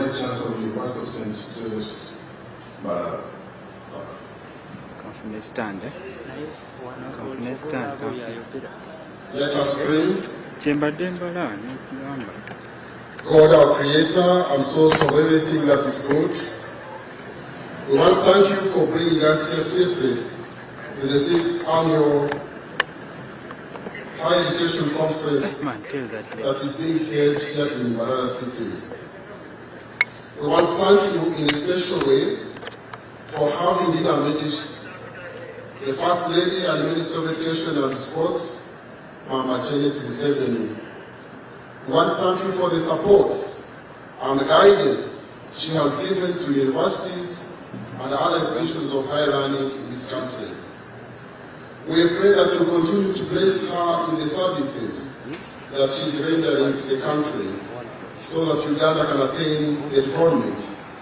Vice Chancellor of the University of St. Joseph's, Mbarara. Let us pray. God, our Creator and source of everything that is good, we want to thank you for bringing us here safely to the 6th annual Higher Education Conference that is being held here in Mbarara City. We want to thank you in a special way for having in our midst the First Lady and Minister of Education and Sports, Mama Janet Museveni. We want to thank you for the support and the guidance she has given to universities and other institutions of higher learning in this country. We pray that you continue to bless her in the services that she's rendering to the country so that Uganda can attain the development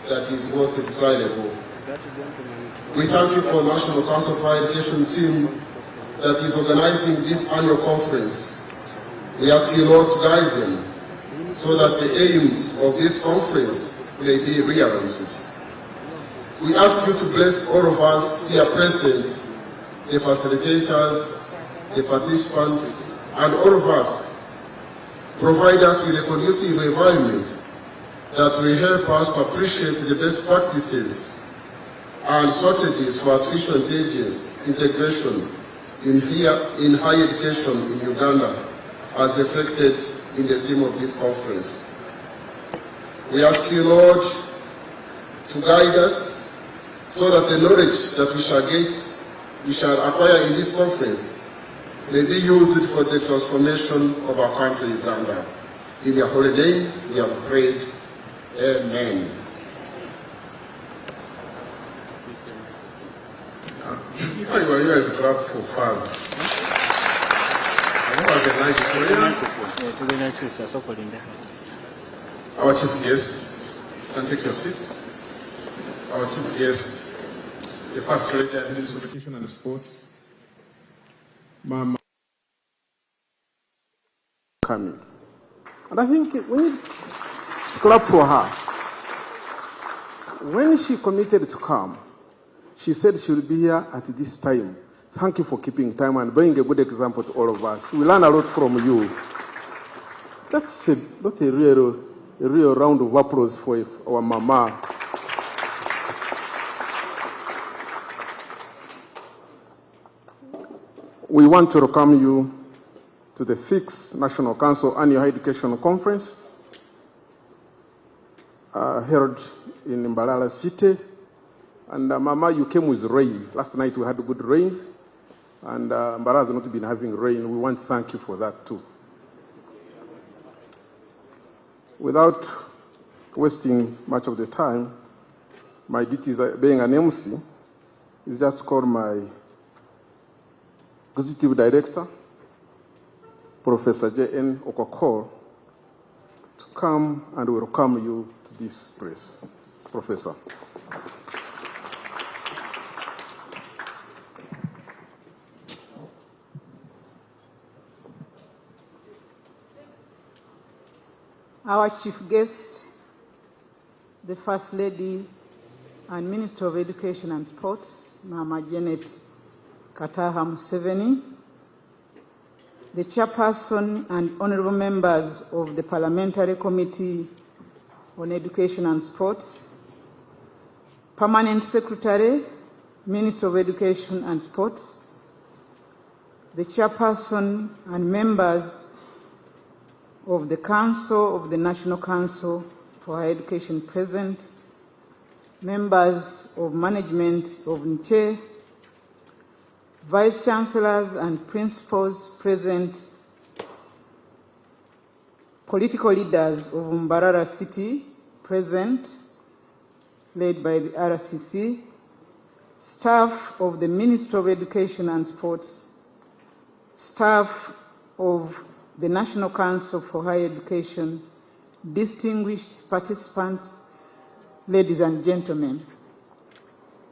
that is worth desirable. We thank you for the National Council for Higher Education team that is organizing this annual conference. We ask you, Lord, to guide them so that the aims of this conference may be realized. We ask you to bless all of us here present, the facilitators, the participants, and all of us. Provide us with a conducive environment that will help us to appreciate the best practices and strategies for artificial intelligence integration in higher education in Uganda, as reflected in the theme of this conference. We ask you, Lord, to guide us so that the knowledge that we shall acquire in this conference may be used for the transformation of our country, Uganda. In your holy name, we have prayed. Amen. If I were here, I'd clap for fun. That was a nice prayer. Our chief guest, can take your seats. Our chief guest, the First Lady of Minister of Education and Sports, Mama. Coming. And I think we need to clap for her. When she committed to come, she said she will be here at this time. Thank you for keeping time and being a good example to all of us. We learn a lot from you. That's not a real round of applause for our mama. We want to welcome you to the 6th National Council Annual Higher Education Conference held in Mbarara City. And Mama, you came with rain. Last night we had good rains, and Mbarara has not been having rain. We want to thank you for that too. Without wasting much of the time, my duties being an MC is just to call my Executive Director, Professor J.N. Okokor, to come and welcome you to this place. Professor. Our chief guest, the First Lady and Minister of Education and Sports, Mama Janet Kataha Museveni, the Chairperson and Honourable Members of the Parliamentary Committee on Education and Sports, Permanent Secretary, Minister of Education and Sports, the Chairperson and members of the Council of the National Council for Higher Education present, members of management of NCHE, Vice Chancellors and Principals present, political leaders of Mbarara City present, led by the RCC, staff of the Ministry of Education and Sports, staff of the National Council for Higher Education, distinguished participants, ladies and gentlemen.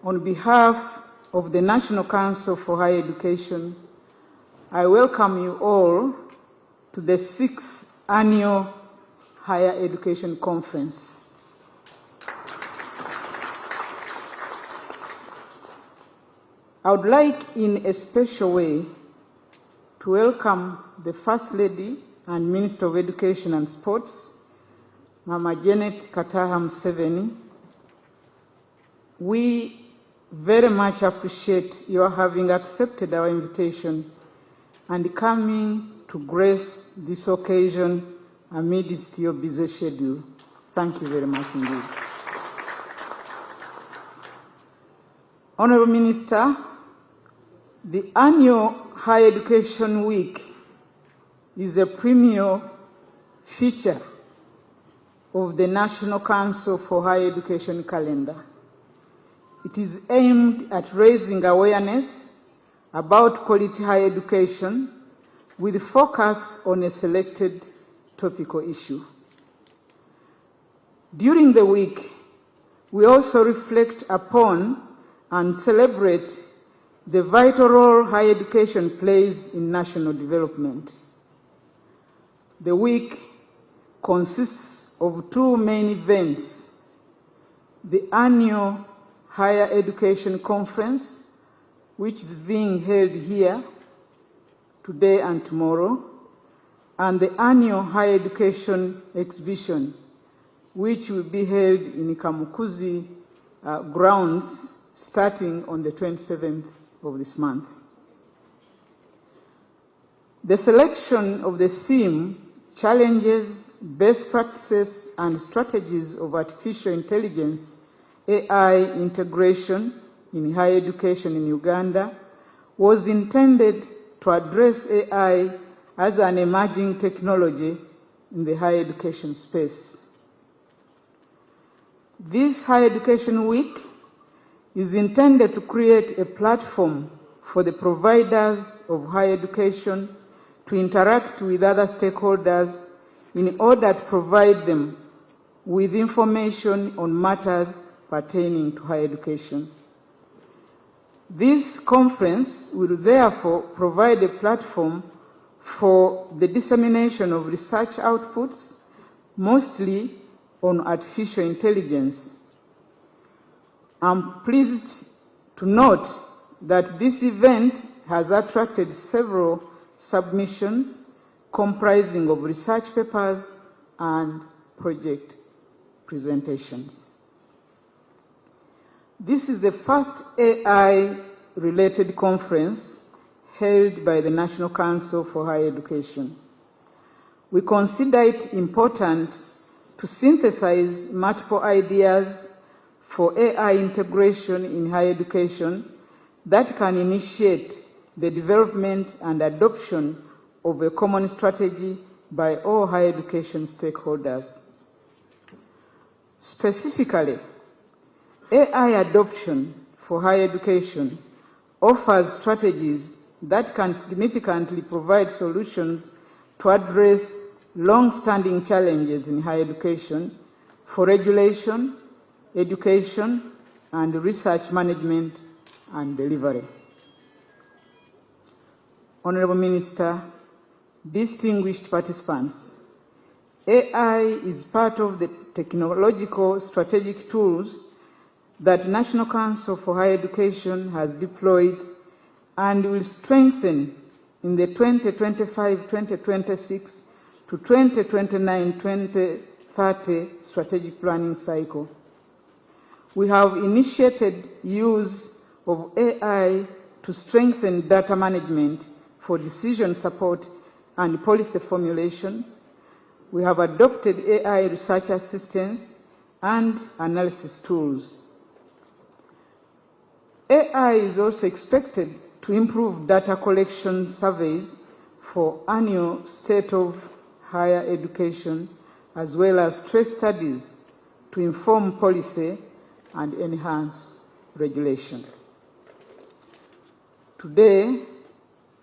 On behalf of the National Council for Higher Education, I welcome you all to the 6th Annual Higher Education Conference. I would like in a special way to welcome the First Lady and Minister of Education and Sports, Mama Janet Kataha Museveni. We very much appreciate your having accepted our invitation and coming to grace this occasion amidst your busy schedule. Thank you very much indeed. Honourable Minister, the annual Higher Education Week is a premier feature of the National Council for Higher Education calendar. It is aimed at raising awareness about quality higher education with focus on a selected topical issue. During the week, we also reflect upon and celebrate the vital role higher education plays in national development. The week consists of two main events: the annual Higher Education Conference, which is being held here today and tomorrow, and the annual Higher Education Exhibition, which will be held in Kamukuzi grounds starting on the 27th of this month. The selection of the theme, Challenges, Best Practices and Strategies of Artificial Intelligence AI Integration in Higher Education in Uganda, was intended to address AI as an emerging technology in the higher education space. This Higher Education Week is intended to create a platform for the providers of higher education to interact with other stakeholders in order to provide them with information on matters pertaining to higher education. This conference will therefore provide a platform for the dissemination of research outputs, mostly on artificial intelligence. I'm pleased to note that this event has attracted several submissions comprising of research papers and project presentations. This is the first AI-related conference held by the National Council for Higher Education. We consider it important to synthesize multiple ideas for AI integration in higher education that can initiate the development and adoption of a common strategy by all higher education stakeholders. Specifically, AI adoption for higher education offers strategies that can significantly provide solutions to address long-standing challenges in higher education for regulation, education, and research management and delivery. Honourable Minister, distinguished participants, AI is part of the technological strategic tools that National Council for Higher Education has deployed and will strengthen in the 2025-2026 to 2029-2030 strategic planning cycle. We have initiated use of AI to strengthen data management for decision support and policy formulation. We have adopted AI research assistance and analysis tools. AI is also expected to improve data collection surveys for annual state of higher education, as well as case studies to inform policy and enhance regulation. Today,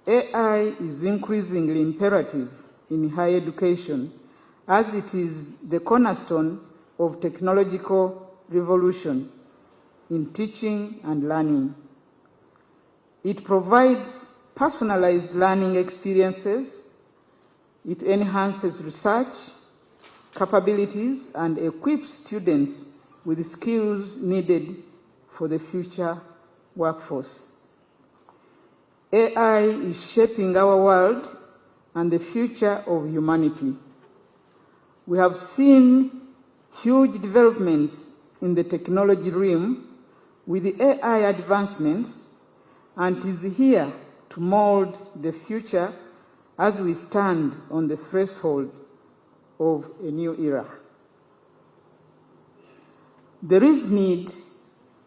AI is increasingly imperative in higher education as it is the cornerstone of technological revolution in teaching and learning. It provides personalized learning experiences, it enhances research capabilities, and equips students with skills needed for the future workforce. AI is shaping our world and the future of humanity. We have seen huge developments in the technology realm with the AI advancements, and it is here to mold the future as we stand on the threshold of a new era. There is need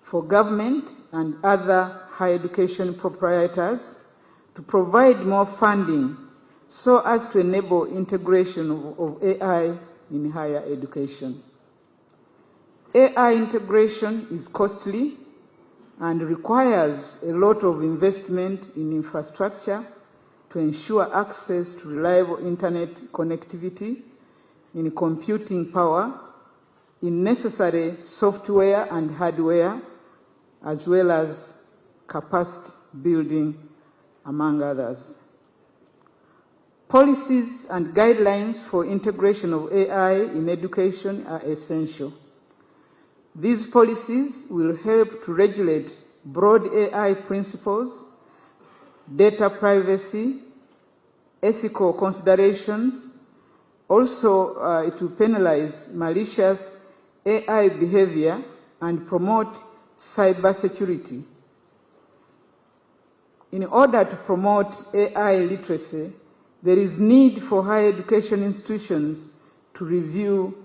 for government and other higher education proprietors to provide more funding so as to enable integration of AI in higher education. AI integration is costly and requires a lot of investment in infrastructure to ensure access to reliable internet connectivity, in computing power, in necessary software and hardware, as well as capacity building, among others. Policies and guidelines for integration of AI in education are essential. These policies will help to regulate broad AI principles, data privacy, ethical considerations. Also, it will penalize malicious AI behavior and promote cybersecurity. In order to promote AI literacy, there is need for higher education institutions to review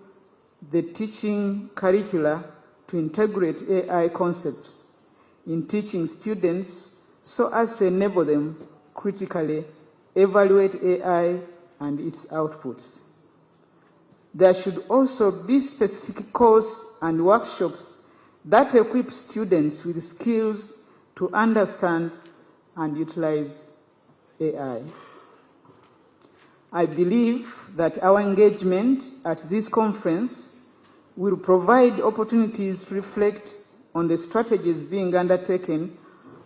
the teaching curricula to integrate AI concepts in teaching students so as to enable them critically evaluate AI and its outputs. There should also be specific courses and workshops that equip students with skills to understand and utilize AI. I believe that our engagement at this conference will provide opportunities to reflect on the strategies being undertaken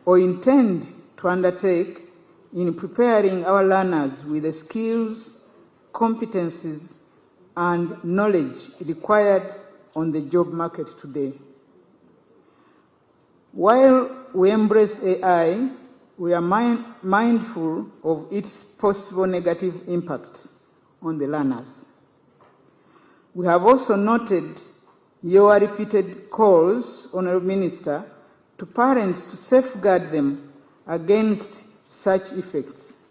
or intend to undertake in preparing our learners with the skills, competencies, and knowledge required on the job market today. While we embrace AI, we are mindful of its possible negative impacts on the learners. We have also noted your repeated calls, Honourable Minister, to parents to safeguard them against such effects.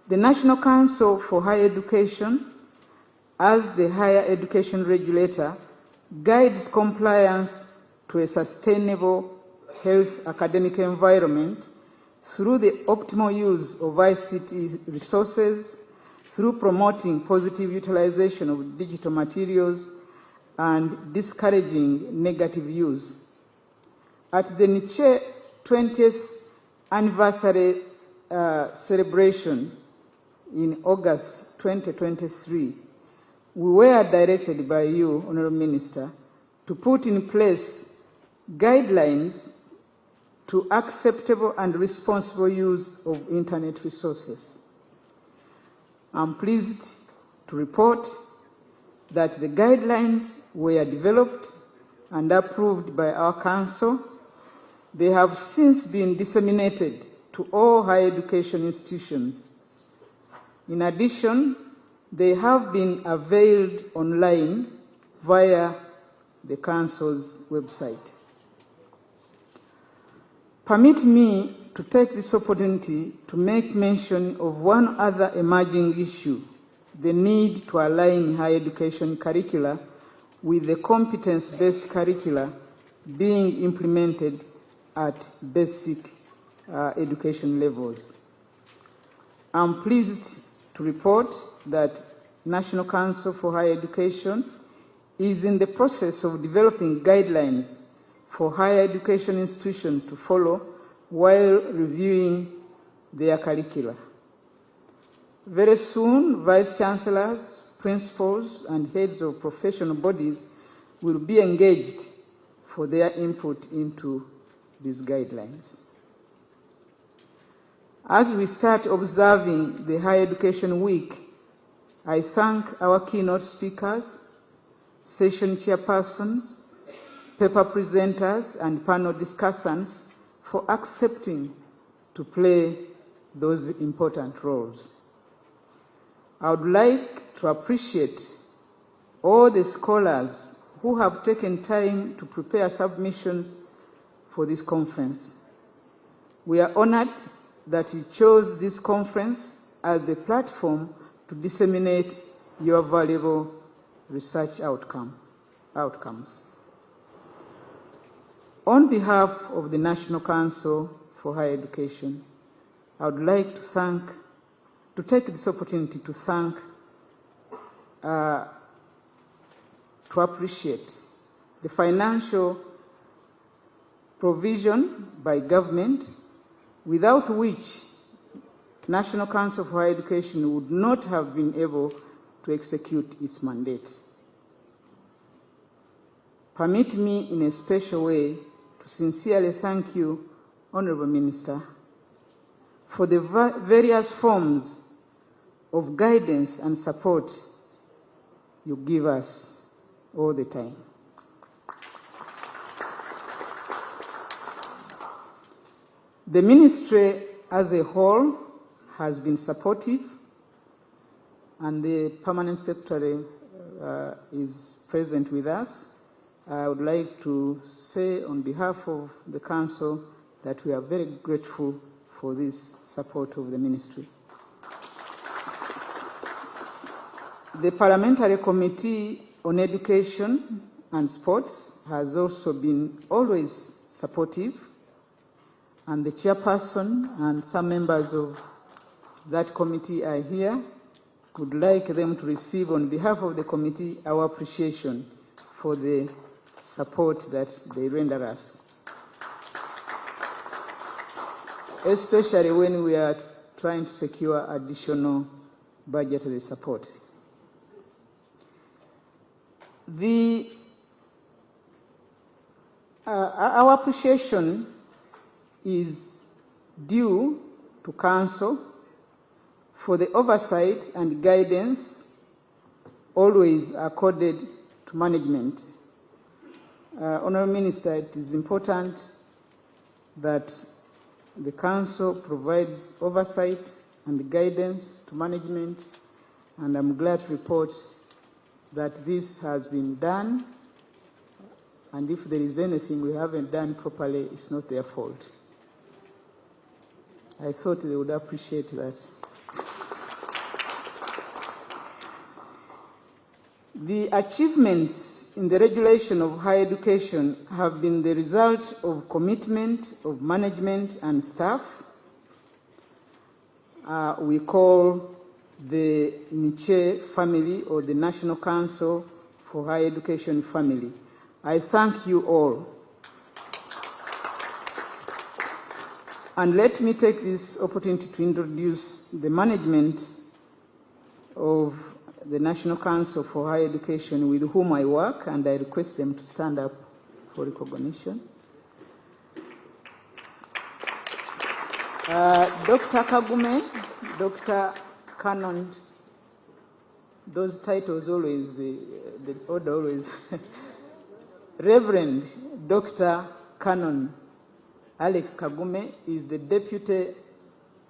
The National Council for Higher Education, as the higher education regulator, guides compliance to a sustainable health academic environment through the optimal use of ICT resources, through promoting positive utilization of digital materials and discouraging negative use. At the NCHE 20th anniversary celebration in August 2023, we were directed by you, Honourable Minister, to put in place guidelines to acceptable and responsible use of internet resources. I'm pleased to report that the guidelines were developed and approved by our Council. They have since been disseminated to all higher education institutions. In addition, they have been availed online via the Council's website. Permit me to take this opportunity to make mention of one other emerging issue, the need to align higher education curricula with the competence-based curricula being implemented at basic education levels. I'm pleased to report that National Council for Higher Education is in the process of developing guidelines for higher education institutions to follow while reviewing their curricula. Very soon, vice-chancellors, principals, and heads of professional bodies will be engaged for their input into these guidelines. As we start observing the Higher Education Week, I thank our keynote speakers, session chairpersons, paper presenters, and panel discussants for accepting to to play those important roles. I would like to appreciate all the scholars who have taken time to prepare submissions for this conference. We are honored that you chose this conference as the platform to disseminate your valuable research outcomes. On behalf of the National Council for Higher Education, I would like to take this opportunity to thank, to appreciate the financial provision by government, without which National Council for Higher Education would not have been able to execute its mandate. Permit me in a special way to sincerely thank you, Honourable Minister, for the various forms of guidance and support you give us all the time. The Ministry as a whole has been supportive, and the Permanent Secretary is present with us. I would like to say on behalf of the Council that we are very grateful for this support of the Ministry. The Parliamentary Committee on Education and Sports has also been always supportive, and the Chairperson and some members of that committee are here. Would like them to receive on behalf of the committee our appreciation for the support that they render us, especially when we are trying to secure additional budgetary support. Our appreciation is due to Council for the oversight and guidance always accorded to management. Honourable Minister, it is important that the Council provides oversight and guidance to management, and I'm glad to report that this has been done, and if there is anything we haven't done properly, it's not their fault. I thought they would appreciate that. The achievements in the regulation of higher education have been the result of commitment of management and staff. We call the NCHE family, or the National Council for Higher Education family. I thank you all. And let me take this opportunity to introduce the management of the National Council for Higher Education with whom I work, and I request them to stand up for recognition. Dr. Kagume, Dr. Canon, those titles always, the order always. Reverend Dr. Canon Alex Kagume is the Deputy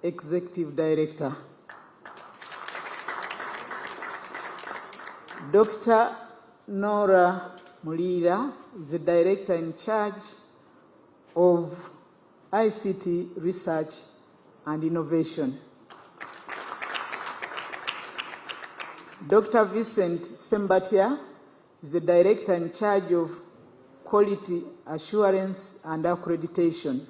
Executive Director. Dr. Nora Mulira is the Director in charge of ICT Research and Innovation. Dr. Vincent Sembatia is the Director in charge of Quality Assurance and Accreditation.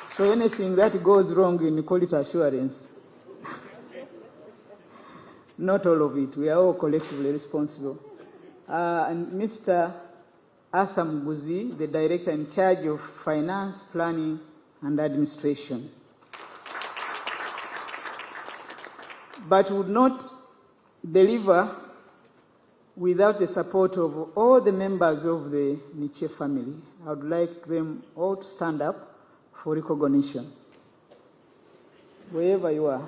So anything that goes wrong in quality assurance, not all of it, we are all collectively responsible. And Mr. Arthur Mguzi, the Director in charge of Finance, Planning and Administration. But would not deliver without the support of all the members of the NCHE family. I would like them all to stand up for recognition, wherever you are.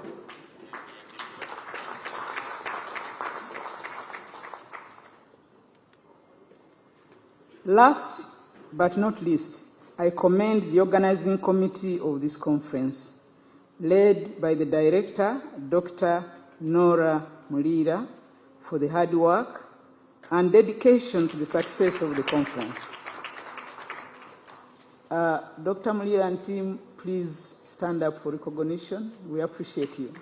Last but not least, I commend the organizing committee of this conference, led by the director, Dr. Nora Mulira, for the hard work and dedication to the success of the conference. Dr. Mulira and team, please stand up for recognition. We appreciate you.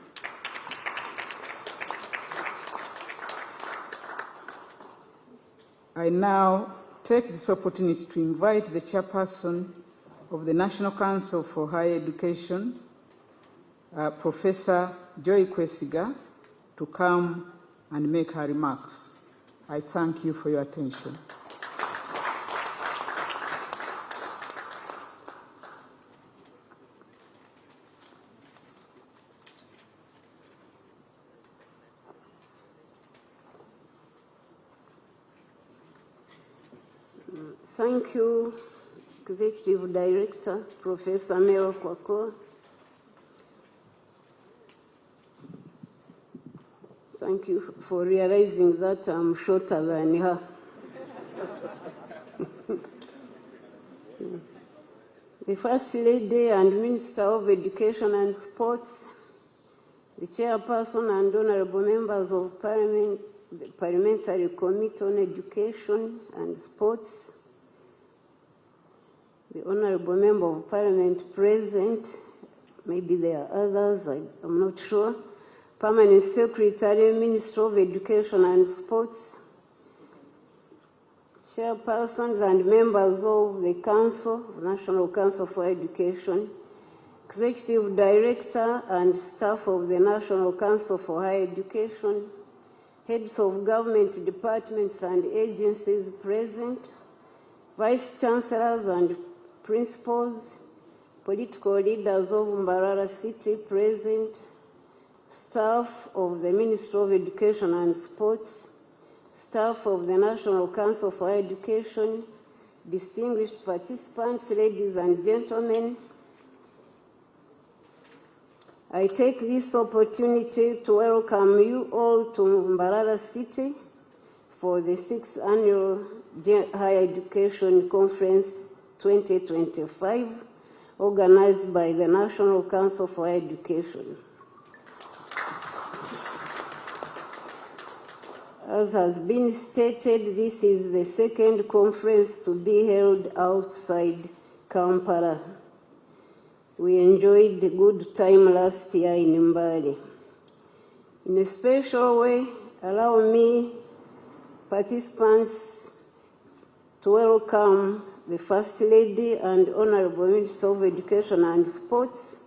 I now take this opportunity to invite the chairperson of the National Council for Higher Education, Professor Joy Kwesiga, to come and make her remarks. I thank you for your attention. Thank you, Executive Director, Professor Mel Kwako. Thank you for realizing that I'm shorter than her. The First Lady and Minister of Education and Sports, the Chairperson and Honorable Members of Parliament, the Parliamentary Committee on Education and Sports, the Honorable Member of Parliament present, maybe there are others, I'm not sure, Permanent Secretary, Minister of Education and Sports, Chairpersons and members of the Council, National Council for Education, Executive Director and staff of the National Council for Higher Education, heads of government departments and agencies present, Vice Chancellors and principals, political leaders of Mbarara City present, staff of the Ministry of Education and Sports, staff of the National Council for Education, distinguished participants, ladies and gentlemen, I take this opportunity to welcome you all to Mbarara City for the 6th Annual Higher Education Conference 2025, organized by the National Council for Education. As has been stated, this is the second conference to be held outside Kampala. We enjoyed a good time last year in Mbale. In a special way, allow me, participants, to welcome the First Lady and Honorable Minister of Education and Sports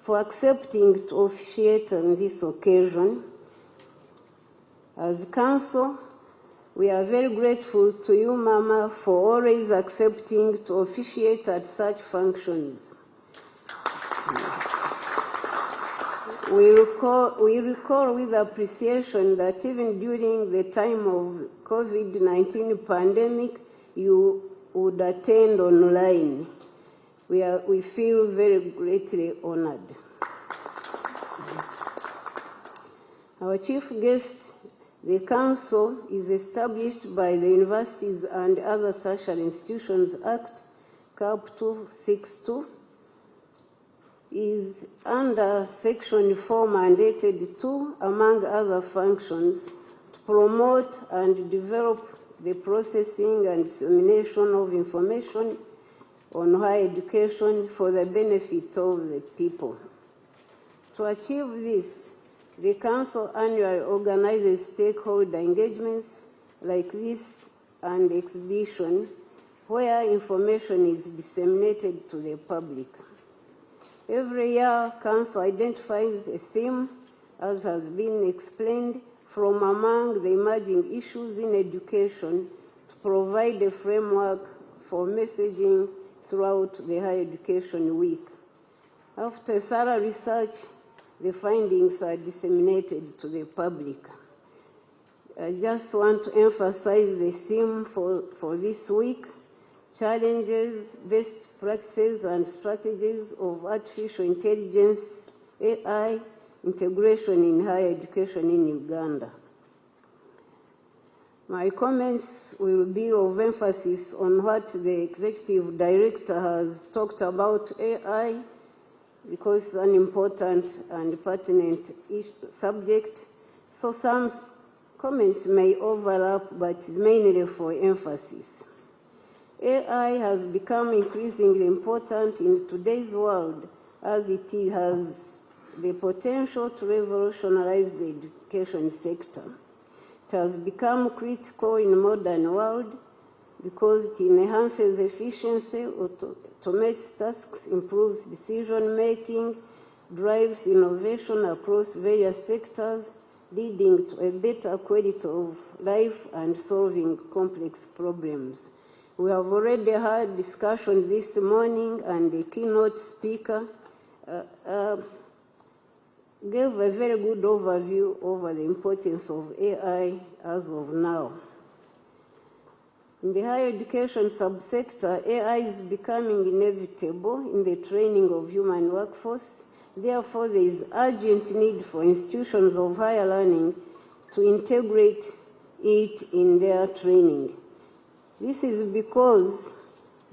for accepting to officiate on this occasion. As Council, we are very grateful to you, Mama, for always accepting to officiate at such functions. We recall with appreciation that even during the time of COVID-19 pandemic, you would attend online. We feel very greatly honored. Our chief guest, the Council, is established by the Universities and Other Tertiary Institutions Act, CAP 262, is under Section 4 mandated to, among other functions, to promote and develop the processing and dissemination of information on higher education for the benefit of the people. To achieve this, the Council annually organizes stakeholder engagements like this and exhibition where information is disseminated to the public. Every year, Council identifies a theme, as has been explained, from among the emerging issues in education to provide a framework for messaging throughout the Higher Education Week. After thorough research, the findings are disseminated to the public. I just want to emphasize the theme for this week: challenges, best practices and strategies of artificial intelligence, AI, integration in higher education in Uganda. My comments will be of emphasis on what the Executive Director has talked about AI, because it's an important and pertinent subject. So some comments may overlap, but mainly for emphasis. AI has become increasingly important in today's world, as it has the potential to revolutionize the education sector. It has become critical in the modern world because it enhances efficiency, automates tasks, improves decision-making, drives innovation across various sectors, leading to a better quality of life and solving complex problems. We have already had discussions this morning, and the keynote speaker gave a very good overview over the importance of AI as of now. In the higher education subsector, AI is becoming inevitable in the training of human workforce. Therefore, there is urgent need for institutions of higher learning to integrate it in their training. This is because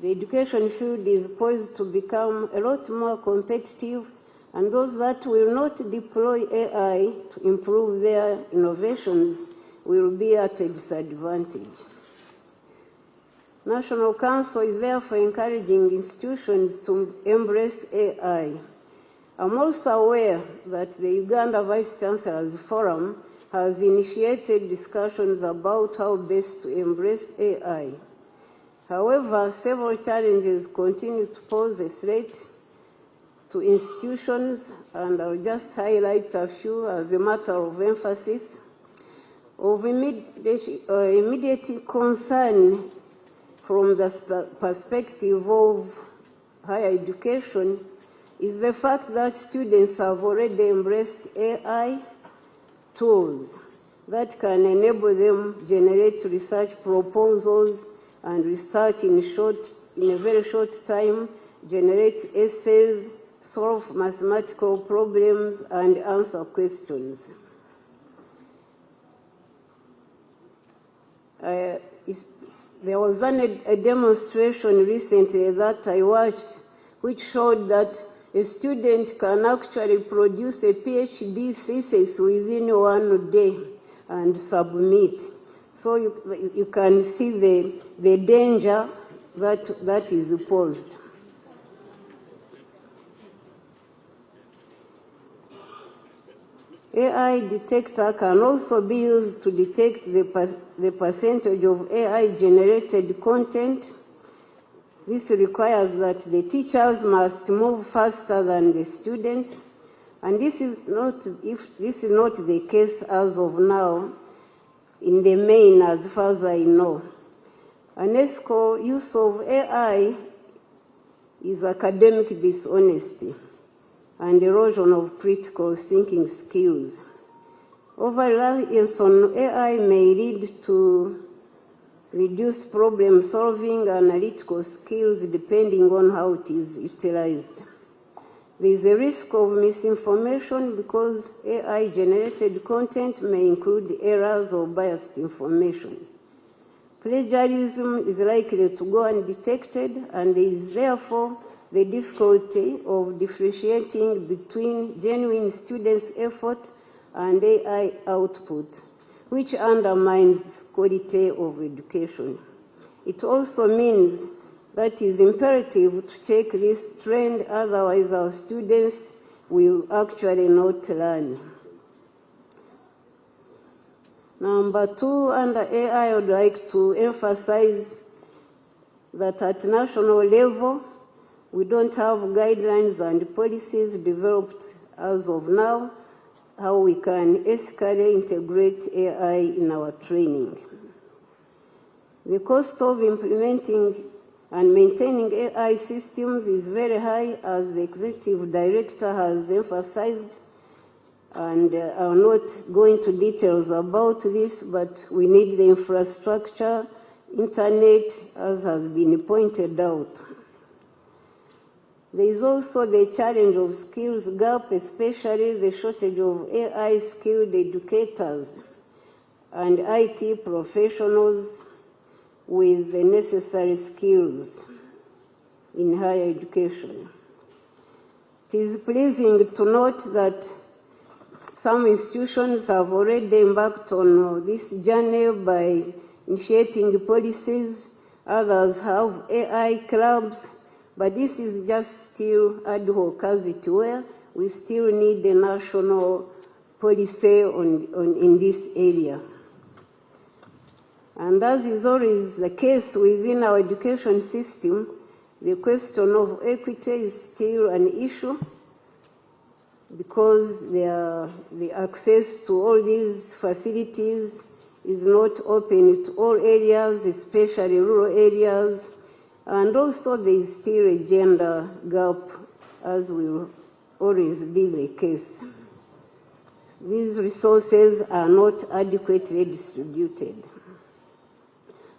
the education field is poised to become a lot more competitive, and those that will not deploy AI to improve their innovations will be at a disadvantage. National Council is therefore encouraging institutions to embrace AI. I'm also aware that the Uganda Vice Chancellor's Forum has initiated discussions about how best to embrace AI. However, several challenges continue to pose a threat to institutions, and I'll just highlight a few as a matter of emphasis. Of immediate concern from the perspective of higher education is the fact that students have already embraced AI tools that can enable them generate research proposals and research in a very short time, generate essays, solve mathematical problems, and answer questions. There was a demonstration recently that I watched which showed that a student can actually produce a PhD thesis within 1 day and submit. So you can see the danger that is posed. AI detector can also be used to detect the percentage of AI-generated content. This requires that the teachers must move faster than the students, and this is not the case as of now in the main, as far as I know. UNESCO use of AI is academic dishonesty and erosion of critical thinking skills. Over-reliance on AI may lead to reduced problem-solving and analytical skills depending on how it is utilized. There is a risk of misinformation because AI-generated content may include errors or biased information. Plagiarism is likely to go undetected, and there is therefore the difficulty of differentiating between genuine students' effort and AI output, which undermines quality of education. It also means that it is imperative to check this trend, otherwise our students will actually not learn. Number 2, under AI, I would like to emphasize that at national level, we don't have guidelines and policies developed as of now how we can ethically integrate AI in our training. The cost of implementing and maintaining AI systems is very high, as the Executive Director has emphasized, and I'm not going into details about this, but we need the infrastructure, internet, as has been pointed out. There is also the challenge of skills gap, especially the shortage of AI-skilled educators. and IT professionals with the necessary skills in higher education. It is pleasing to note that some institutions have already embarked on this journey by initiating policies. Others have AI clubs, but this is just still ad hoc, as it were. We still need a national policy in this area. And as is always the case within our education system, the question of equity is still an issue, because the access to all these facilities is not open to all areas, especially rural areas, and also there is still a gender gap, as will always be the case. These resources are not adequately distributed.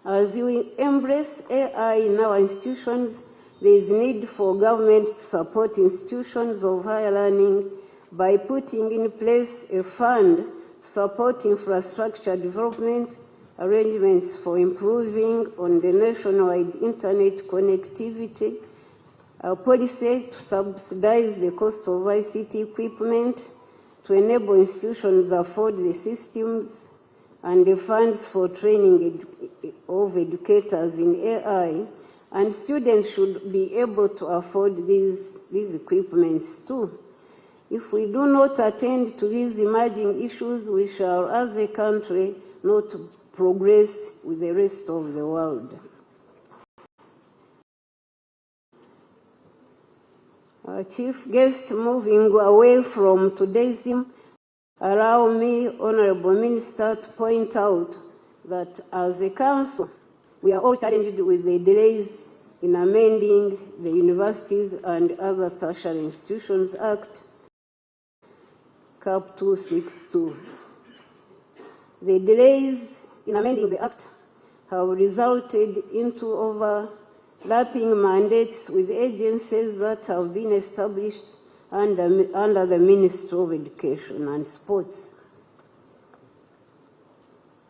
As we embrace AI in our institutions, there is need for government to support institutions of higher learning by putting in place a fund to support infrastructure development, arrangements for improving on the nationwide internet connectivity, a policy to subsidize the cost of ICT equipment to enable institutions afford the systems, and the funds for training of educators in AI, and students should be able to afford these equipments too. If we do not attend to these emerging issues, we shall, as a country, not progress with the rest of the world. Our chief guest, moving away from today's theme, allow me, Honourable Minister, to point out that as a council, we are all challenged with the delays in amending the Universities and Other Tertiary Institutions Act, CAP 262. The delays in amending the Act have resulted into overlapping mandates with agencies that have been established under the Ministry of Education and Sports.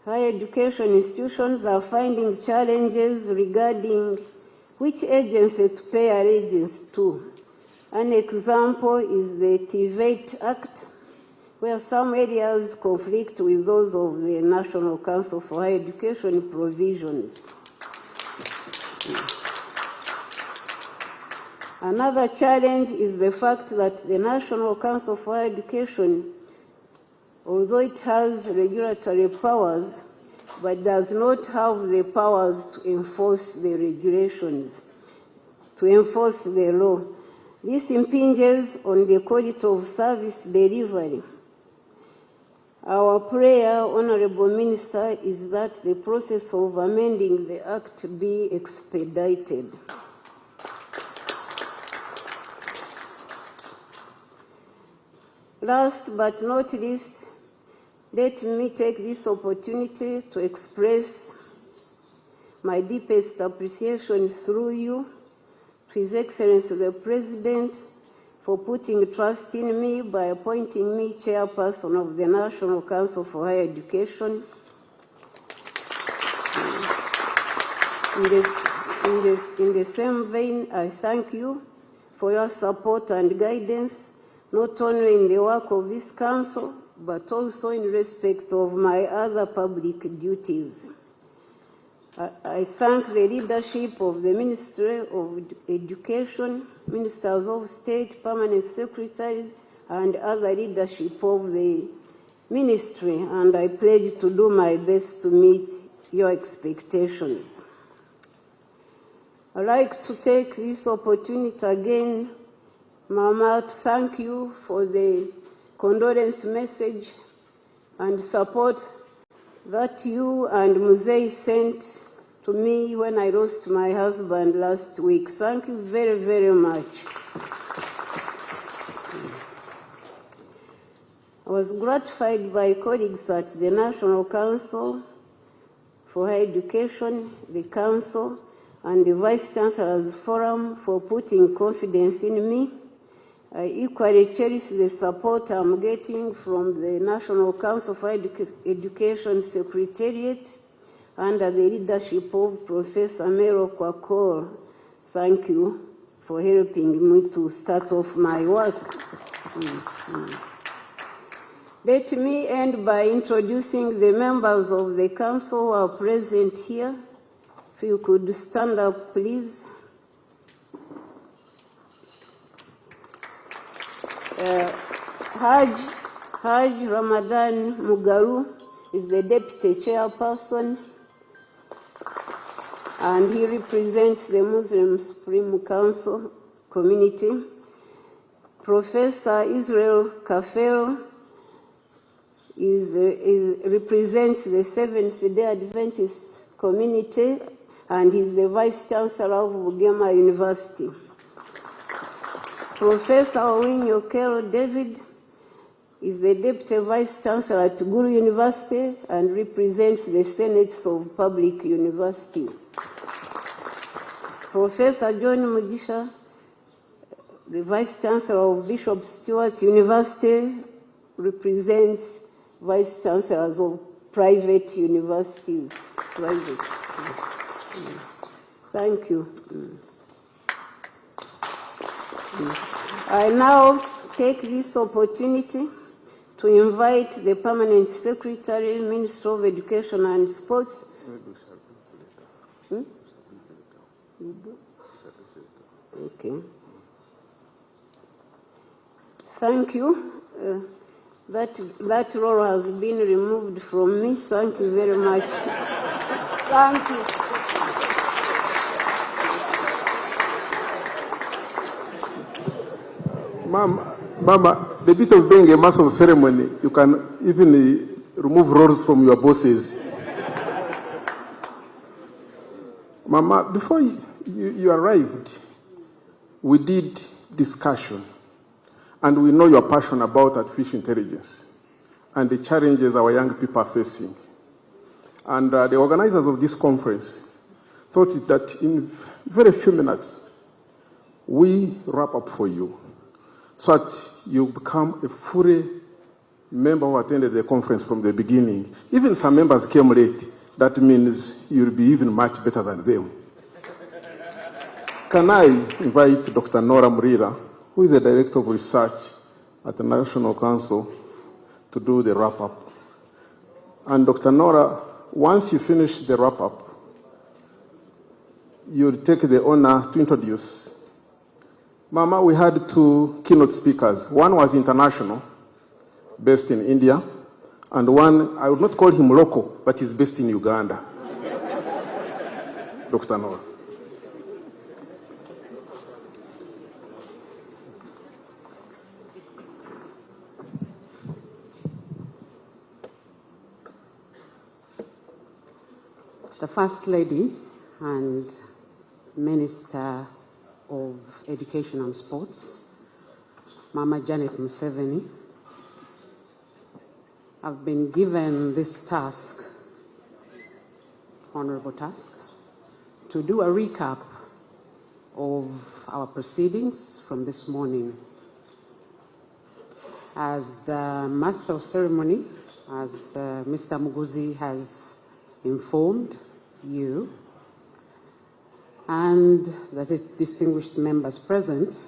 Higher education institutions are finding challenges regarding which agency to pay allegiance to. An example is the TVET Act, where some areas conflict with those of the National Council for Higher Education provisions. Another challenge is the fact that the National Council for Higher Education, although it has regulatory powers, but does not have the powers to enforce the regulations, to enforce the law. This impinges on the quality of service delivery. Our prayer, Honourable Minister, is that the process of amending the Act be expedited. Last but not least, let me take this opportunity to express my deepest appreciation through you to His Excellency the President for putting trust in me by appointing me Chairperson of the National Council for Higher Education. In the same vein, I thank you for your support and guidance, not only in the work of this Council, but also in respect of my other public duties. I thank the leadership of the Ministry of Education, Ministers of State, Permanent Secretaries, and other leadership of the Ministry, and I pledge to do my best to meet your expectations. I'd like to take this opportunity again, Mama, to thank you for the condolence message and support that you and Muzei sent to me when I lost my husband last week. Thank you very, very much. I was gratified by colleagues at the National Council for Higher Education, the Council, and the Vice Chancellor's Forum for putting confidence in me I equally cherish the support I'm getting from the National Council for Education Secretariat under the leadership of Professor Mero Kwakor. Thank you for helping me to start off my work. Let me end by introducing the members of the council who are present here. If you could stand up, please. Haj Ramadan Mugaru is the Deputy Chairperson, and he represents the Muslim Supreme Council community. Professor Israel Kafel represents the Seventh-day Adventist community, and is the Vice Chancellor of Bugema University. Professor Owinyo Kero David is the Deputy Vice Chancellor at Guru University and represents the Senates of Public University. Professor John Mujisha, the Vice Chancellor of Bishop Stewart University, represents Vice Chancellors of private universities. Thank you. I now take this opportunity to invite the Permanent Secretary, Minister of Education and Sports. Okay. Thank you. That role has been removed from me. Thank you very much. Thank you. Mama, the bit of being a master of ceremony, you can even remove roles from your bosses. Mama, before you arrived, we did discussion, and we know your passion about artificial intelligence and the challenges our young people are facing. And the organizers of this conference thought that in very few minutes, we wrap up for you, so that you become a fully member who attended the conference from the beginning. Even some members came late. That means you'll be even much better than them. Can I invite Dr. Nora Murira, who is the Director of Research at the National Council, to do the wrap-up? And Dr. Nora, once you finish the wrap-up, you'll take the honor to introduce. Mama, we had two keynote speakers. One was international, based in India, and one, I would not call him local, but he's based in Uganda. Dr. Nora. The First Lady and Minister of Education and Sports, Mama Janet Museveni, I've been given this task, honorable task, to do a recap of our proceedings from this morning. As the Master of Ceremony, as Mr. Muguzi has informed you, and the distinguished members present,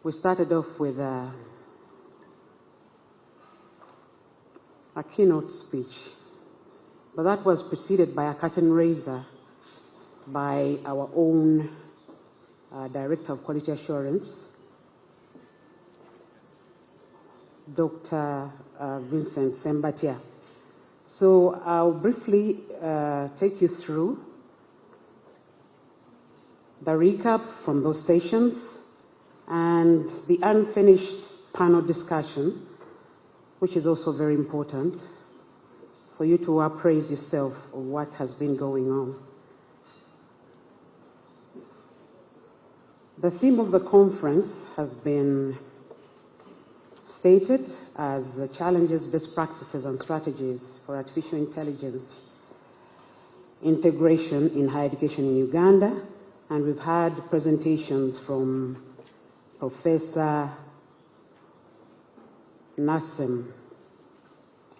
we started off with a keynote speech, but that was preceded by a curtain raiser by our own Director of Quality Assurance, Dr. Vincent Sembatia. So I'll briefly take you through the recap from those sessions and the unfinished panel discussion, which is also very important for you to appraise yourself of what has been going on. The theme of the conference has been stated as challenges, best practices, and strategies for artificial intelligence integration in higher education in Uganda. And we've had presentations from Professor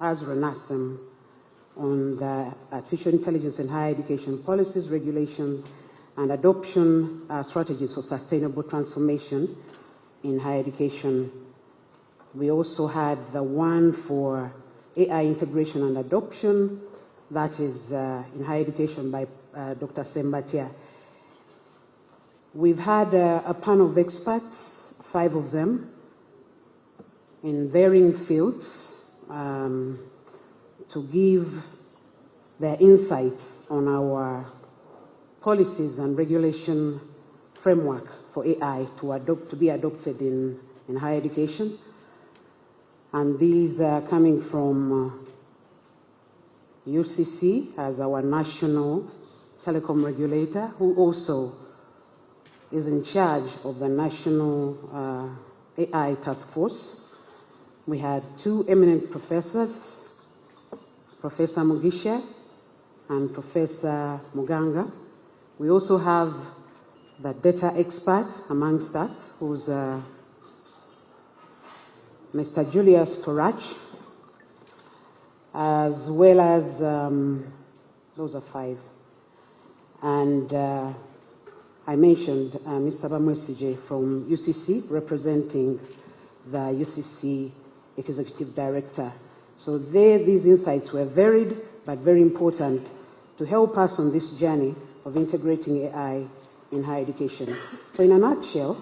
Azra Nassim, on the artificial intelligence in higher education policies, regulations, and adoption strategies for sustainable transformation in higher education. We also had the one for AI integration and adoption, that is in higher education by Dr. Sembatia. We've had a panel of experts, 5 of them, in varying fields, to give their insights on our policies and regulation framework for AI to be adopted in higher education. And these are coming from UCC as our national telecom regulator, who also is in charge of the National AI Task Force. We had 2 eminent professors, Professor Mugisha and Professor Muganga. We also have the data expert amongst us, who's Mr. Julius Torach, as well as, those are 5. And I mentioned Mr. Bamwesije from UCC, representing the UCC Executive Director. So these insights were varied, but very important to help us on this journey of integrating AI in higher education. So in a nutshell,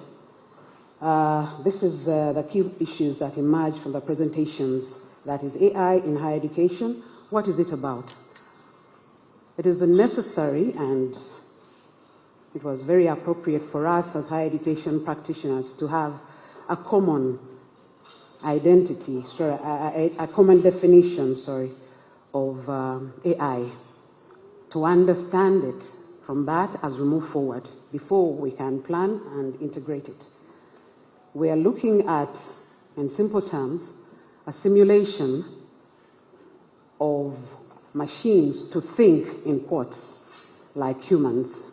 this is the key issues that emerged from the presentations. That is AI in higher education. What is it about? It is necessary, and it was very appropriate for us as higher education practitioners to have a common identity, a common definition, of AI, to understand it from that as we move forward before we can plan and integrate it. We are looking at, in simple terms, a simulation of machines to think, in quotes, like humans,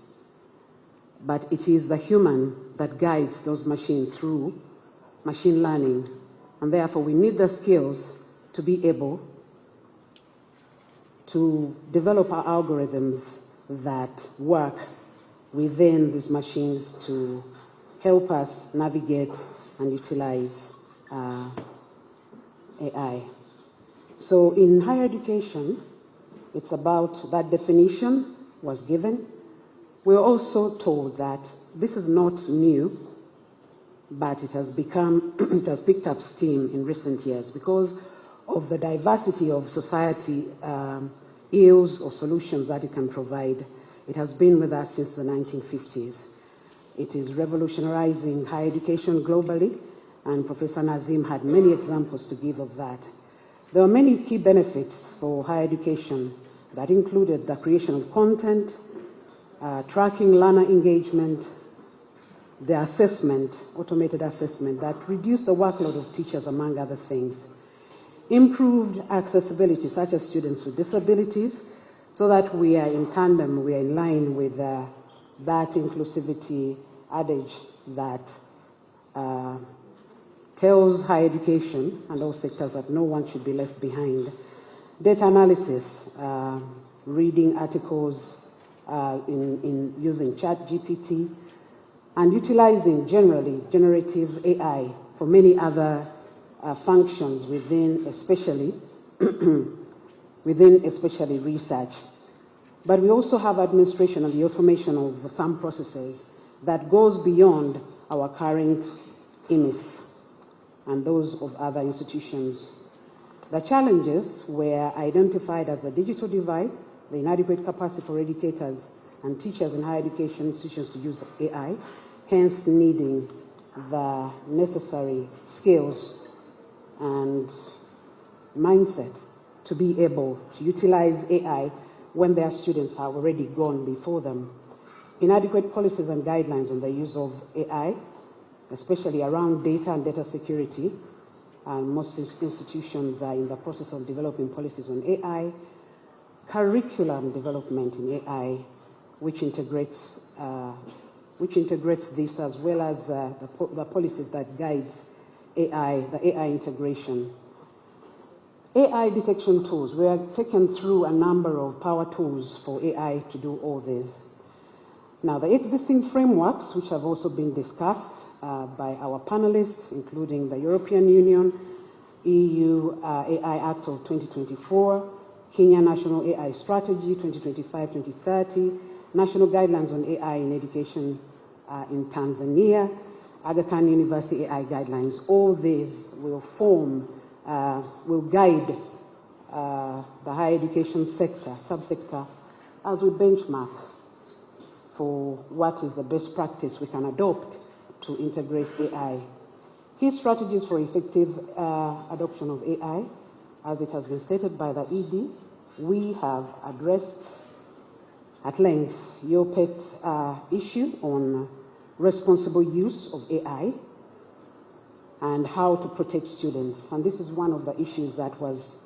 but it is the human that guides those machines through machine learning, and therefore we need the skills to be able to develop our algorithms that work within these machines to help us navigate and utilize AI. So in higher education, it's about that definition was given. We're also told that this is not new, but it has picked up steam in recent years because of the diversity of society ills or solutions that it can provide. It has been with us since the 1950s. It is revolutionizing higher education globally, and Professor Nazim had many examples to give of that. There are many key benefits for higher education that included the creation of content, tracking learner engagement, the assessment, automated assessment that reduced the workload of teachers, among other things. Improved accessibility, such as students with disabilities, so that we are in tandem, we are in line with that inclusivity adage that tells higher education and all sectors that no one should be left behind. Data analysis, reading articles in using ChatGPT, and utilizing generally generative AI for many other functions within especially research. But we also have administration and the automation of some processes that goes beyond our current IMIS and those of other institutions. The challenges were identified as the digital divide, the inadequate capacity for educators and teachers in higher education institutions to use AI, hence needing the necessary skills and mindset to be able to utilize AI when their students are already gone before them. Inadequate policies and guidelines on the use of AI, especially around data and data security, and most institutions are in the process of developing policies on AI. Curriculum development in AI, which integrates which integrates this as well as the policies that guides AI, the AI integration. AI detection tools. We have taken through a number of power tools for AI to do all this. Now, the existing frameworks, which have also been discussed by our panelists, including the European Union, EU AI Act of 2024, Kenya National AI Strategy 2025-2030, National Guidelines on AI in Education in Tanzania, Aga Khan University AI Guidelines. All these will form, will guide the higher education sector, subsector, as we benchmark for what is the best practice we can adopt to integrate AI. Key strategies for effective adoption of AI, as it has been stated by the ED, we have addressed at length your pet issue on responsible use of AI and how to protect students. And this is one of the issues that was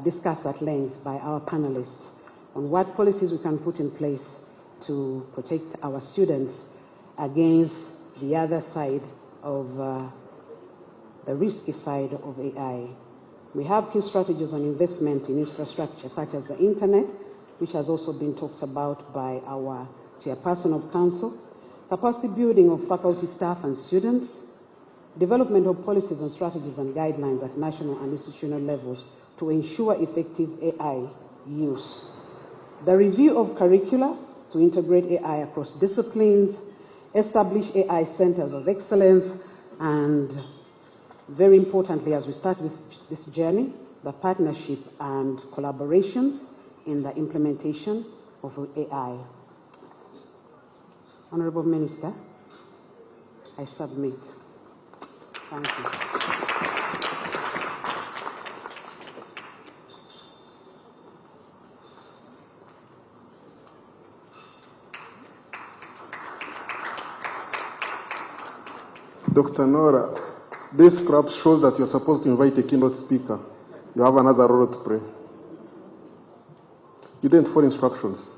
discussed at length by our panelists on what policies we can put in place to protect our students against the other side of the risky side of AI. We have key strategies on investment in infrastructure such as the internet, which has also been talked about by our Chairperson of Council, capacity building of faculty, staff and students, development of policies and strategies and guidelines at national and institutional levels to ensure effective AI use, the review of curricula to integrate AI across disciplines, establish AI centers of excellence, and very importantly, as we start this journey, the partnership and collaborations in the implementation of AI. Honorable Minister, I submit. Thank you. Dr. Nora, this perhaps shows that you're supposed to invite a keynote speaker. You have another role to play. You didn't follow instructions.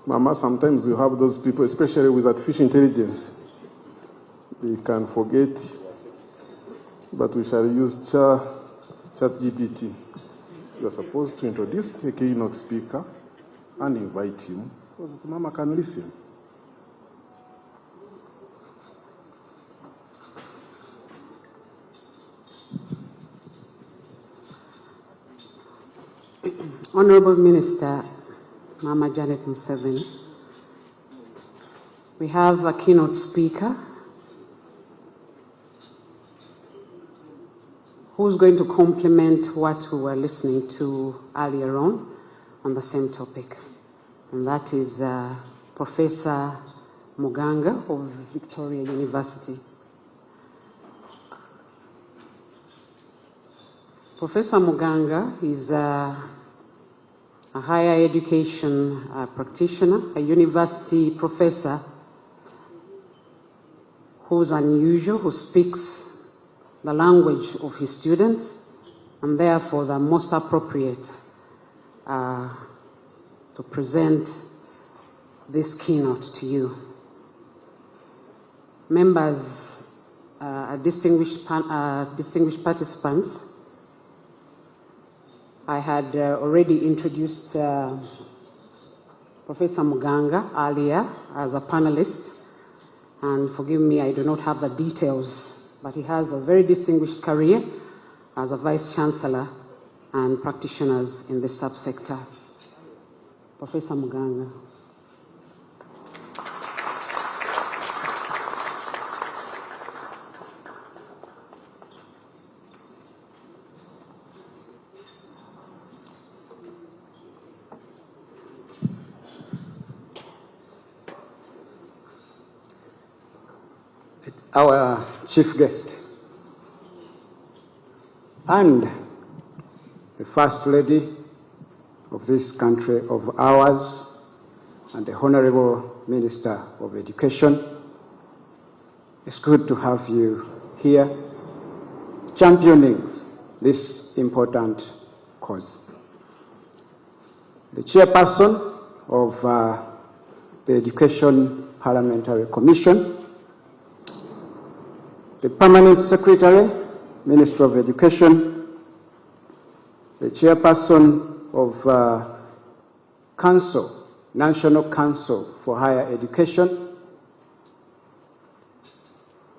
Mama, sometimes you have those people, especially with artificial intelligence. We can forget, but we shall use ChatGPT. You're supposed to introduce a keynote speaker and invite him so that Mama can listen. Honorable Minister, Mama Janet Museveni, we have a keynote speaker who's going to complement what we were listening to earlier on the same topic, and that is Professor Muganga of Victoria University. Professor Muganga is a higher education practitioner, a university professor who's unusual, who speaks the language of his students, and therefore the most appropriate to present this keynote to you. Members, distinguished participants, I had already introduced Professor Muganga earlier as a panelist, and forgive me, I do not have the details, but he has a very distinguished career as a Vice Chancellor and practitioners in this subsector. Professor Muganga. Our chief guest and the First Lady of this country of ours and the Honorable Minister of Education, it's good to have you here championing this important cause. the Chairperson of the Education Parliamentary Commission, the Permanent Secretary, Minister of Education, the Chairperson of Council, National Council for Higher Education,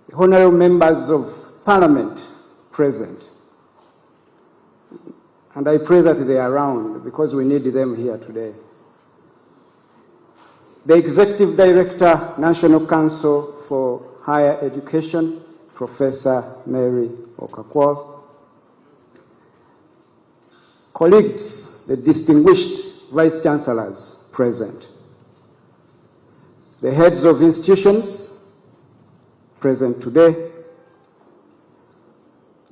the honorable members of Parliament present. And I pray that they are around because we need them here today. The Executive Director, National Council for Higher Education, Professor Mary Okakwal. Colleagues, the distinguished Vice Chancellors present. The heads of institutions present today.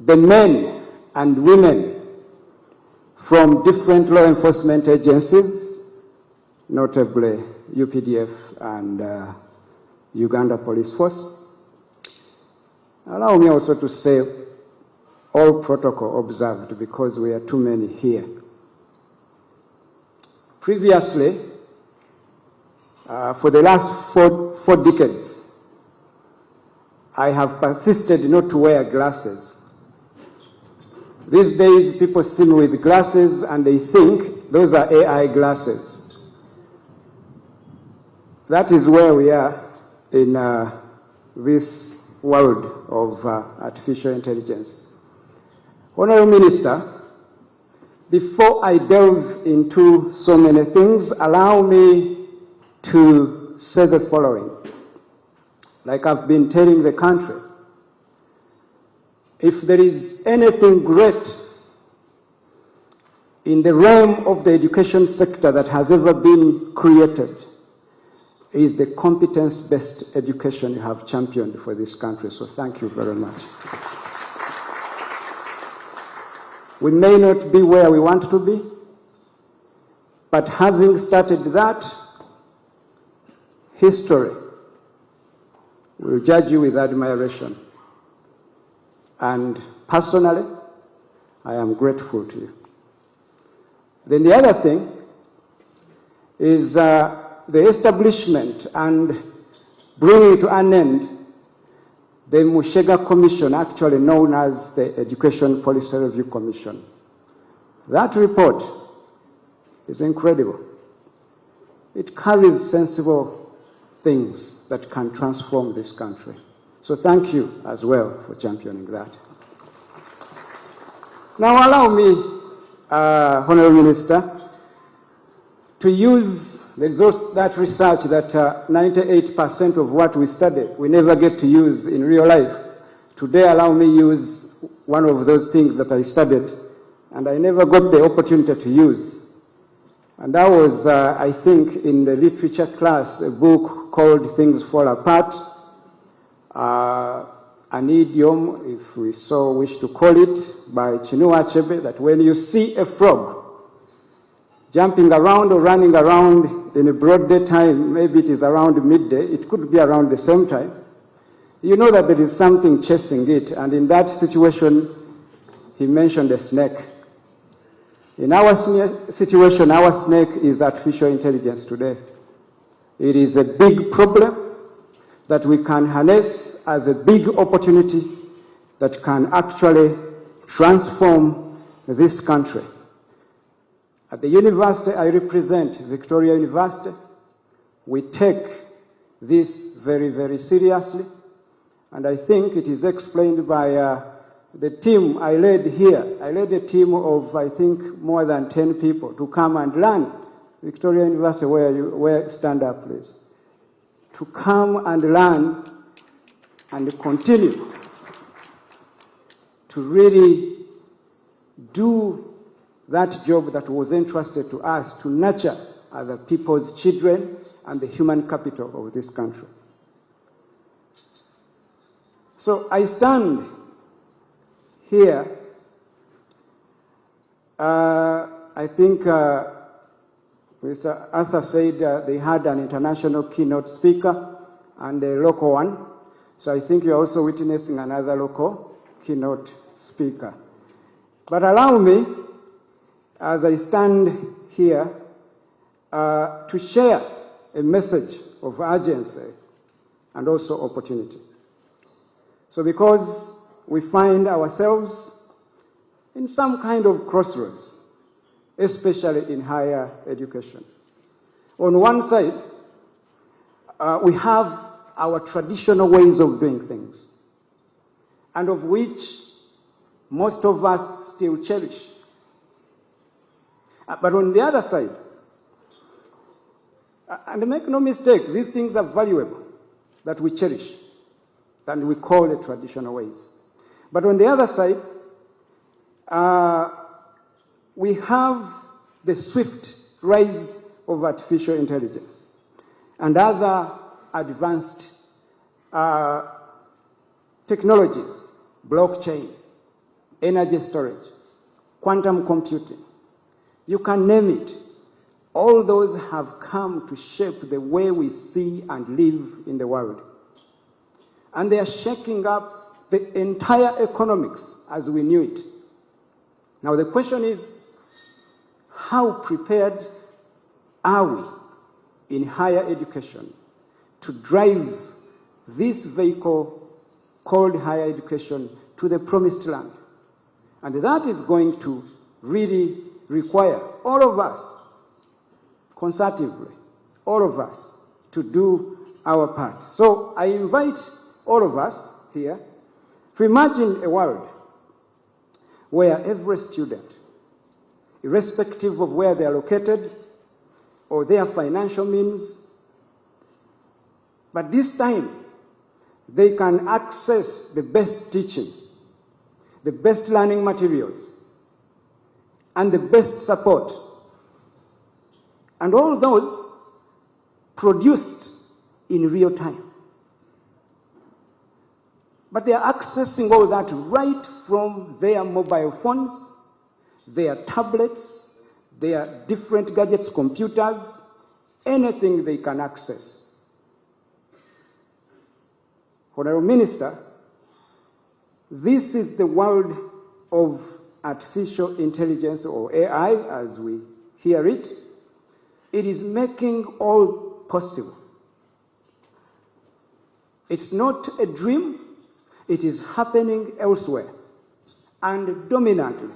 The men and women from different law enforcement agencies, notably UPDF and Uganda Police Force. Allow me also to say all protocol observed because we are too many here. Previously, for the last four decades, I have persisted not to wear glasses. These days, people see me with glasses and they think those are AI glasses. That is where we are in this world of artificial intelligence. Honorable Minister, before I delve into so many things, allow me to say the following. Like I've been telling the country, if there is anything great in the realm of the education sector that has ever been created, is the competence-based education you have championed for this country. So thank you very much. We may not be where we want to be, but having started that, history will judge you with admiration. And personally, I am grateful to you. Then the other thing is the establishment and bringing to an end the Mushega Commission, actually known as the Education Policy Review Commission. That report is incredible. It carries sensible things that can transform this country. So thank you as well for championing that. Now allow me, Honourable Minister, to use that research that 98% of what we study, we never get to use in real life. Today, allow me use one of those things that I studied, and I never got the opportunity to use. And that was, I think, in the literature class, a book called Things Fall Apart, an idiom, if we so wish to call it, by Chinua Achebe, that when you see a frog jumping around or running around in a broad daytime, maybe it is around midday, it could be around the same time, you know that there is something chasing it. And in that situation, he mentioned a snake. In our situation, our snake is artificial intelligence today. It is a big problem that we can harness as a big opportunity that can actually transform this country. At the university I represent, Victoria University, we take this very, very seriously. And I think it is explained by the team I led here. I led a team of, I think, more than 10 people to come and learn. Victoria University, stand up, please. To come and learn and continue to really do that job that was entrusted to us, to nurture other people's children and the human capital of this country. So I stand here, I think Mr. Arthur said they had an international keynote speaker and a local one. So I think you're also witnessing another local keynote speaker. But allow me, as I stand here, to share a message of urgency and also opportunity. So because we find ourselves in some kind of crossroads, especially in higher education. On one side, we have our traditional ways of doing things, and of which most of us still cherish. But on the other side, and make no mistake, these things are valuable that we cherish, and we call the traditional ways. But on the other side, we have the swift rise of artificial intelligence and other advanced technologies, blockchain, energy storage, quantum computing. You can name it. All those have come to shape the way we see and live in the world. And they are shaking up the entire economics as we knew it. Now the question is, how prepared are we in higher education to drive this vehicle called higher education to the promised land? And that is going to really require all of us, concertatively, all of us, to do our part. So I invite all of us here to imagine a world where every student, irrespective of where they are located or their financial means, but this time they can access the best teaching, the best learning materials, and the best support. And all those produced in real time. But they are accessing all that right from their mobile phones, their tablets, their different gadgets, computers, anything they can access. Honorable Minister, this is the world of artificial intelligence, or AI as we hear it. It is making all possible. It's not a dream. It is happening elsewhere and dominantly.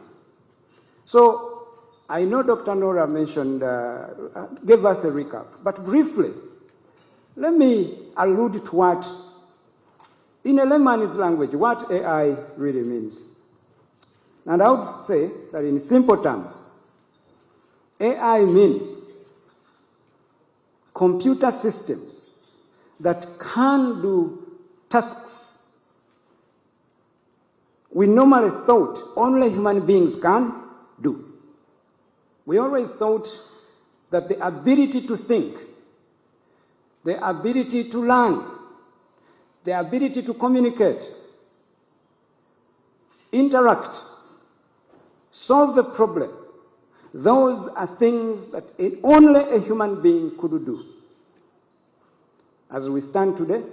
So I know Dr. Nora mentioned, gave us a recap, but briefly, let me allude to what, in a layman's language, what AI really means. And I would say that in simple terms, AI means computer systems that can do tasks we normally thought only human beings can do. We always thought that the ability to think, the ability to learn, the ability to communicate, interact, solve a problem, those are things that only a human being could do. As we stand today,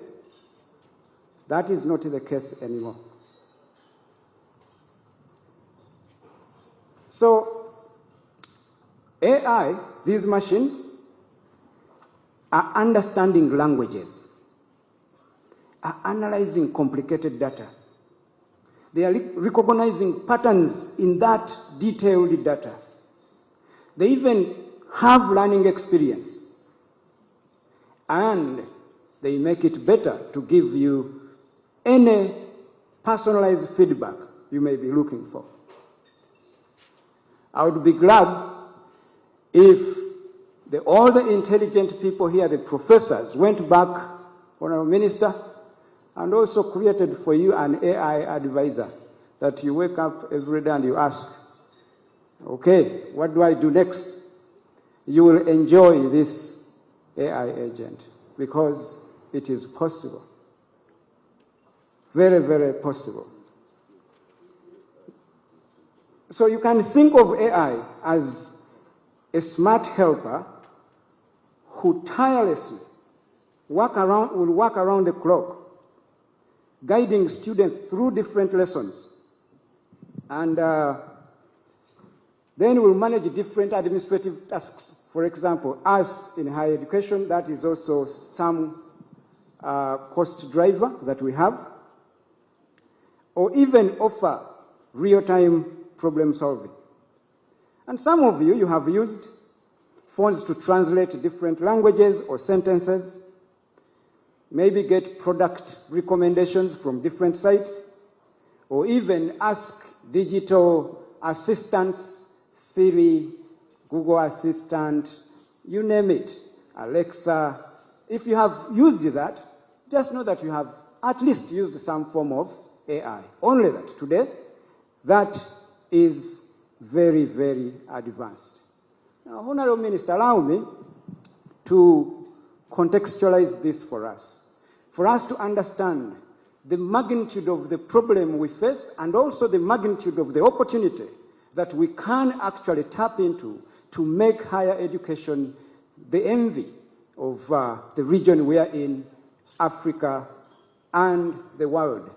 that is not the case anymore. So, AI, these machines, are understanding languages, are analyzing complicated data. They are recognizing patterns in that detailed data. They even have learning experience. And they make it better to give you any personalized feedback you may be looking for. I would be glad if all the intelligent people here, the professors, went back, Honorable Minister, and also created for you an AI advisor that you wake up every day and you ask, okay, what do I do next? You will enjoy this AI agent because it is possible. Very, very possible. So you can think of AI as a smart helper who tirelessly will work around the clock, guiding students through different lessons, and then will manage different administrative tasks For example, us in higher education, that is also some cost driver that we have, or even offer real-time problem solving. And some of you, you have used phones to translate different languages or sentences, maybe get product recommendations from different sites, or even ask digital assistants, Siri, Google Assistant, you name it, Alexa. If you have used that, just know that you have at least used some form of AI. Only that today, that is very, very advanced. Now, Honorable Minister, allow me to contextualize this for us to understand the magnitude of the problem we face and also the magnitude of the opportunity that we can actually tap into to make higher education the envy of the region we are in, Africa, and the world.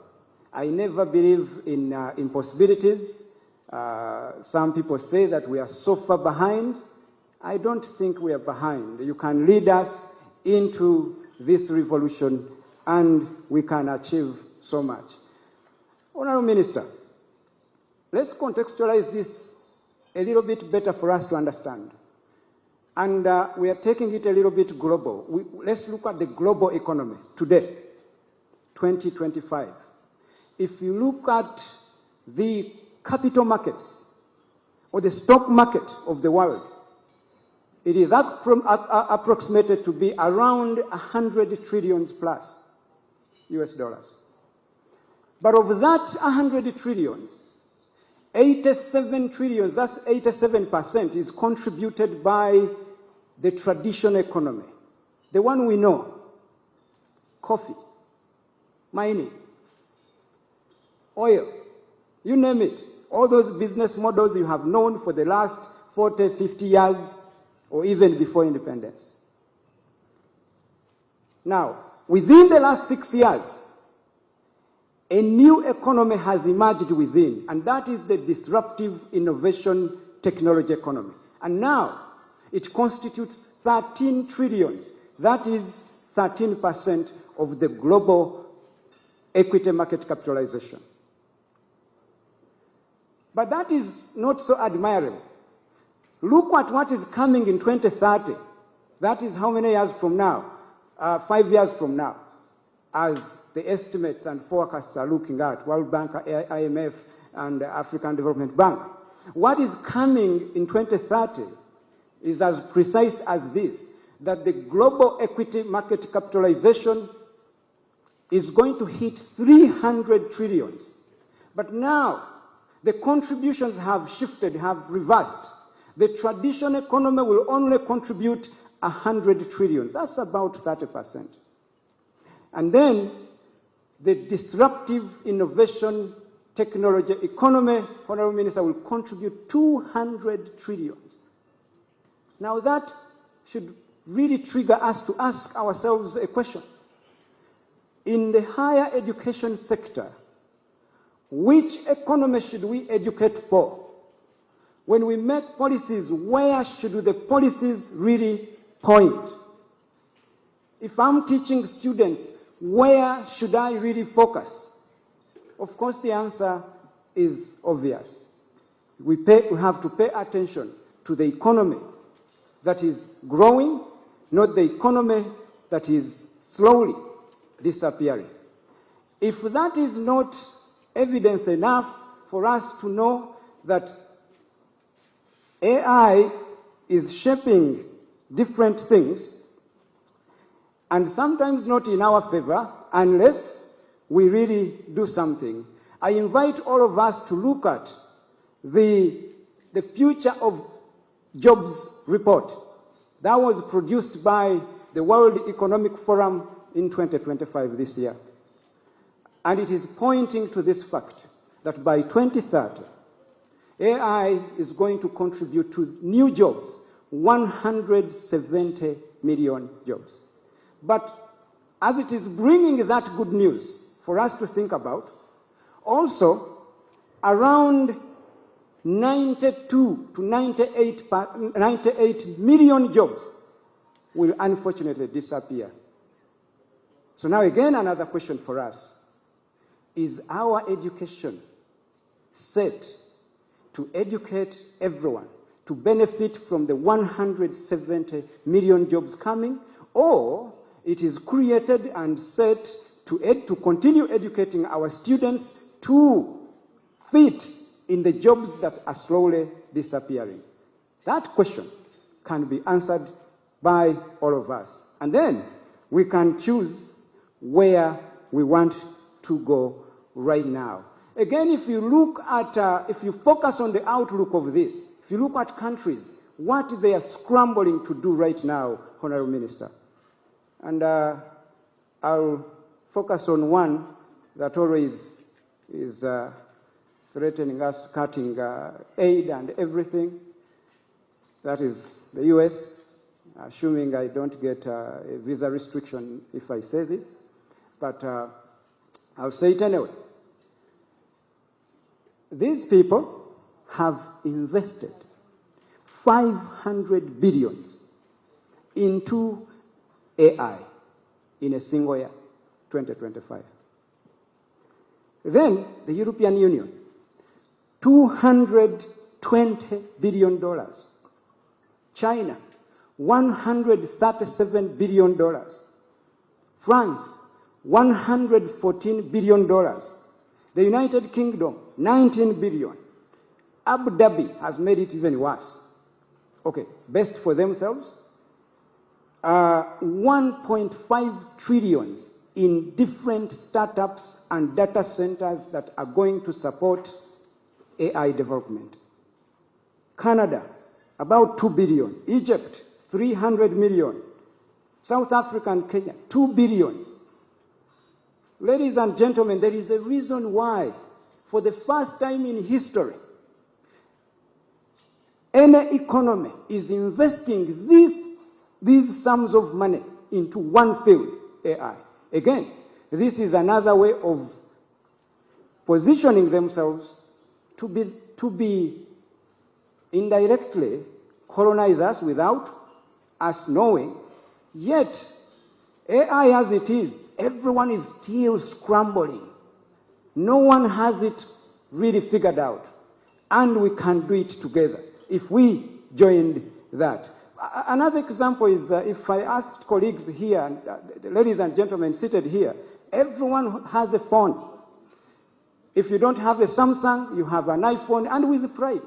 I never believe in impossibilities. Some people say that we are so far behind. I don't think we are behind. You can lead us into this revolution and we can achieve so much. Honorable Minister, let's contextualize this a little bit better for us to understand. And we are taking it a little bit global. Let's look at the global economy today, 2025. If you look at the capital markets or the stock market of the world, it is approximated to be around 100 trillions plus US dollars. But of that 100 trillions, 87 trillions, that's 87%, is contributed by the traditional economy. The one we know, coffee, mining, oil, you name it. All those business models you have known for the last 40, 50 years, or even before independence. Now, within the last 6 years, a new economy has emerged within, and that is the disruptive innovation technology economy. And now, it constitutes 13 trillions. That is 13% of the global equity market capitalization. But that is not so admirable. Look at what is coming in 2030. That is how many years from now? 5 years from now, as the estimates and forecasts are looking at, World Bank, IMF, and African Development Bank. What is coming in 2030 is as precise as this, that the global equity market capitalization is going to hit 300 trillions. But now, the contributions have shifted, have reversed. The traditional economy will only contribute 100 trillions. That's about 30%. And then the disruptive innovation technology economy, Honorable Minister, will contribute 200 trillions. Now that should really trigger us to ask ourselves a question. In the higher education sector, which economy should we educate for? When we make policies, where should the policies really point? If I'm teaching students, where should I really focus? Of course, the answer is obvious. We have to pay attention to the economy that is growing, not the economy that is slowly disappearing. If that is not evidence enough for us to know that AI is shaping different things, and sometimes not in our favor, unless we really do something. I invite all of us to look at the Future of Jobs report that was produced by the World Economic Forum in 2025 this year. And it is pointing to this fact that by 2030, AI is going to contribute to new jobs, 170 million jobs. But as it is bringing that good news for us to think about, also around 92 to 98 million jobs will unfortunately disappear. So now again, another question for us. Is our education set to educate everyone to benefit from the 170 million jobs coming, or it is created and set to continue educating our students to fit in the jobs that are slowly disappearing? That question can be answered by all of us. And then we can choose where we want to go right now. Again, if you look at, if you focus on the outlook of this, if you look at countries, what they are scrambling to do right now, Honorable Minister. And I'll focus on one that always is threatening us, cutting aid and everything. That is the US, assuming I don't get a visa restriction if I say this. But I'll say it anyway. These people have invested $500 billion into AI in a single year, 2025. Then the European Union, $220 billion. China, $137 billion. France, $114 billion. The United Kingdom, $19 billion. Abu Dhabi has made it even worse. Okay, best for themselves. 1.5 trillion in different startups and data centers that are going to support AI development. Canada, about 2 billion. Egypt, 300 million. South Africa and Kenya, 2 billion. Ladies and gentlemen, there is a reason why, for the first time in history, any economy is investing these sums of money into one field, AI. Again, this is another way of positioning themselves to be indirectly colonize us without us knowing. Yet, AI as it is, everyone is still scrambling. No one has it really figured out. And we can do it together if we joined that. Another example is if I asked colleagues here, ladies and gentlemen seated here, everyone has a phone. If you don't have a Samsung, you have an iPhone, and with pride.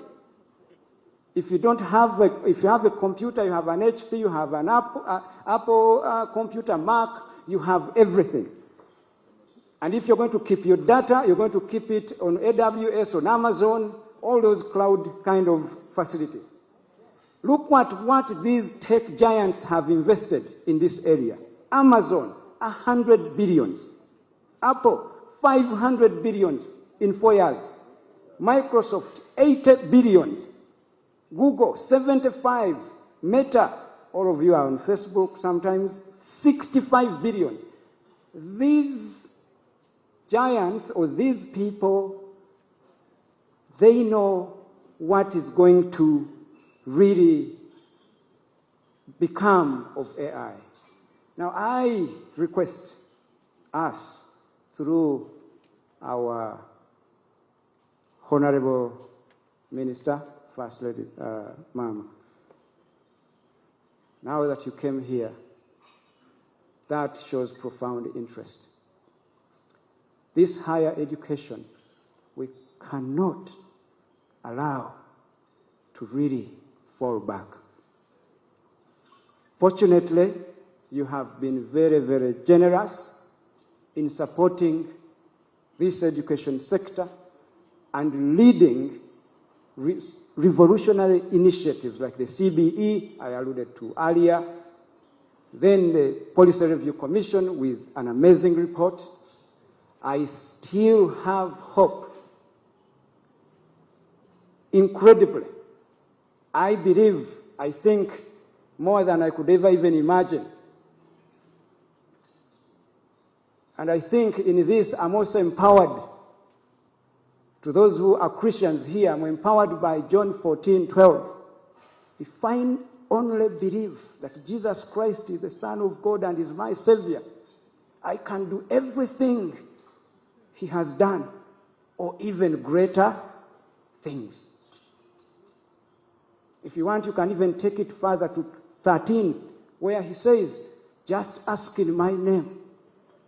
If you don't have if you have a computer, you have an HP, you have an Apple computer, Mac, you have everything. And if you're going to keep your data, you're going to keep it on AWS, on Amazon, all those cloud kind of facilities. Look at what these tech giants have invested in this area. Amazon, 100 billion. Apple, 500 billion in 4 years. Microsoft, 80 billion. Google, 75. Meta, all of you are on Facebook sometimes, 65 billion. These giants or these people, they know what is going to really become of AI. Now, I request us, through our Honorable Minister, First Lady, Mama, now that you came here, that shows profound interest. This higher education, we cannot allow to really fall back. Fortunately, you have been very, very generous in supporting this education sector and leading revolutionary initiatives like the CBE, I alluded to earlier, then the Policy Review Commission with an amazing report. I still have hope. Incredibly, I believe, I think, more than I could ever even imagine. And I think in this, I'm also empowered To those who are Christians here, I'm empowered by John 14:12. If I only believe that Jesus Christ is the Son of God and is my Savior, I can do everything he has done, or even greater things. If you want, you can even take it further to 13, where he says, just ask in my name,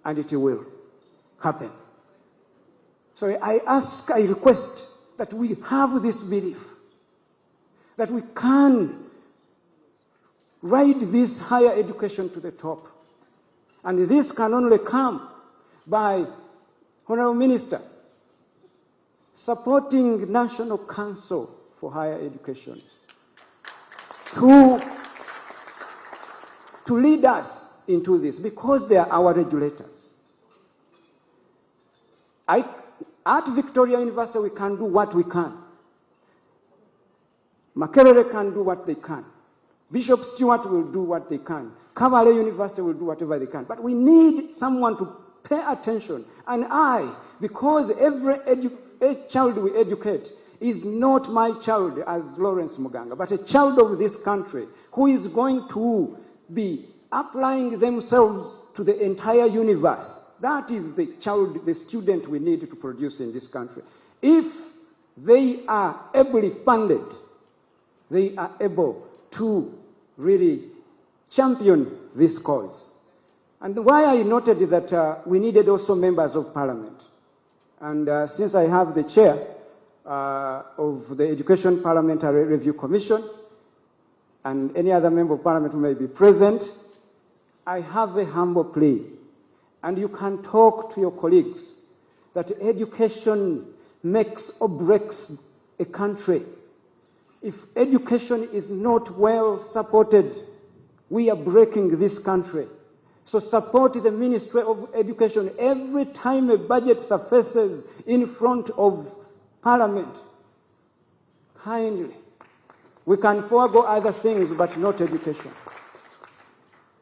and it will happen. So I request that we have this belief that we can ride this higher education to the top. And this can only come by, Honorable Minister, supporting National Council for Higher Education to lead us into this, because they are our regulators. At Victoria University, we can do what we can. Makerere can do what they can. Bishop Stewart will do what they can. Cavalry University will do whatever they can. But we need someone to pay attention. And because every child we educate is not my child as Lawrence Muganga, but a child of this country who is going to be applying themselves to the entire universe. That is the child, the student we need to produce in this country. If they are ably funded, they are able to really champion this cause. And why I noted that we needed also members of parliament. And since I have the chair of the Education Parliamentary Review Commission, and any other member of parliament who may be present, I have a humble plea. And you can talk to your colleagues that education makes or breaks a country. If education is not well supported, we are breaking this country. So support the Ministry of Education every time a budget surfaces in front of Parliament. Kindly. We can forego other things, but not education.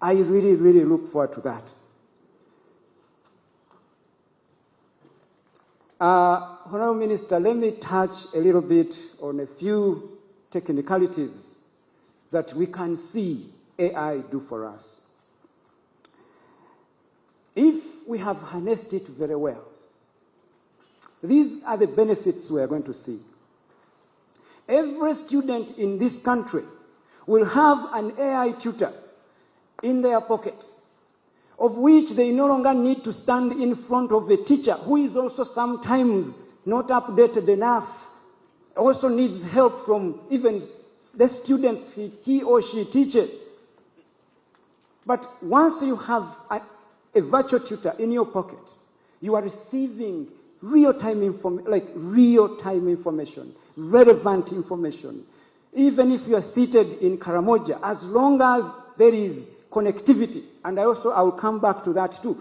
I really, really look forward to that. Honourable Minister, let me touch a little bit on a few technicalities that we can see AI do for us. If we have harnessed it very well, these are the benefits we are going to see. Every student in this country will have an AI tutor in their pocket, of which they no longer need to stand in front of a teacher who is also sometimes not updated enough, also needs help from even the students he or she teaches. But once you have a virtual tutor in your pocket, you are receiving real-time information, relevant information. Even if you are seated in Karamoja, as long as there is connectivity, and I will come back to that too,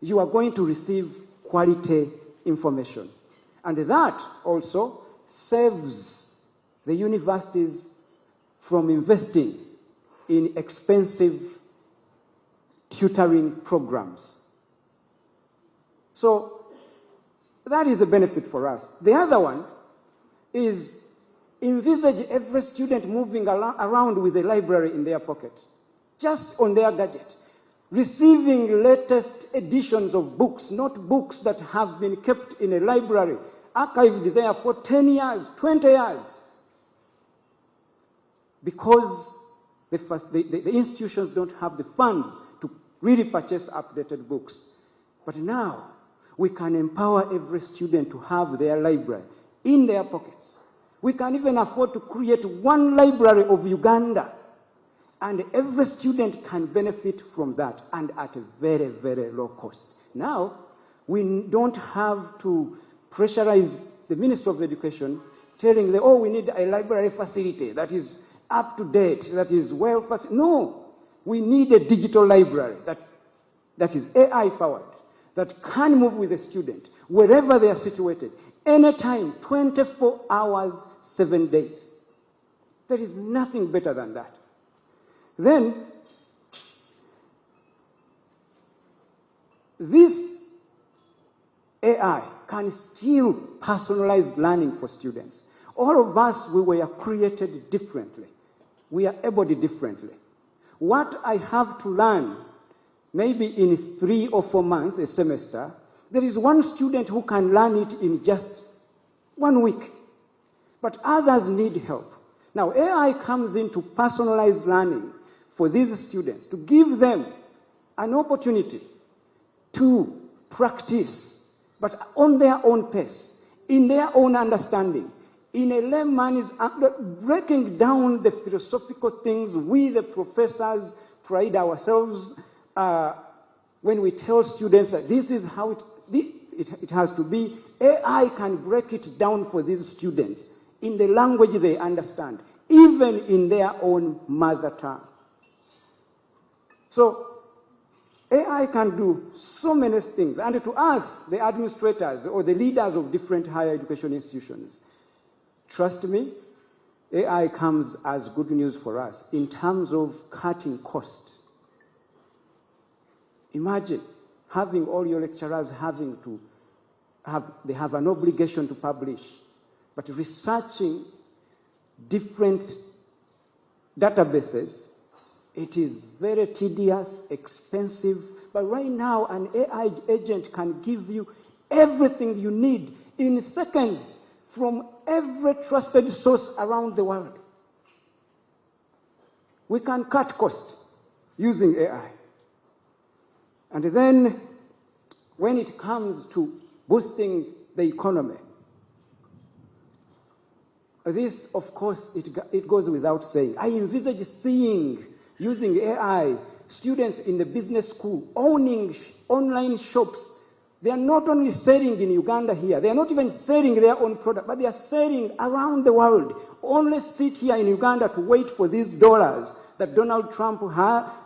you are going to receive quality information. And that also saves the universities from investing in expensive tutoring programs. So that is a benefit for us. The other one is envisage every student moving around with a library in their pocket, just on their gadget, receiving latest editions of books, not books that have been kept in a library, archived there for 10 years, 20 years, because the institutions don't have the funds to really purchase updated books. But now, we can empower every student to have their library in their pockets. We can even afford to create one library of Uganda, and every student can benefit from that, and at a very, very low cost. Now, we don't have to pressurize the Minister of Education, telling them, oh, we need a library facility that is up to date, that is well facilitated. No, we need a digital library that is AI-powered, that can move with the student wherever they are situated, anytime, 24 hours, 7 days. There is nothing better than that. Then, this AI can still personalize learning for students. All of us, we were created differently. We are able differently. What I have to learn, maybe in 3 or 4 months, a semester, there is one student who can learn it in just 1 week. But others need help. Now, AI comes in to personalize learning for these students, to give them an opportunity to practice, but on their own pace, in their own understanding. In a layman is breaking down the philosophical things we, the professors, pride ourselves when we tell students that this is how it has to be. AI can break it down for these students in the language they understand, even in their own mother tongue. So AI can do so many things. And to us, the administrators or the leaders of different higher education institutions, trust me, AI comes as good news for us in terms of cutting cost. Imagine having all your lecturers they have an obligation to publish, but researching different databases, it is very tedious, expensive, but right now an AI agent can give you everything you need in seconds from every trusted source around the world. We can cut cost using AI. And then when it comes to boosting the economy, this, of course, it goes without saying. I envisage seeing, using AI, students in the business school owning online shops. They are not only selling in Uganda here, they are not even selling their own product, but they are selling around the world. Only sit here in Uganda to wait for these dollars that Donald Trump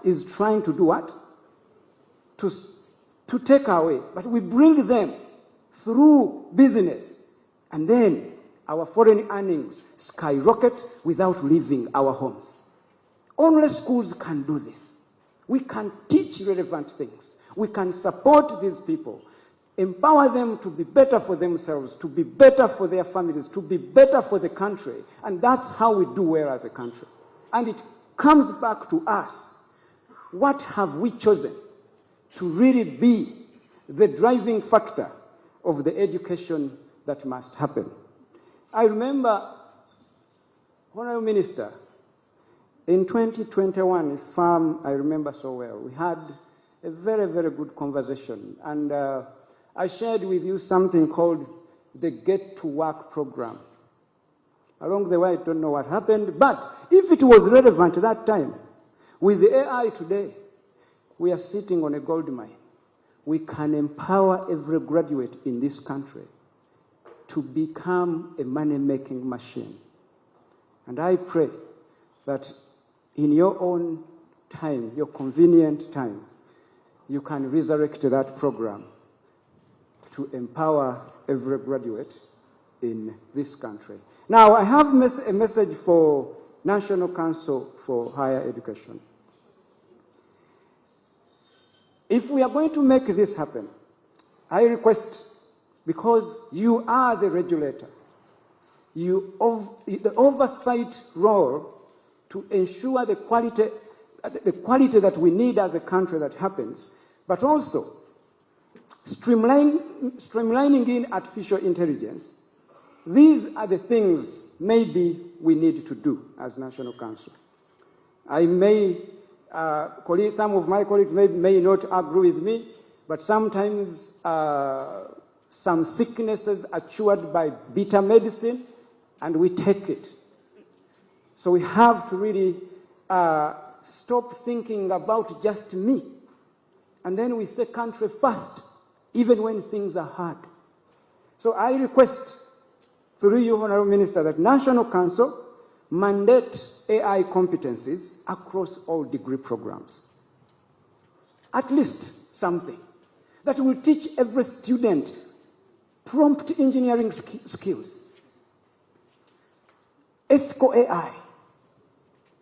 is trying to do what? To take away. But we bring them through business, and then our foreign earnings skyrocket without leaving our homes. Only schools can do this. We can teach relevant things. We can support these people, empower them to be better for themselves, to be better for their families, to be better for the country. And that's how we do well as a country. And it comes back to us. What have we chosen to really be the driving factor of the education that must happen? I remember, Honorable Minister, in 2021, if I remember so well, we had a very, very good conversation. And I shared with you something called the Get to Work program. Along the way, I don't know what happened, but if it was relevant at that time, with the AI today, we are sitting on a gold mine. We can empower every graduate in this country to become a money-making machine. And I pray that in your own time, your convenient time, you can resurrect that program to empower every graduate in this country. Now, I have a message for National Council for Higher Education. If we are going to make this happen, I request, because you are the regulator, the oversight role to ensure the quality that we need as a country that happens, but also streamlining in artificial intelligence. These are the things maybe we need to do as National Council. I may, some of my colleagues may not agree with me, but sometimes some sicknesses are cured by bitter medicine, and we take it. So we have to really stop thinking about just me. And then we say country first, even when things are hard. So I request, through you, Honourable Minister, that National Council mandate AI competencies across all degree programs. At least something that will teach every student prompt engineering skills, ethical AI,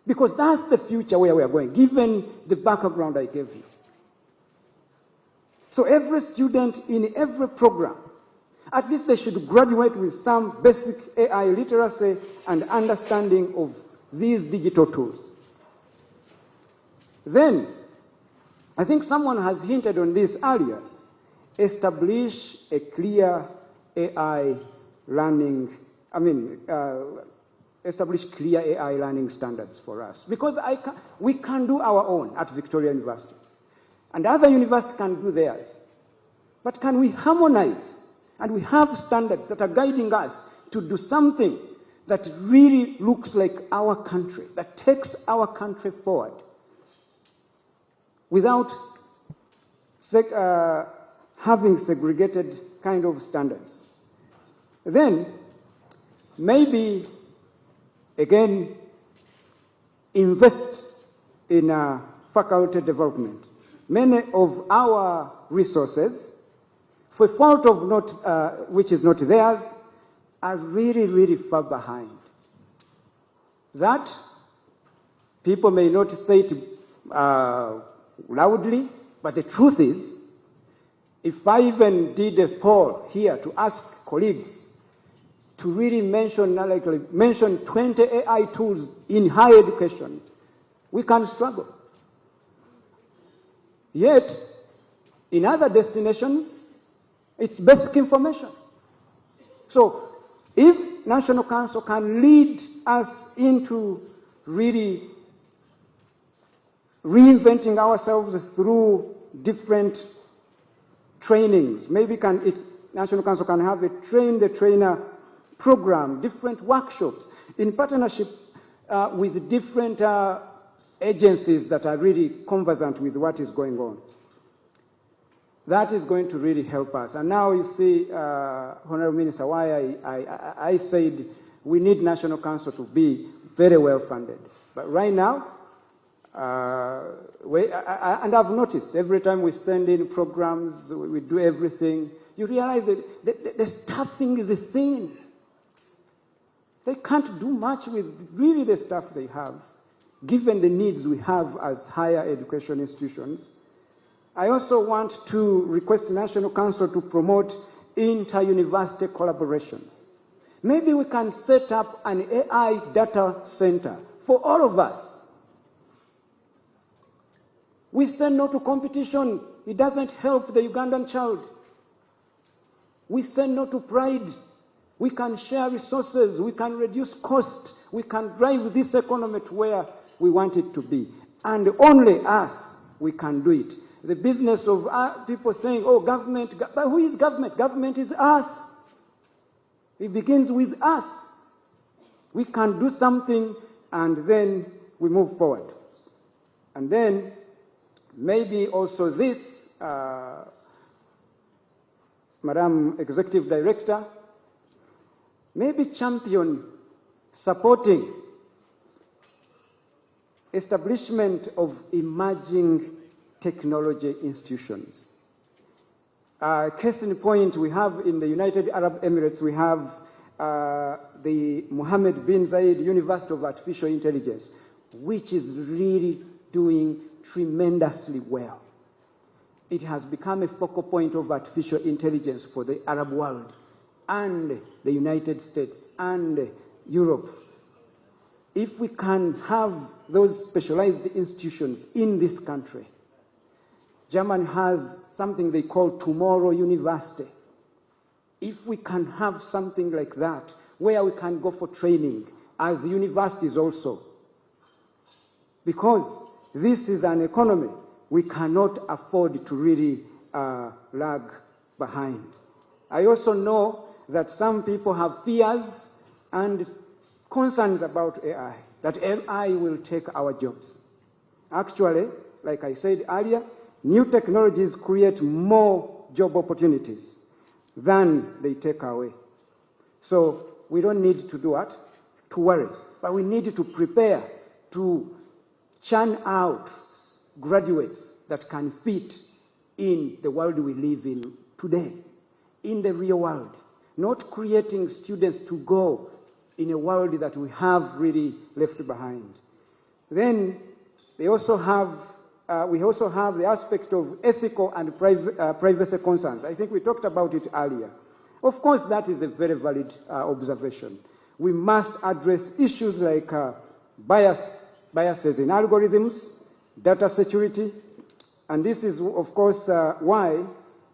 because that's the future where we are going, given the background I gave you. So every student in every program At least they should graduate with some basic AI literacy and understanding of these digital tools. Then, I think someone has hinted on this earlier, establish a clear AI learning, establish clear AI learning standards for us. Because we can do our own at Victoria University. And other universities can do theirs. But can we harmonize? And we have standards that are guiding us to do something that really looks like our country, that takes our country forward, without having segregated kind of standards. Then, maybe, again, invest in faculty development. Many of our resources, for fault of not, which is not theirs, are really, really far behind. That, people may not say it loudly, but the truth is, if I even did a poll here to ask colleagues to really mention 20 AI tools in higher education, we can struggle. Yet, in other destinations, it's basic information. So, if National Council can lead us into really reinventing ourselves through different trainings, maybe National Council can have a train-the-trainer program, different workshops, in partnerships with different agencies that are really conversant with what is going on. That is going to really help us. And now you see, Honorable Minister, why I said we need National Council to be very well funded. But right now, and I've noticed every time we send in programs, we do everything, you realize that the staffing is a thing. They can't do much with really the staff they have, given the needs we have as higher education institutions. I also want to request the National Council to promote inter-university collaborations. Maybe we can set up an AI data center for all of us. We say no to competition. It doesn't help the Ugandan child. We say no to pride. We can share resources. We can reduce cost. We can drive this economy to where we want it to be. And only us, we can do it. The business of people saying, oh, government, but who is government? Government is us. It begins with us. We can do something and then we move forward. And then maybe also this, Madam Executive Director, maybe champion supporting establishment of emerging technology institutions. Case in point, we have in the United Arab Emirates, we have the Mohammed bin Zayed University of Artificial Intelligence, which is really doing tremendously well. It has become a focal point of artificial intelligence for the Arab world and the United States and Europe. If we can have those specialized institutions in this country, Germany has something they call Tomorrow University. If we can have something like that, where we can go for training as universities also, because this is an economy we cannot afford to really lag behind. I also know that some people have fears and concerns about AI, that AI will take our jobs. Actually, like I said earlier, new technologies create more job opportunities than they take away. So we don't need to do what? To worry. But we need to prepare to churn out graduates that can fit in the world we live in today, in the real world, not creating students to go in a world that we have really left behind. Then they also have, we also have the aspect of ethical and privacy concerns. I think we talked about it earlier. Of course, that is a very valid observation. We must address issues like biases in algorithms, data security, and this is, of course, why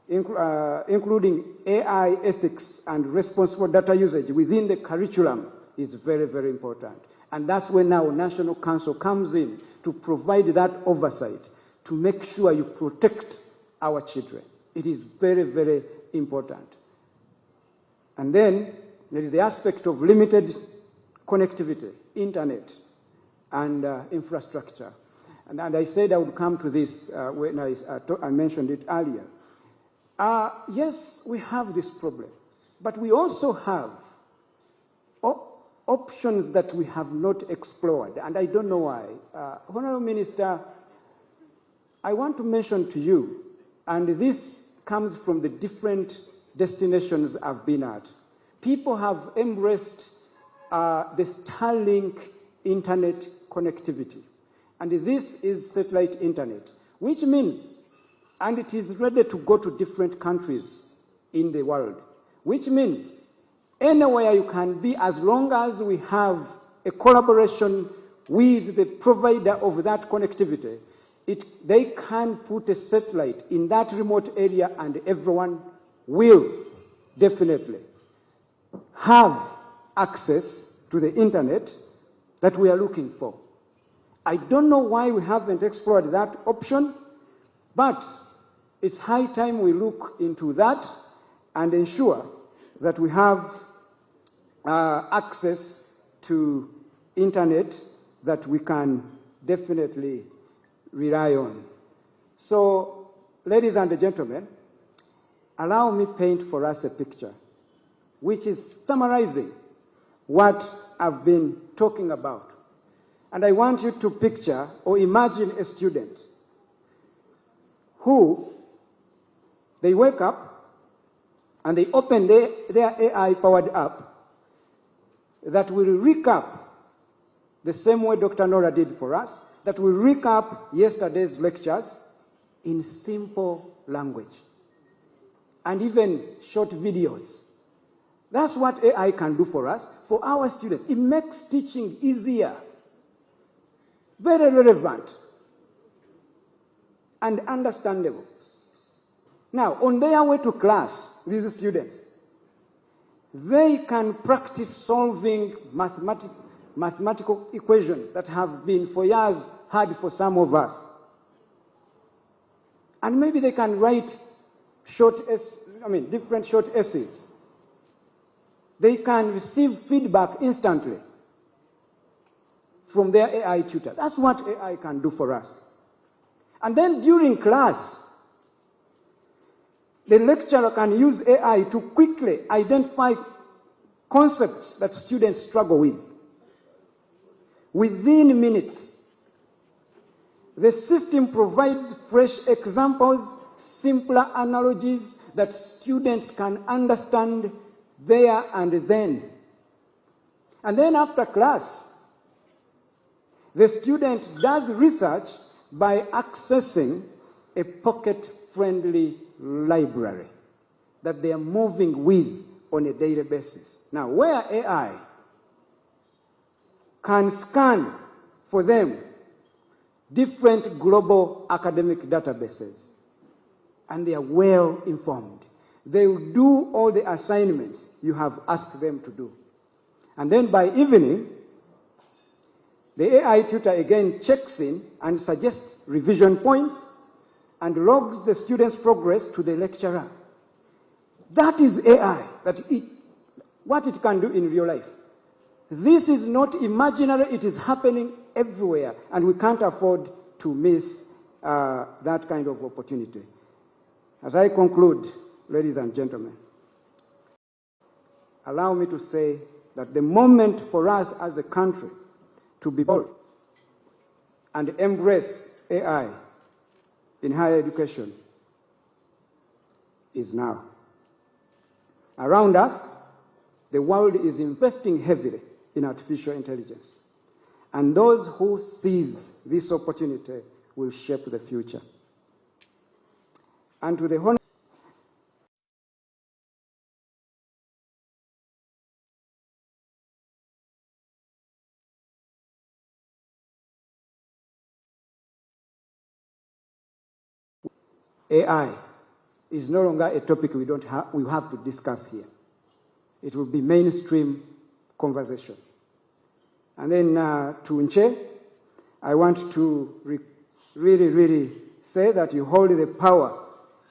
including AI ethics and responsible data usage within the curriculum is very, very important. And that's where now National Council comes in to provide that oversight to make sure you protect our children. It is very, very important. And then there is the aspect of limited connectivity, internet, and infrastructure. And I said I would come to this when I mentioned it earlier. Yes, we have this problem, but we also have options that we have not explored, and I don't know why. Honourable Minister, I want to mention to you, and this comes from the different destinations I've been at. People have embraced the Starlink internet connectivity, and this is satellite internet, which means, and it is ready to go to different countries in the world, which means anywhere you can be, as long as we have a collaboration with the provider of that connectivity, they can put a satellite in that remote area and everyone will definitely have access to the internet that we are looking for. I don't know why we haven't explored that option, but it's high time we look into that and ensure that we have access to internet that we can definitely rely on. So, ladies and gentlemen, allow me paint for us a picture which is summarizing what I've been talking about. And I want you to picture or imagine a student who they wake up and they open their AI-powered app that will recap the same way Dr. Nora did for us, that will recap yesterday's lectures in simple language and even short videos. That's what AI can do for us, for our students. It makes teaching easier, very relevant, and understandable. Now, on their way to class, these students, they can practice solving mathematical equations that have been for years hard for some of us. And maybe they can write different short essays. They can receive feedback instantly from their AI tutor. That's what AI can do for us. And then during class, the lecturer can use AI to quickly identify concepts that students struggle with. Within minutes, the system provides fresh examples, simpler analogies that students can understand there and then. And then after class, the student does research by accessing a pocket-friendly library that they are moving with on a daily basis. Now, where AI can scan for them different global academic databases, and they are well informed. They will do all the assignments you have asked them to do. And then by evening, the AI tutor again checks in and suggests revision points and logs the student's progress to the lecturer. That is AI, what it can do in real life. This is not imaginary, it is happening everywhere, and we can't afford to miss that kind of opportunity. As I conclude, ladies and gentlemen, allow me to say that the moment for us as a country to be bold and embrace AI in higher education is now. Around us, the world is investing heavily in artificial intelligence. And those who seize this opportunity will shape the future. And to the AI is no longer a topic we have to discuss here. It will be mainstream conversation. And then to NCHE, I want to really say that you hold the power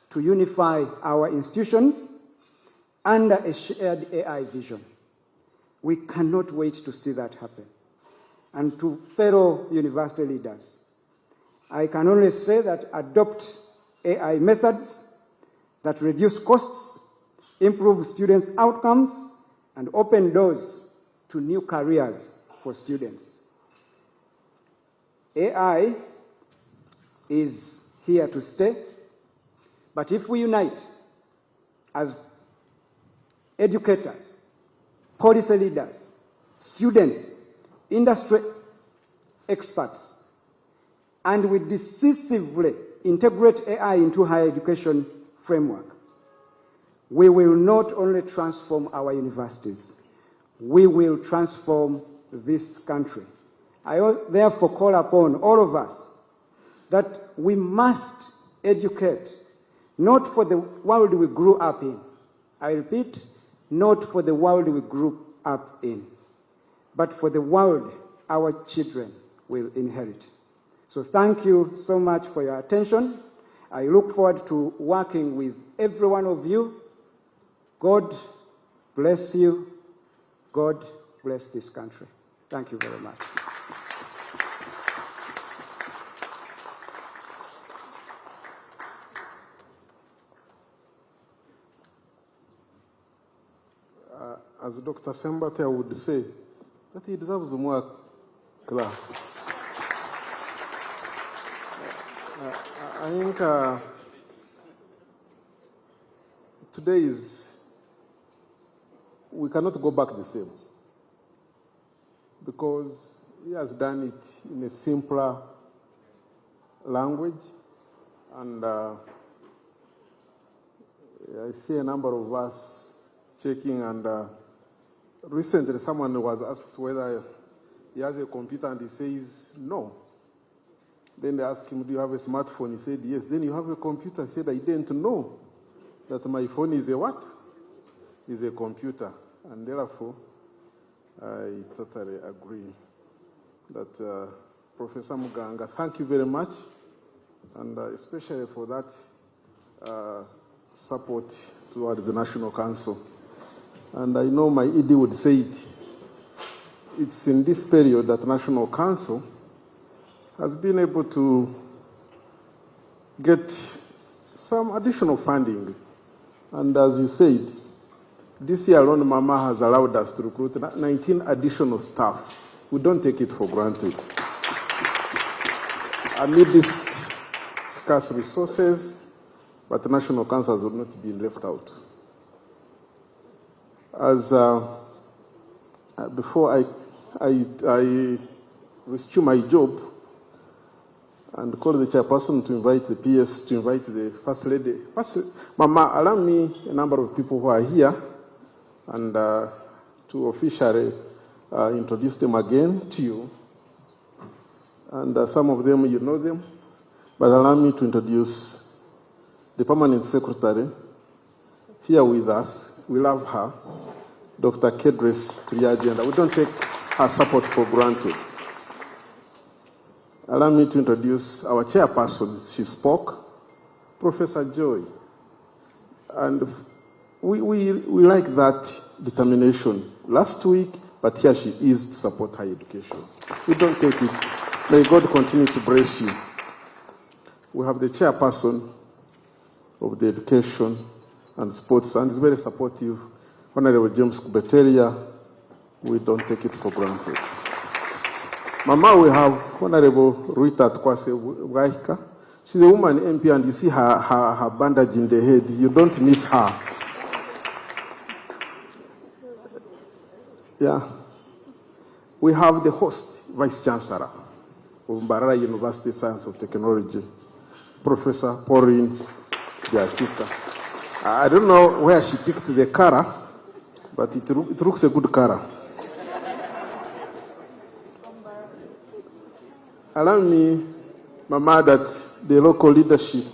to unify our institutions under a shared AI vision. We cannot wait to see that happen. And to fellow university leaders, I can only say that adopt AI methods that reduce costs, improve students' outcomes, and open doors to new careers for students. AI is here to stay, but if we unite as educators, policy leaders, students, industry experts, and we decisively integrate AI into higher education framework, we will not only transform our universities, we will transform this country. I therefore call upon all of us that we must educate, not for the world we grew up in. I repeat, not for the world we grew up in, but for the world our children will inherit. So thank you so much for your attention. I look forward to working with every one of you. God bless you. God bless this country. Thank you very much. As Dr. Sembate would say, that he deserves more clap. I think today we cannot go back the same, because he has done it in a simpler language, and I see a number of us checking, and recently someone was asked whether he has a computer, and he says no. Then they asked him, do you have a smartphone? He said yes. Then you have a computer? He said, I didn't know that my phone is a what? Is a computer. And therefore, I totally agree that Professor Muganga, thank you very much, and especially for that support towards the National Council. And I know my ED would say it. It's in this period that National Council has been able to get some additional funding. And as you said, this year alone, Mama has allowed us to recruit 19 additional staff. We don't take it for granted. Amidst scarce resources, but the National Council has not been left out. As before I resume my job and call the chairperson to invite the PS, to invite the First Lady. Mama, allow me a number of people who are here and to officially introduce them again to you. And some of them, you know them, but allow me to introduce the Permanent Secretary here with us. We love her, Dr. Kedris Tuliaji, and we don't take her support for granted. Allow me to introduce our chairperson. She spoke, Professor Joy. And we like that determination. Last week, but here she is to support higher education. We don't take it. May God continue to bless you. We have the chairperson of the Education and Sports, and is very supportive, Honorable James Kubeteria. We don't take it for granted. Mama, we have Honorable Rita Kwase Wahika. She's a woman MP, and you see her bandage in the head. You don't miss her. Yeah. We have the host, Vice Chancellor of Mbarara University Science and Technology, Professor Pauline Biachika. I don't know where she picked the color, but it looks a good color. Allow me, Mama, that the local leadership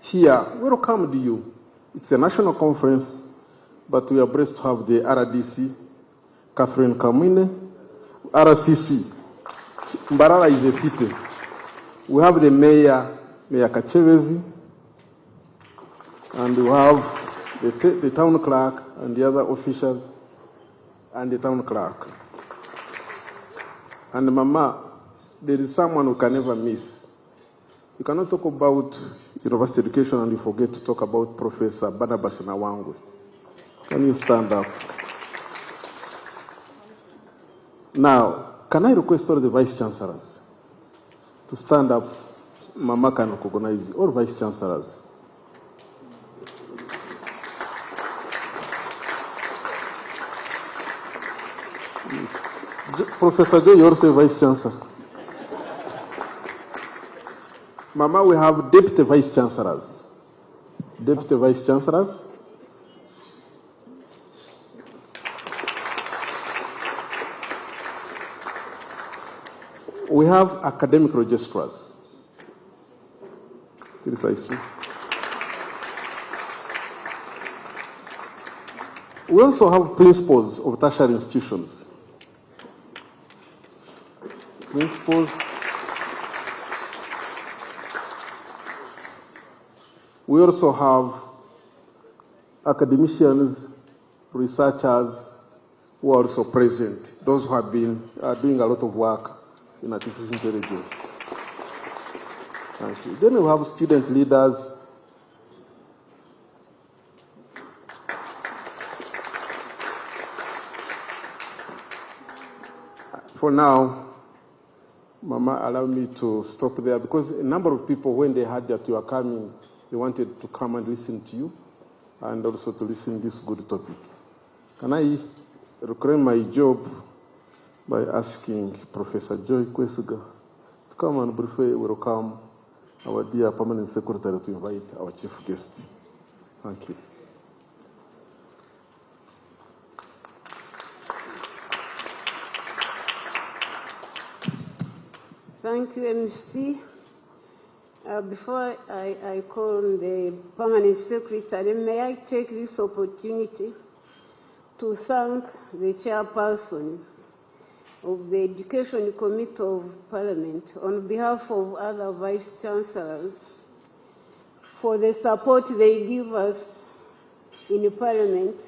here welcomed you. It's a national conference, but we are blessed to have the RDC, Catherine Kamwine, RCC. Mbarara is a city. We have the mayor, Mayor Kachevezi, and we have the town clerk and the other officials, and the town clerk. And Mama, there is someone who can never miss. You cannot talk about university education and you forget to talk about Professor Barnabas Nawangwe. Can you stand up? Now, can I request all the vice chancellors to stand up? Mama can recognize you, all vice chancellors. Professor Joe, you're also a vice chancellor. Mama, we have deputy vice chancellors. Deputy vice chancellors. We have academic registrars. We also have principals of tertiary institutions. Principals. We also have academicians, researchers who are also present, those who have been doing a lot of work in artificial intelligence. Thank you. Then we have student leaders. For now, Mama, allow me to stop there because a number of people, when they heard that you are coming, they wanted to come and listen to you and also to listen to this good topic. Can I reclaim my job by asking Professor Joy Kwesiga to come and briefly welcome our dear Permanent Secretary to invite our chief guest. Thank you. Thank you, MC. Before I call the Permanent Secretary, may I take this opportunity to thank the Chairperson of the Education Committee of Parliament on behalf of other Vice Chancellors for the support they give us in Parliament.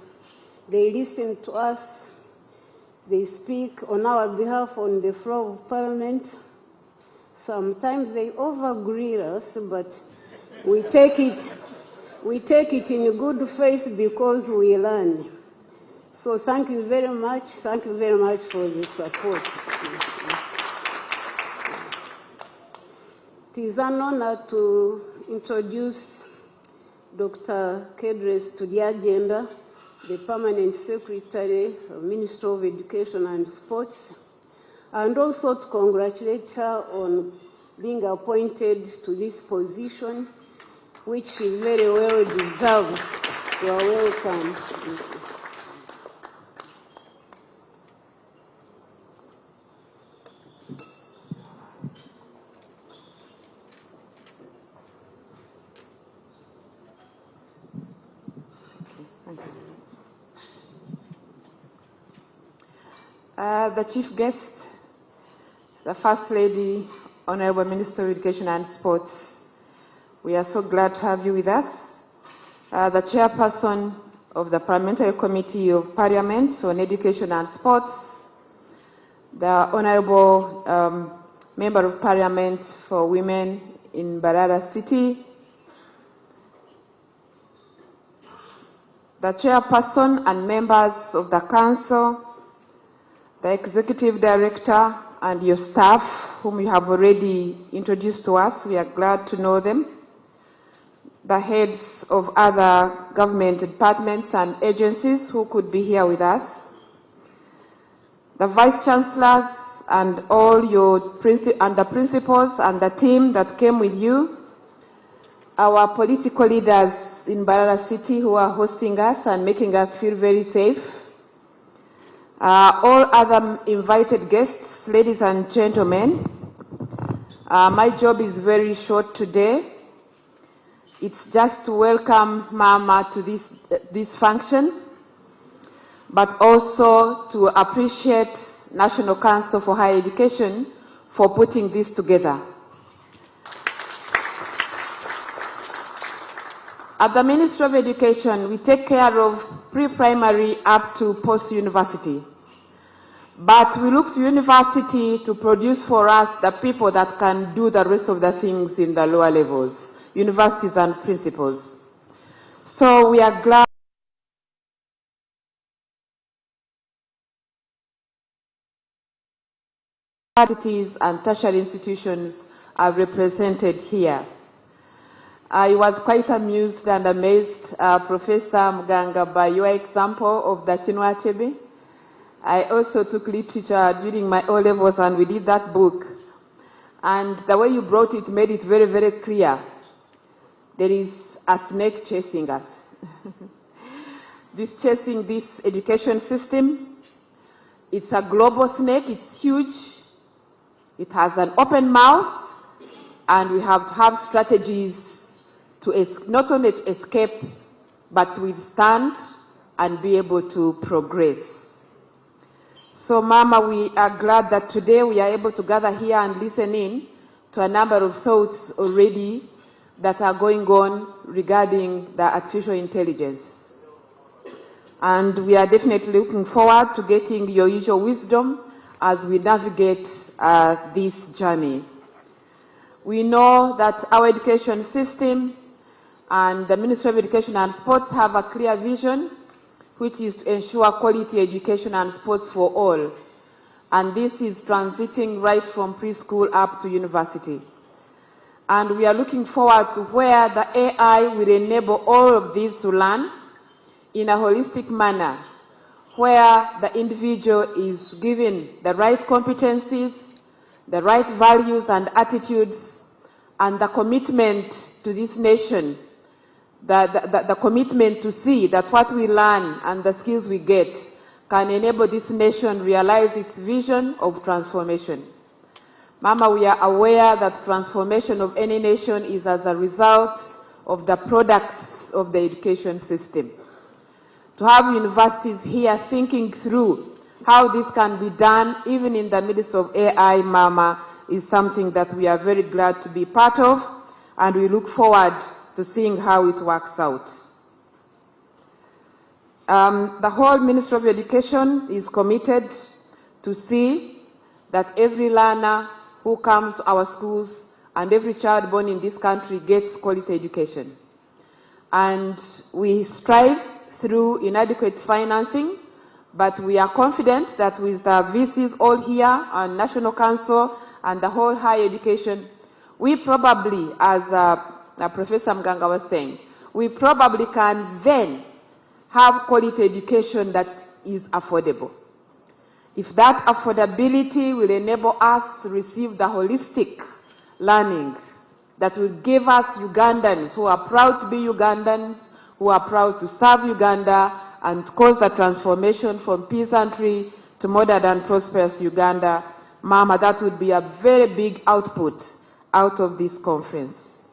They listen to us, they speak on our behalf on the floor of Parliament. Sometimes they over-grill us, but we take it in good faith because we learn. So thank you very much. Thank you very much for the support. It is an honor to introduce Dr. Kedres to the agenda, the Permanent Secretary of Ministry of Education and Sports, and also to congratulate her on being appointed to this position, which she very well deserves. You are welcome. The chief guest, the First Lady, Honorable Minister of Education and Sports, we are so glad to have you with us. The Chairperson of the Parliamentary Committee of Parliament on Education and Sports, the Honorable Member of Parliament for Women in Mbarara City, the Chairperson and members of the Council, the Executive Director and your staff, whom you have already introduced to us. We are glad to know them. The heads of other government departments and agencies who could be here with us. The Vice Chancellors and all your the principals and the team that came with you. Our political leaders in Mbarara City who are hosting us and making us feel very safe. All other invited guests, ladies and gentlemen, my job is very short today. It's just to welcome Mama to this function, but also to appreciate National Council for Higher Education for putting this together. At the Ministry of Education, we take care of pre-primary up to post-university. But we look to university to produce for us the people that can do the rest of the things in the lower levels, universities and principals. So we are glad universities and tertiary institutions are represented here. I was quite amused and amazed, Professor Muganga, by your example of the Chinua Achebe. I also took literature during my O-levels and we did that book. And the way you brought it made it very, very clear. There is a snake chasing us. This chasing this education system. It's a global snake, it's huge. It has an open mouth, and we have to have strategies to not only escape, but withstand and be able to progress. So, Mama, we are glad that today we are able to gather here and listen in to a number of thoughts already that are going on regarding the artificial intelligence. And we are definitely looking forward to getting your usual wisdom as we navigate this journey. We know that our education system and the Ministry of Education and Sports have a clear vision, which is to ensure quality education and sports for all. And this is transiting right from preschool up to university. And we are looking forward to where the AI will enable all of these to learn in a holistic manner, where the individual is given the right competencies, the right values and attitudes, and the commitment to this nation, the commitment to see that what we learn and the skills we get can enable this nation realize its vision of transformation. Mama, we are aware that transformation of any nation is as a result of the products of the education system. To have universities here thinking through how this can be done, even in the midst of AI, Mama, is something that we are very glad to be part of, and we look forward to seeing how it works out. The whole Ministry of Education is committed to see that every learner who comes to our schools and every child born in this country gets quality education. And we strive through inadequate financing, but we are confident that with the VCs all here and National Council and the whole higher education, we probably, as Professor Muganga was saying, we probably can then have quality education that is affordable. If that affordability will enable us to receive the holistic learning that will give us Ugandans who are proud to be Ugandans, who are proud to serve Uganda and cause the transformation from peasantry to modern and prosperous Uganda, Mama, that would be a very big output out of this conference.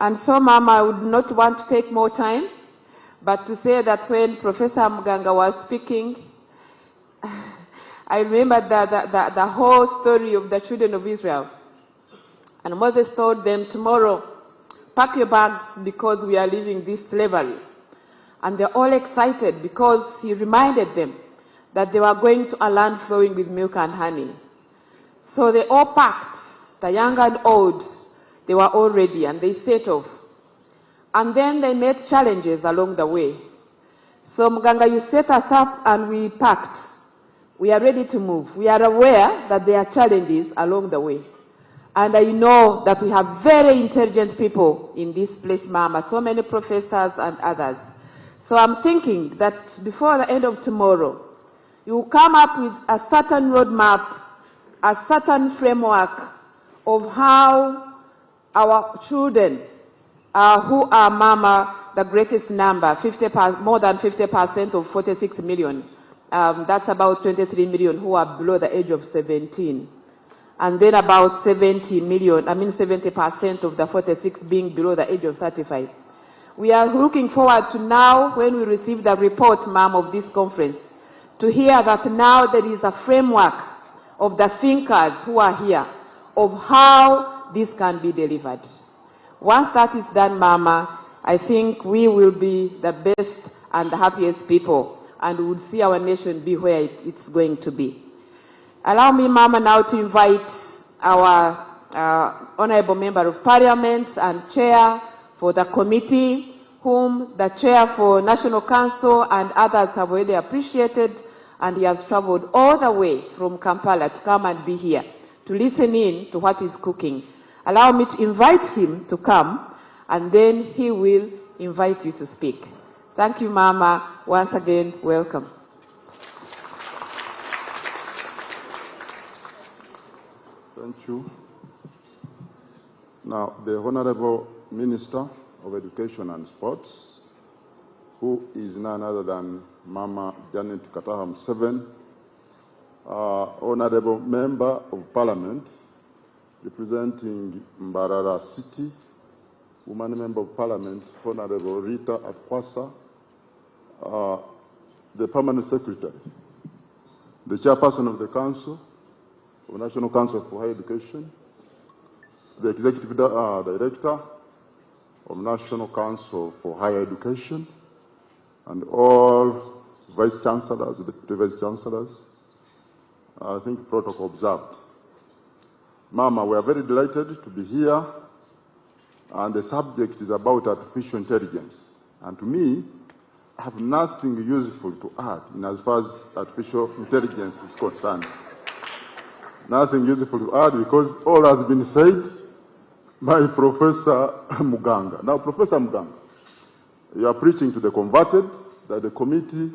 And so, Mama, I would not want to take more time, but to say that when Professor Muganga was speaking, I remember the whole story of the children of Israel. And Moses told them, tomorrow, pack your bags because we are leaving this slavery. And they're all excited because he reminded them that they were going to a land flowing with milk and honey. So they all packed, the young and old, they were all ready and they set off. And then they met challenges along the way. So Muganga, you set us up and we packed. We are ready to move. We are aware that there are challenges along the way. And I know that we have very intelligent people in this place, Mama, so many professors and others. So I'm thinking that before the end of tomorrow, you will come up with a certain roadmap, a certain framework of how our children, who are, Mama, the greatest number, more than 50% of 46 million, that's about 23 million who are below the age of 17. and then about 70% of the 46 being below the age of 35. We are looking forward to now, when we receive the report, ma'am, of this conference, to hear that now there is a framework of the thinkers who are here of how this can be delivered. Once that is done, Mama, I think we will be the best and the happiest people, and we will see our nation be where it's going to be. Allow me, Mama, now to invite our Honourable Member of Parliament and Chair for the committee, whom the Chair for National Council and others have already appreciated, and he has travelled all the way from Kampala to come and be here to listen in to what is cooking. Allow me to invite him to come, and then he will invite you to speak. Thank you, Mama. Once again, welcome. Thank you. Now, the Honourable Minister of Education and Sports, who is none other than Mama Janet Kataham Seven, Honourable Member of Parliament representing Mbarara City, Woman Member of Parliament, Honourable Rita Akwasa, the Permanent Secretary, the Chairperson of the Council, of National Council for Higher Education, the Executive Director of National Council for Higher Education, and all Vice Chancellors, Deputy Vice Chancellors. I think protocol observed. Mama, we are very delighted to be here, and the subject is about artificial intelligence. And to me, I have nothing useful to add in as far as artificial intelligence is concerned. Nothing useful to add because all has been said by Professor Muganga. Now, Professor Muganga, you are preaching to the converted that the committee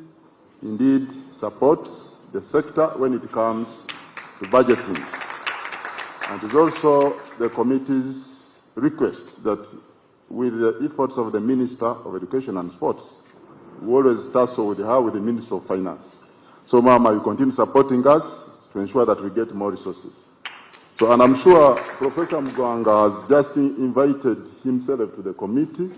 indeed supports the sector when it comes to budgeting. And it is also the committee's request that with the efforts of the Minister of Education and Sports, we always tussle with her, with the Minister of Finance. So, Mama, you continue supporting us to ensure that we get more resources. So, and I'm sure Professor Muganga has just invited himself to the committee.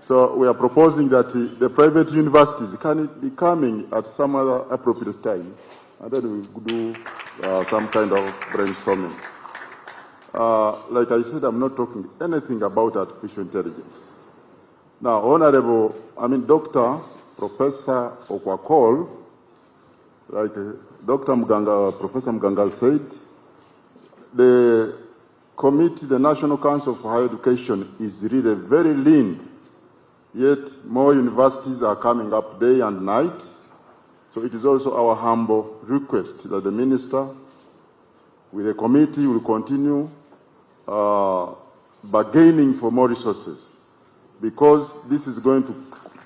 So we are proposing that the private universities can be coming at some other appropriate time, and then we do some kind of brainstorming. Like I said, I'm not talking anything about artificial intelligence. Now, Dr. Professor Okwakol, like Dr. Muganga, Professor Muganga said, the committee, the National Council for Higher Education, is really very lean. Yet more universities are coming up day and night. So it is also our humble request that the Minister, with the committee, will continue bargaining for more resources, because this is going to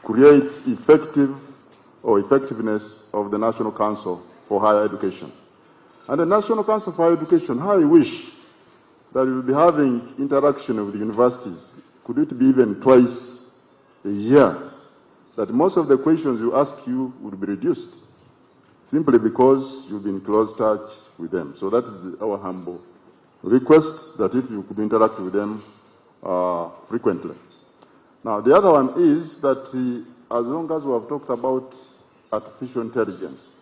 create effectiveness of the National Council for Higher Education. And the National Council for Higher Education, how I wish that we will be having interaction with the universities. Could it be even twice a year, that most of the questions you ask you would be reduced, simply because you've been in close touch with them. So that is our humble request, that if you could interact with them frequently. Now, the other one is that as long as we have talked about artificial intelligence,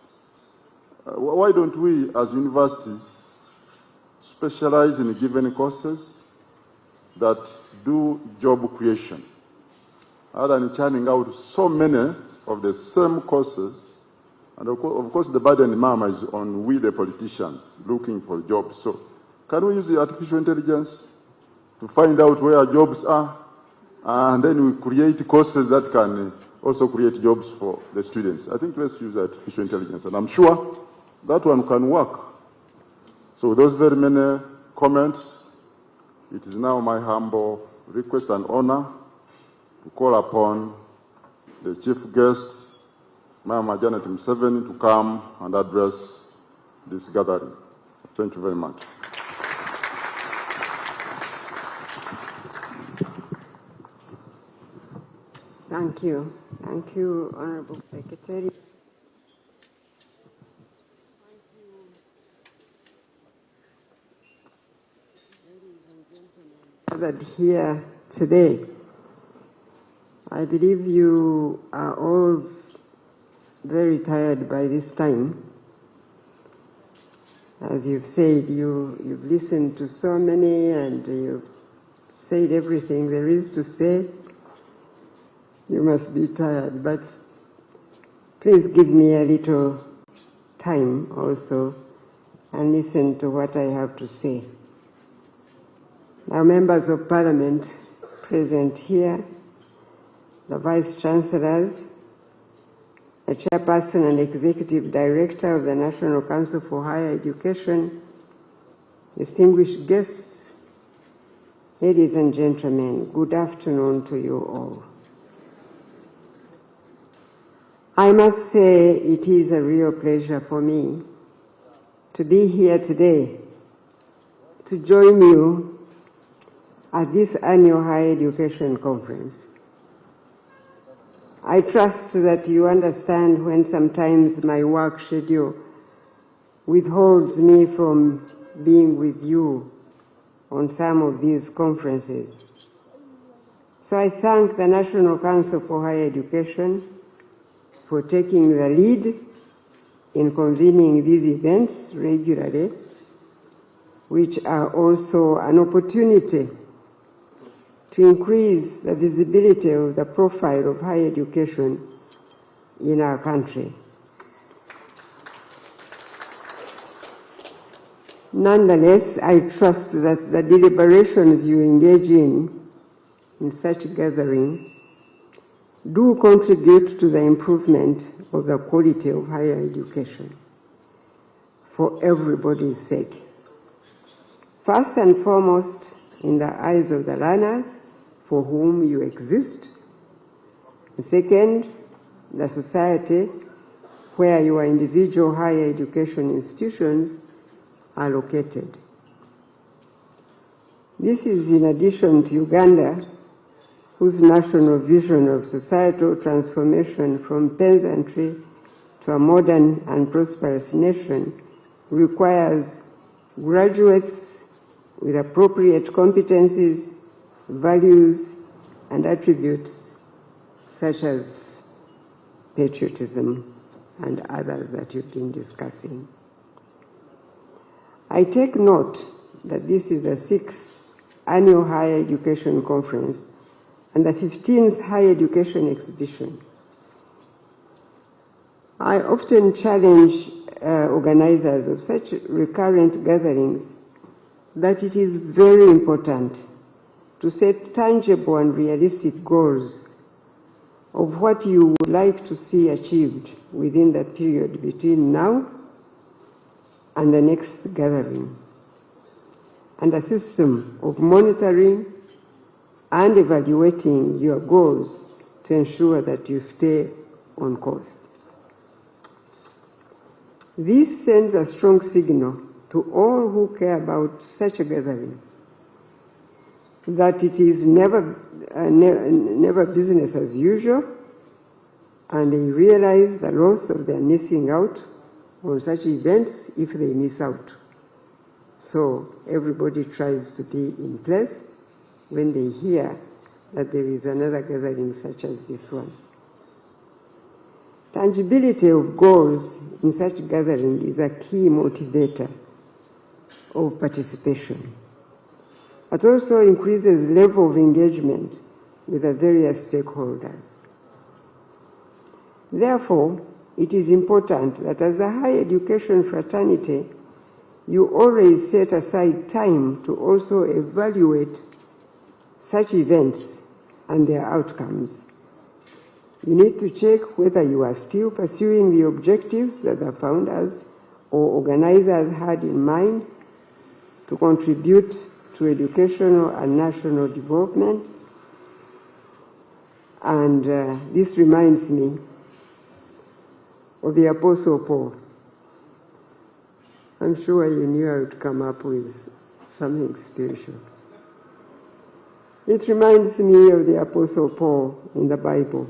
why don't we, as universities, specialize in given courses that do job creation, other than churning out so many of the same courses? And of course the burden, Mama, is on we, the politicians, looking for jobs. So can we use the artificial intelligence to find out where jobs are, and then we create courses that can also create jobs for the students? I think let's use artificial intelligence, and I'm sure that one can work. So with those very many comments, it is now my humble request and honor to call upon the chief guest, Mama Janet Museveni, to come and address this gathering. Thank you very much. Thank you. Thank you, Honorable Secretary. gathered here today. I believe you are all very tired by this time. As you've said, you've listened to so many and you've said everything there is to say. You must be tired, but please give me a little time also and listen to what I have to say. Now, members of Parliament present here, the Vice Chancellors, the Chairperson and Executive Director of the National Council for Higher Education, distinguished guests, ladies and gentlemen, good afternoon to you all. I must say it is a real pleasure for me to be here today to join you at this annual Higher Education Conference. I trust that you understand when sometimes my work schedule withholds me from being with you on some of these conferences. So I thank the National Council for Higher Education for taking the lead in convening these events regularly, which are also an opportunity to increase the visibility of the profile of higher education in our country. Nonetheless, I trust that the deliberations you engage in such a gathering do contribute to the improvement of the quality of higher education for everybody's sake. First and foremost, in the eyes of the learners for whom you exist. Second, the society where your individual higher education institutions are located. This is in addition to Uganda, whose national vision of societal transformation from peasantry to a modern and prosperous nation requires graduates with appropriate competencies, values, and attributes such as patriotism and others that you've been discussing. I take note that this is the 6th annual Higher Education Conference and the 15th Higher Education Exhibition. I often challenge organizers of such recurrent gatherings that it is very important to set tangible and realistic goals of what you would like to see achieved within the period between now and the next gathering, and a system of monitoring and evaluating your goals to ensure that you stay on course. This sends a strong signal to all who care about such a gathering that it is never business as usual, and they realize the loss of their missing out on such events if they miss out. So everybody tries to be in place when they hear that there is another gathering such as this one. Tangibility of goals in such gathering is a key motivator of participation. It also increases level of engagement with the various stakeholders. Therefore, it is important that as a higher education fraternity, you always set aside time to also evaluate such events and their outcomes. You need to check whether you are still pursuing the objectives that the founders or organizers had in mind to contribute to educational and national development. And this reminds me of the Apostle Paul. I'm sure you knew I would come up with something spiritual. It reminds me of the Apostle Paul in the Bible,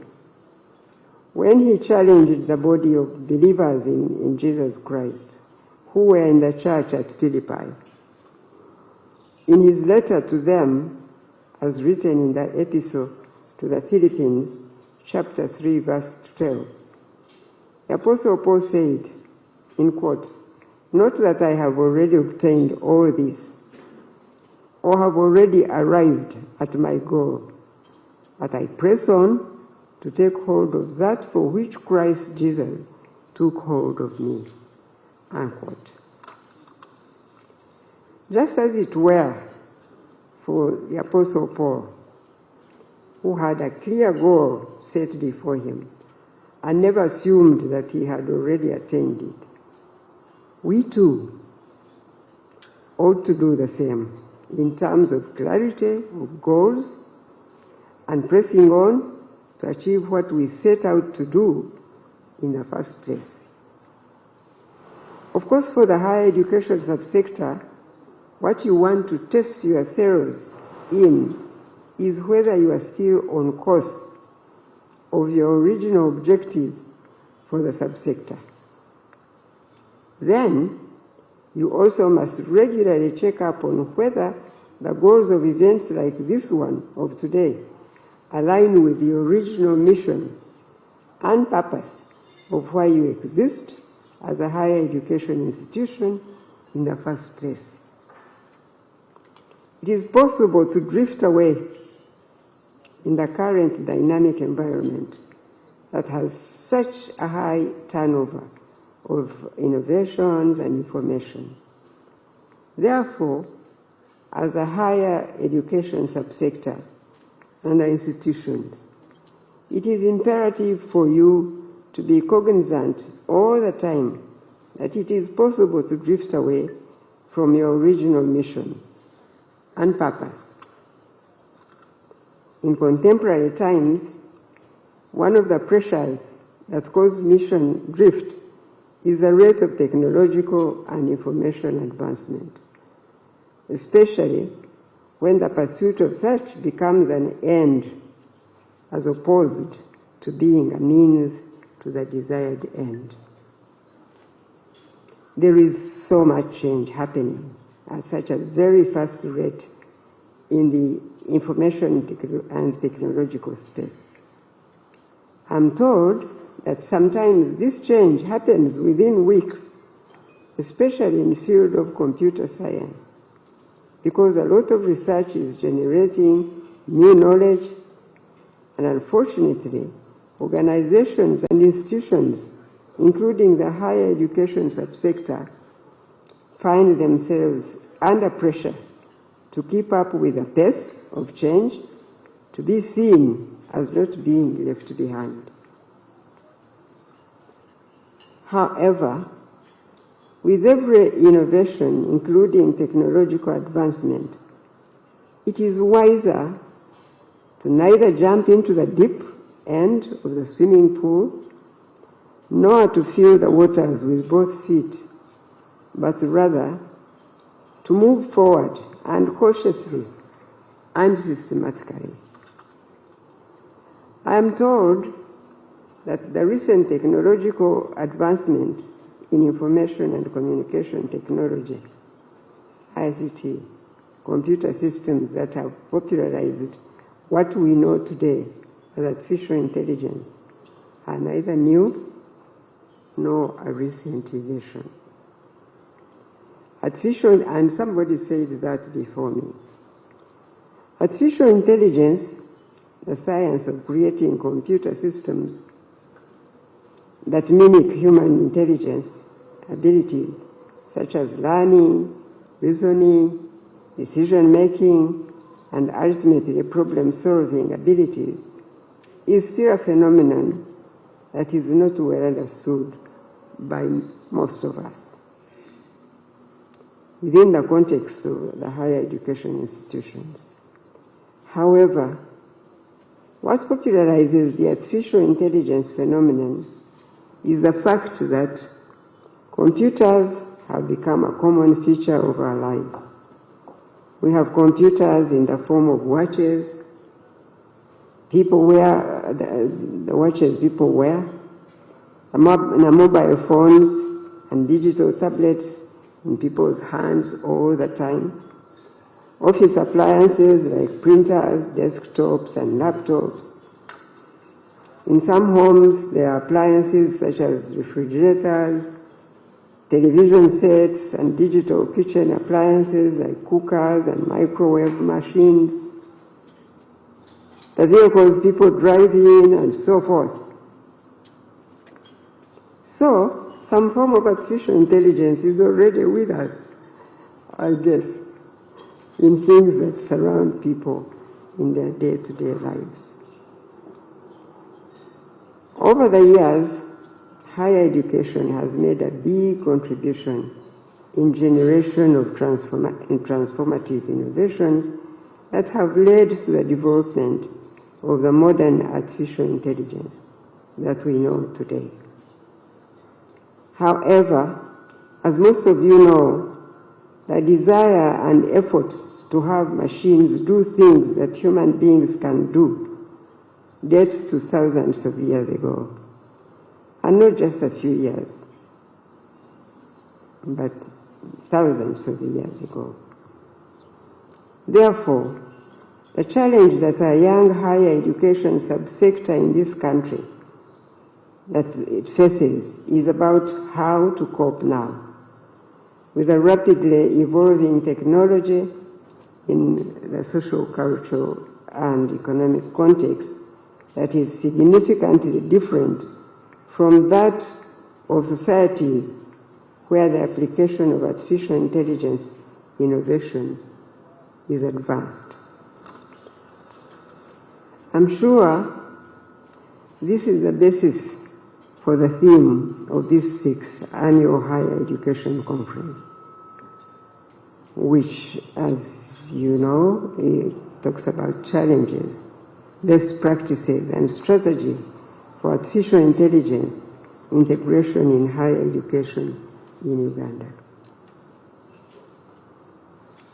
when he challenged the body of believers in Jesus Christ who were in the church at Philippi. In his letter to them, as written in the epistle to the Philippines, chapter 3, verse 12, the Apostle Paul said, in quotes, "Not that I have already obtained all this, or have already arrived at my goal, but I press on to take hold of that for which Christ Jesus took hold of me." Unquote. Just as it were for the Apostle Paul, who had a clear goal set before him and never assumed that he had already attained it, we too ought to do the same in terms of clarity of goals and pressing on to achieve what we set out to do in the first place. Of course, for the higher education subsector, what you want to test yourselves in is whether you are still on course of your original objective for the subsector. Then, you also must regularly check up on whether the goals of events like this one of today align with the original mission and purpose of why you exist as a higher education institution in the first place. It is possible to drift away in the current dynamic environment that has such a high turnover of innovations and information. Therefore, as a higher education subsector and the institutions, it is imperative for you to be cognizant all the time that it is possible to drift away from your original mission and purpose. In contemporary times, one of the pressures that cause mission drift is the rate of technological and information advancement, especially when the pursuit of such becomes an end as opposed to being a means to the desired end. There is so much change happening at such a very fast rate in the information and technological space. I'm told that sometimes this change happens within weeks, especially in the field of computer science, because a lot of research is generating new knowledge, and unfortunately, organizations and institutions, including the higher education subsector, find themselves under pressure to keep up with the pace of change, to be seen as not being left behind. However, with every innovation, including technological advancement, it is wiser to neither jump into the deep end of the swimming pool, nor to fill the waters with both feet, but rather to move forward and cautiously and systematically. I am told that the recent technological advancement in information and communication technology, ICT, computer systems that have popularized what we know today as artificial intelligence, are neither new nor a recent invention. And somebody said that before me. Artificial intelligence, the science of creating computer systems that mimic human intelligence abilities, such as learning, reasoning, decision-making, and ultimately problem-solving abilities, is still a phenomenon that is not well understood by most of us within the context of the higher education institutions. However, what popularizes the artificial intelligence phenomenon is the fact that computers have become a common feature of our lives. We have computers in the form of watches. People wear the watches people wear, the mobile phones and digital tablets in people's hands all the time. office appliances like printers, desktops, and laptops. In some homes, there are appliances such as refrigerators, television sets, and digital kitchen appliances like cookers and microwave machines, the vehicles people drive in, and so forth. So, some form of artificial intelligence is already with us, I guess, in things that surround people in their day-to-day lives. Over the years, higher education has made a big contribution in generation of transformative innovations that have led to the development of the modern artificial intelligence that we know today. However, as most of you know, the desire and efforts to have machines do things that human beings can do dates to thousands of years ago, and not just a few years, but thousands of years ago. Therefore, the challenge that a young higher education subsector in this country that it faces is about how to cope now with a rapidly evolving technology in the social, cultural, and economic context that is significantly different from that of societies where the application of artificial intelligence innovation is advanced. I'm sure this is the basis for the theme of this 6th Annual Higher Education Conference, which, as you know, it talks about challenges, best practices, and strategies for artificial intelligence integration in higher education in Uganda.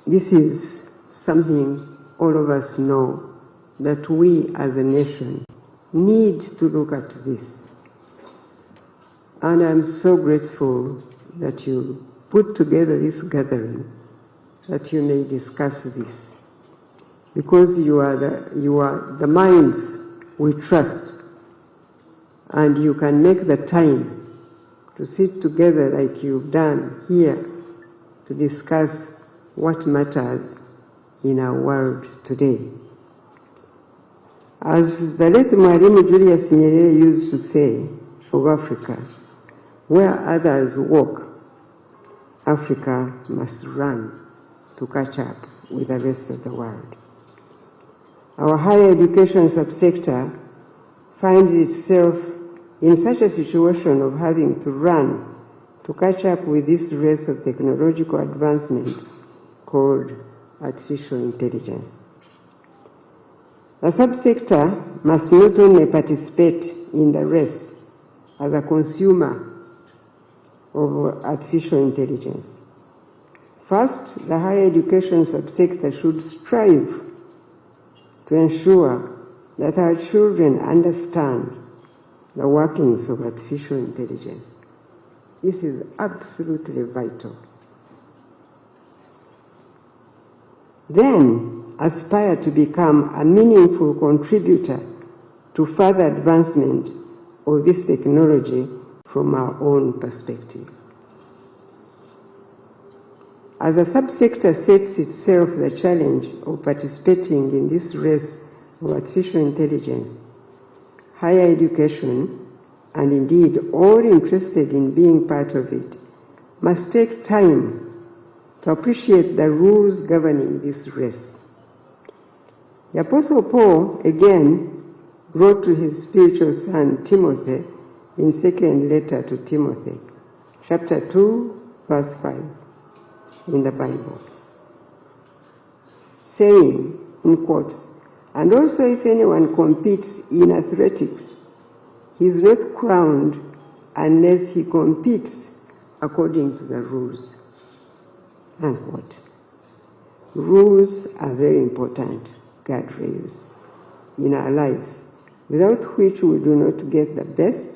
This is something all of us know that we as a nation need to look at this. And I'm so grateful that you put together this gathering, that you may discuss this, because you are the minds we trust, and you can make the time to sit together like you've done here to discuss what matters in our world today. As the late Mwalimu Julius Nyerere used to say of Africa, where others walk, Africa must run to catch up with the rest of the world. Our higher education subsector finds itself in such a situation of having to run to catch up with this race of technological advancement called artificial intelligence. The subsector must not only participate in the race as a consumer of artificial intelligence. First, the higher education subsector should strive to ensure that our children understand the workings of artificial intelligence. This is absolutely vital. Then, aspire to become a meaningful contributor to further advancement of this technology from our own perspective. As a subsector sets itself the challenge of participating in this race of artificial intelligence, higher education, and indeed all interested in being part of it, must take time to appreciate the rules governing this race. The Apostle Paul, again, wrote to his spiritual son Timothy in second letter to Timothy, chapter 2, verse 5, in the Bible, saying, in quotes, "And also if anyone competes in athletics, he is not crowned unless he competes according to the rules." Unquote. Rules are very important guardrails in our lives, without which we do not get the best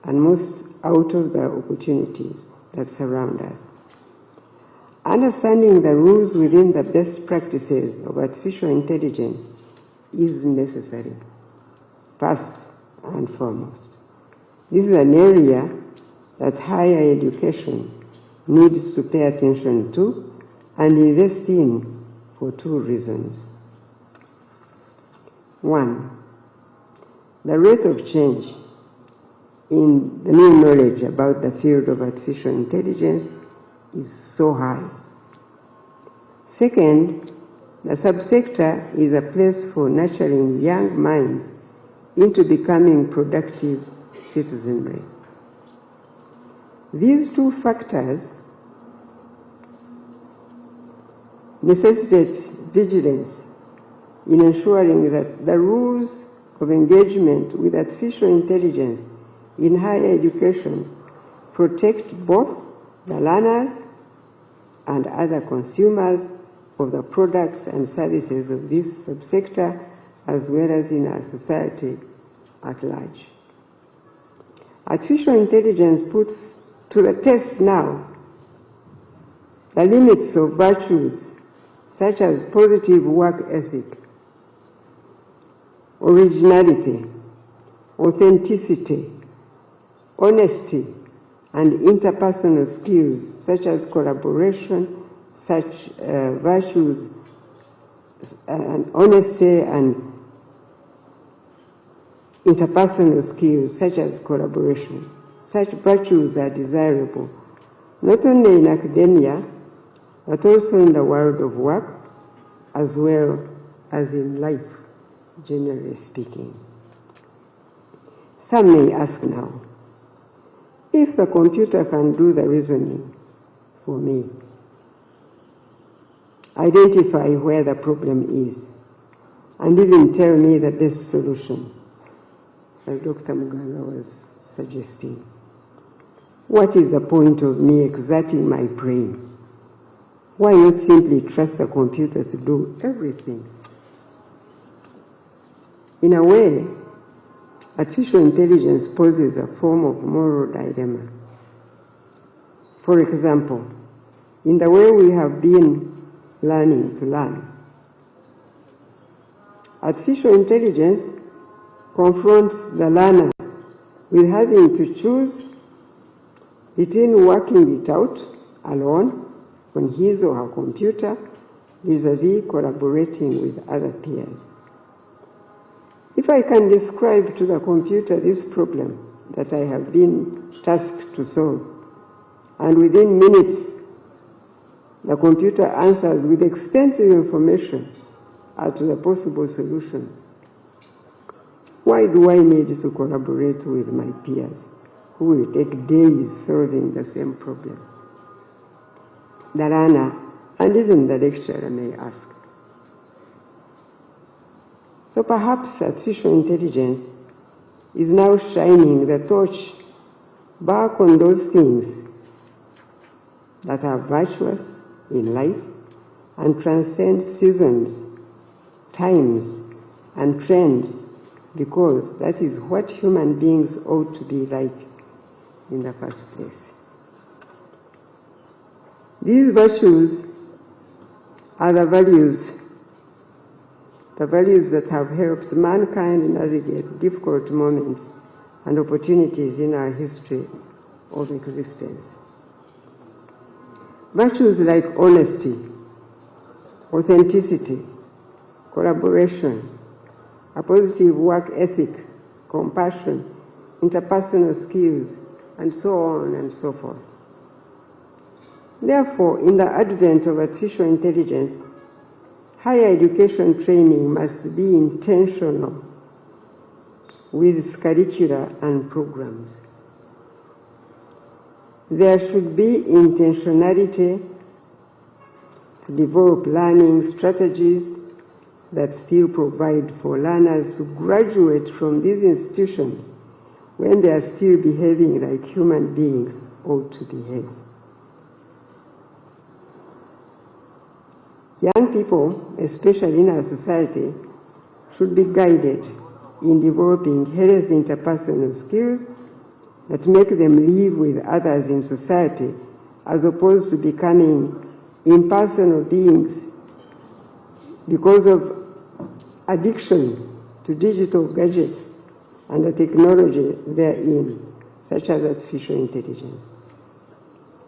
and most out of the opportunities that surround us. understanding the rules within the best practices of artificial intelligence is necessary, first and foremost. This is an area that higher education needs to pay attention to and invest in for two reasons. One, the rate of change in the new knowledge about the field of artificial intelligence is so high. Second, the subsector is a place for nurturing young minds into becoming productive citizenry. These two factors necessitate vigilance in ensuring that the rules of engagement with artificial intelligence in higher education protect both the learners and other consumers of the products and services of this subsector, as well as in our society at large. Artificial intelligence puts to the test now the limits of virtues such as positive work ethic, originality, authenticity, honesty, and interpersonal skills such as collaboration, such virtues and honesty and interpersonal skills such as collaboration. Such virtues are desirable not only in academia but also in the world of work as well as in life, generally speaking. Some may ask now, if the computer can do the reasoning for me, identify where the problem is, and even tell me the best solution, like Dr. Muganga was suggesting, what is the point of me exerting my brain? Why not simply trust the computer to do everything? In a way, artificial intelligence poses a form of moral dilemma. For example, in the way we have been learning to learn, artificial intelligence confronts the learner with having to choose between working it out alone on his or her computer vis-a-vis collaborating with other peers. If I can describe to the computer this problem that I have been tasked to solve, and within minutes the computer answers with extensive information as to the possible solution, why do I need to collaborate with my peers who will take days solving the same problem? The learner and even the lecturer may ask. So perhaps artificial intelligence is now shining the torch back on those things that are virtuous in life and transcend seasons, times, and trends, because that is what human beings ought to be like in the first place. These virtues are the values that have helped mankind navigate difficult moments and opportunities in our history of existence. Virtues like honesty, authenticity, collaboration, a positive work ethic, compassion, interpersonal skills, and so on and so forth. Therefore, in the advent of artificial intelligence, higher education training must be intentional with its curricula and programs. There should be intentionality to develop learning strategies that still provide for learners to graduate from these institutions when they are still behaving like human beings ought to behave. Young people, especially in our society, should be guided in developing healthy interpersonal skills that make them live with others in society, as opposed to becoming impersonal beings because of addiction to digital gadgets and the technology therein, such as artificial intelligence.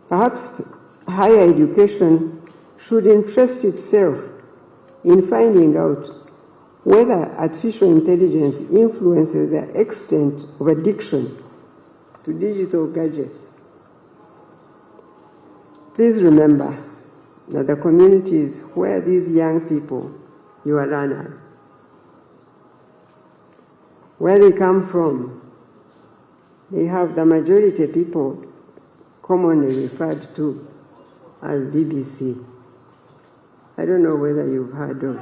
Perhaps higher education should interest itself in finding out whether artificial intelligence influences the extent of addiction to digital gadgets. Please remember that the communities where these young people, your learners, where they come from, they have the majority of people commonly referred to as BBC. I don't know whether you've heard of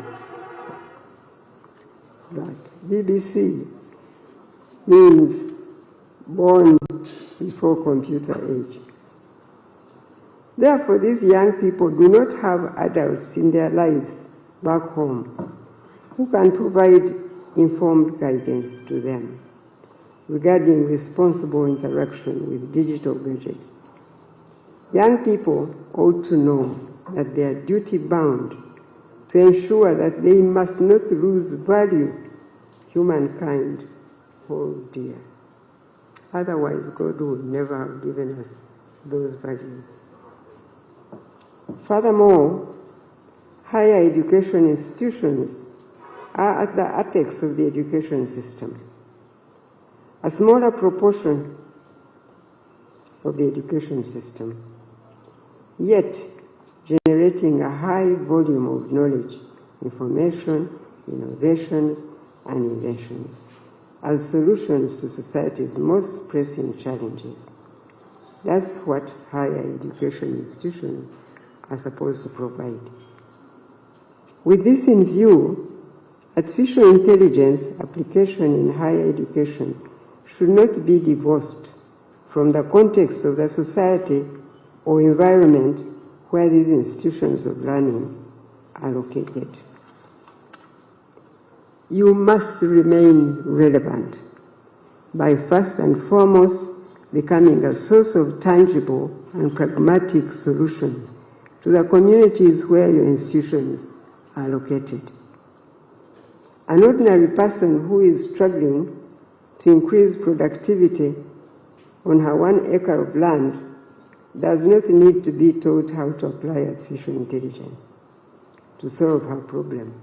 that. BBC means born before computer age. Therefore, these young people do not have adults in their lives back home who can provide informed guidance to them regarding responsible interaction with digital gadgets. Young people ought to know that they are duty-bound to ensure that they must not lose value humankind hold dear. Otherwise, God would never have given us those values. Furthermore, higher education institutions are at the apex of the education system. A smaller proportion of the education system, yet generating a high volume of knowledge, information, innovations, and inventions as solutions to society's most pressing challenges. That's what higher education institutions are supposed to provide. With this in view, artificial intelligence application in higher education should not be divorced from the context of the society or environment where these institutions of learning are located. You must remain relevant by first and foremost becoming a source of tangible and pragmatic solutions to the communities where your institutions are located. An ordinary person who is struggling to increase productivity on her 1 acre of land does not need to be taught how to apply artificial intelligence to solve her problem.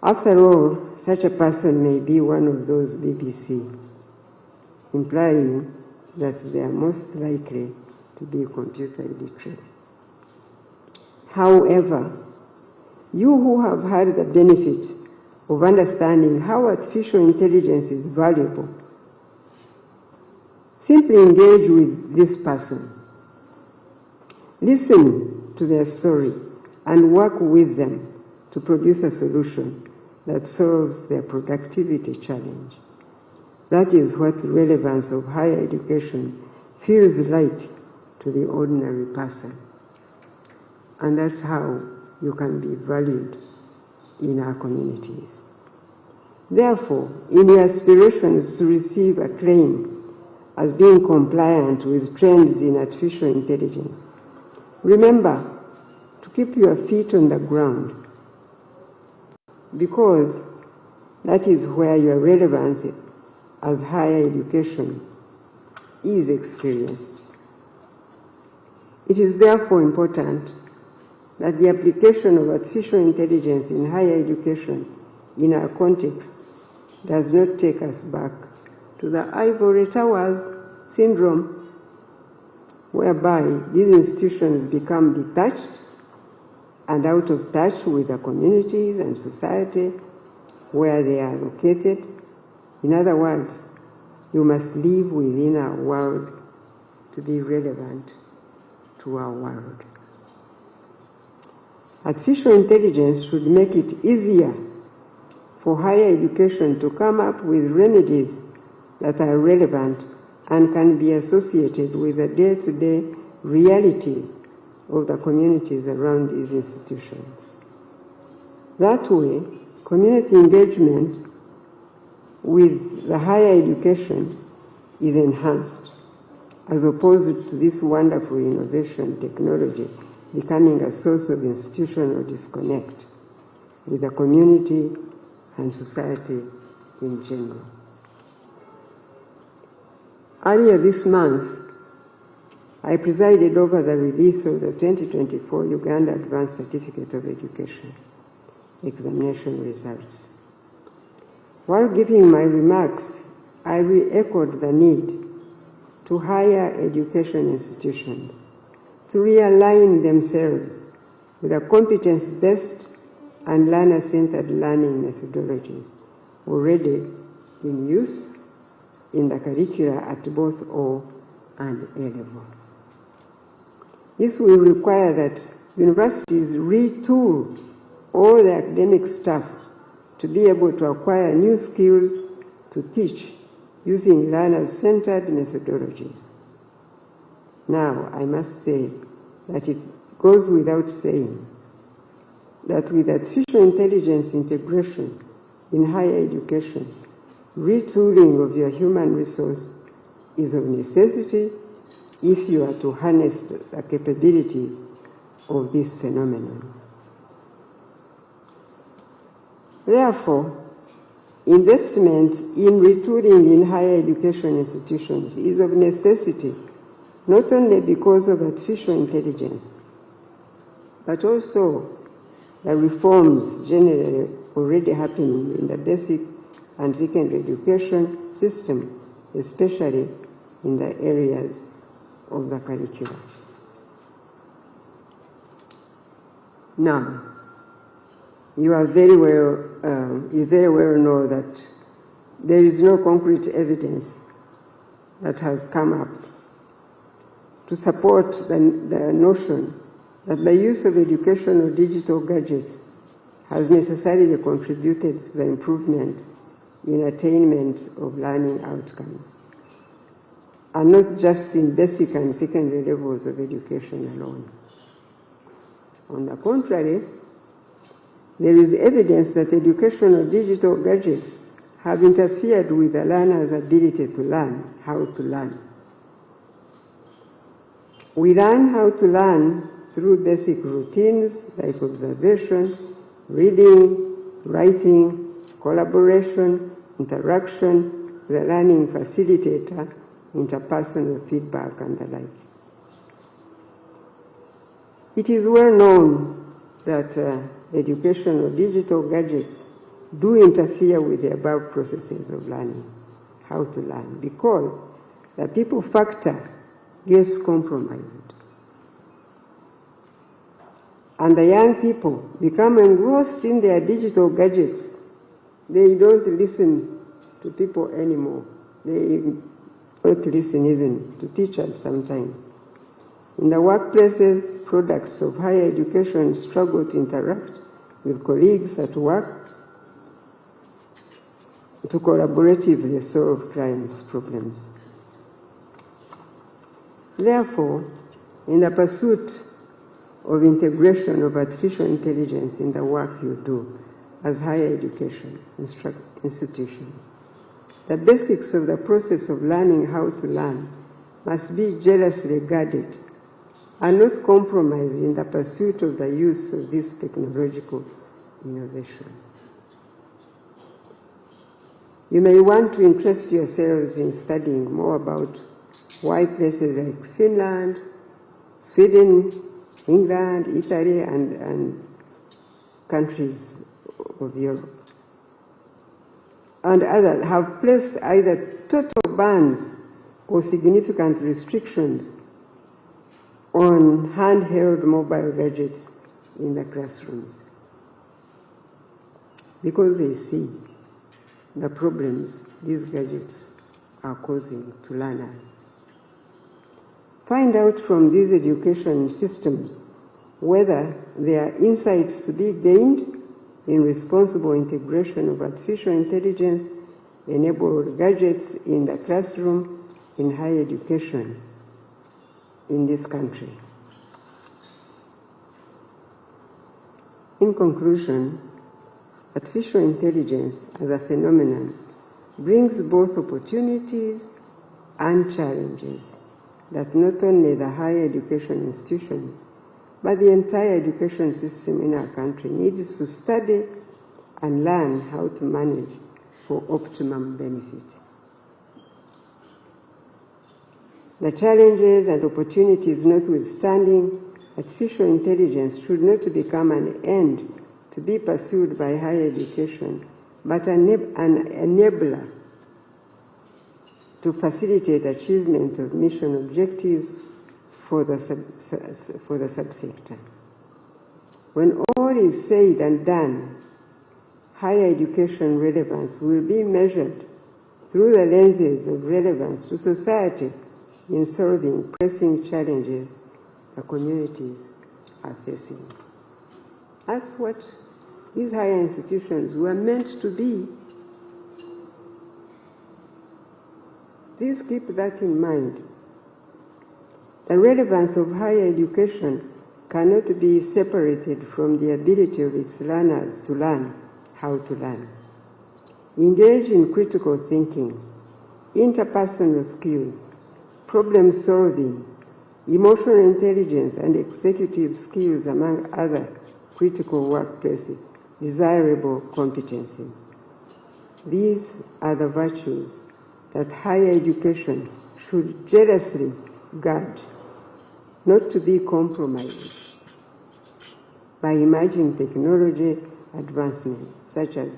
After all, such a person may be one of those BBC, implying that they are most likely to be computer illiterate. However, you who have had the benefit of understanding how artificial intelligence is valuable, simply engage with this person. Listen to their story and work with them to produce a solution that solves their productivity challenge. That is what the relevance of higher education feels like to the ordinary person. And that's how you can be valued in our communities. Therefore, in your aspirations to receive acclaim as being compliant with trends in artificial intelligence, remember to keep your feet on the ground, because that is where your relevance as higher education is experienced. It is therefore important that the application of artificial intelligence in higher education in our context does not take us back to the ivory towers syndrome, whereby these institutions become detached and out of touch with the communities and society where they are located. In other words, you must live within our world to be relevant to our world. Artificial intelligence should make it easier for higher education to come up with remedies that are relevant and can be associated with the day-to-day realities of the communities around these institutions. That way, community engagement with the higher education is enhanced, as opposed to this wonderful innovation technology becoming a source of institutional disconnect with the community and society in general. Earlier this month, I presided over the release of the 2024 Uganda Advanced Certificate of Education examination results. While giving my remarks, I re-echoed the need to higher education institutions to realign themselves with the competence-based and learner-centered learning methodologies already in use in the curricula at both O and A level. This will require that universities retool all the academic staff to be able to acquire new skills to teach using learner-centered methodologies. Now, I must say that it goes without saying that with artificial intelligence integration in higher education, retooling of your human resource is of necessity if you are to harness the capabilities of this phenomenon. Therefore, investment in retooling in higher education institutions is of necessity, not only because of artificial intelligence, but also the reforms generally already happening in the basic and secondary education system, especially in the areas of the curriculum. Now, you very well know that there is no concrete evidence that has come up to support the notion that the use of educational digital gadgets has necessarily contributed to the improvement in attainment of learning outcomes, and not just in basic and secondary levels of education alone. On the contrary, there is evidence that educational digital gadgets have interfered with the learner's ability to learn how to learn. We learn how to learn through basic routines like observation, reading, writing, collaboration, interaction with a learning facilitator, interpersonal feedback, and the like. It is well known that educational digital gadgets do interfere with the above processes of learning, how to learn, because the people factor gets compromised. And the young people become engrossed in their digital gadgets. They don't listen to people anymore. They don't listen even to teachers sometimes. In the workplaces, products of higher education struggle to interact with colleagues at work to collaboratively solve clients' problems. Therefore, in the pursuit of integration of artificial intelligence in the work you do as higher education institutions, the basics of the process of learning how to learn must be jealously guarded and not compromised in the pursuit of the use of this technological innovation. You may want to interest yourselves in studying more about why places like Finland, Sweden, England, Italy, and countries of Europe and others have placed either total bans or significant restrictions on handheld mobile gadgets in the classrooms because they see the problems these gadgets are causing to learners. Find out from these education systems whether there are insights to be gained in responsible integration of artificial intelligence-enabled gadgets in the classroom in higher education in this country. In conclusion, artificial intelligence as a phenomenon brings both opportunities and challenges that not only the higher education institutions, but the entire education system in our country needs to study and learn how to manage for optimum benefit. The challenges and opportunities notwithstanding, artificial intelligence should not become an end to be pursued by higher education, but an enabler to facilitate achievement of mission objectives for the subsector. When all is said and done, higher education relevance will be measured through the lenses of relevance to society in solving pressing challenges the communities are facing. That's what these higher institutions were meant to be. Please keep that in mind. The relevance of higher education cannot be separated from the ability of its learners to learn how to learn. Engage in critical thinking, interpersonal skills, problem solving, emotional intelligence, and executive skills, among other critical workplace desirable competencies. These are the virtues that higher education should jealously guard, not to be compromised by emerging technology advancements such as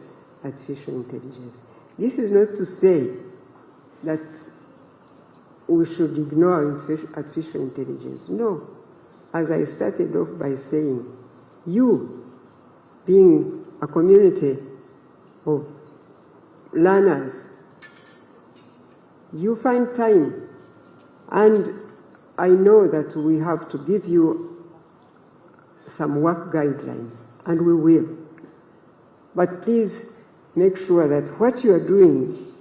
artificial intelligence. This is not to say that we should ignore artificial intelligence. No. As I started off by saying, you, being a community of learners, you find time, and I know that we have to give you some work guidelines, and we will. But please make sure that what you are doing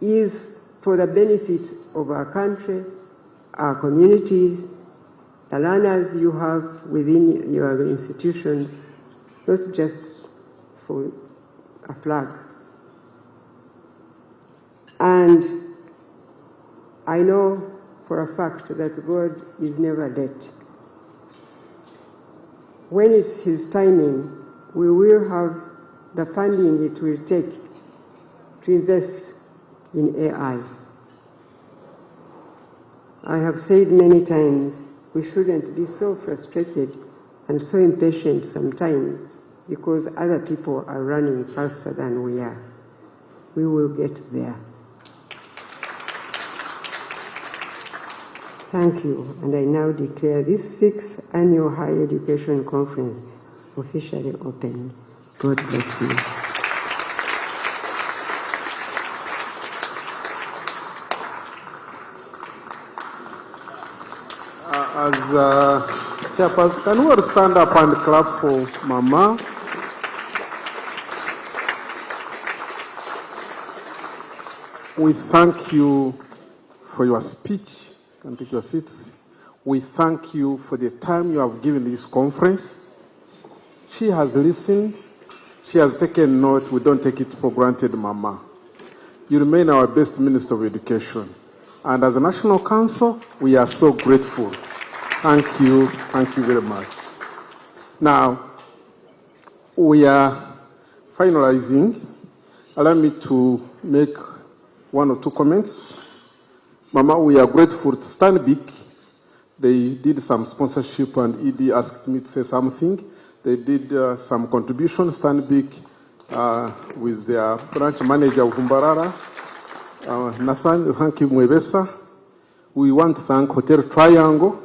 is for the benefit of our country, our communities, the learners you have within your institutions, not just for a flag. And I know for a fact that God is never late. When it's His timing, we will have the funding it will take to invest in AI. I have said many times, we shouldn't be so frustrated and so impatient sometimes because other people are running faster than we are. We will get there. Thank you, and I now declare this 6th Annual Higher Education Conference officially open. God bless you. As Chairperson, can we all stand up and clap for Mama? We thank you for your speech. You can take your seats. We thank you for the time you have given this conference. She has listened. She has taken note. We don't take it for granted, Mama. You remain our best Minister of Education. And as a National Council, we are so grateful. Thank you very much. Now, we are finalizing. Allow me to make 1 or 2 comments. Mama, we are grateful to Stanbic. They did some sponsorship and ED asked me to say something. They did some contribution, Stanbic, with their branch manager of Umbarara, Nathan, thank you, Mwebesa. We want to thank Hotel Triangle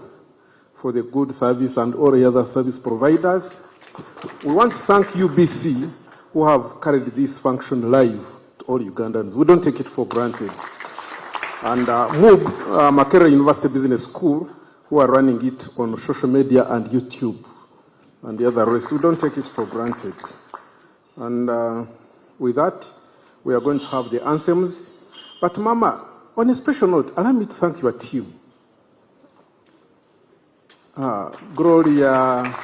for the good service and all the other service providers. We want to thank UBC who have carried this function live to all Ugandans. We don't take it for granted. And MUB, Makerere University Business School, who are running it on social media and YouTube and the other rest. We don't take it for granted. And with that, we are going to have the anthems. But Mama, on a special note, allow me to thank your team. Gloria,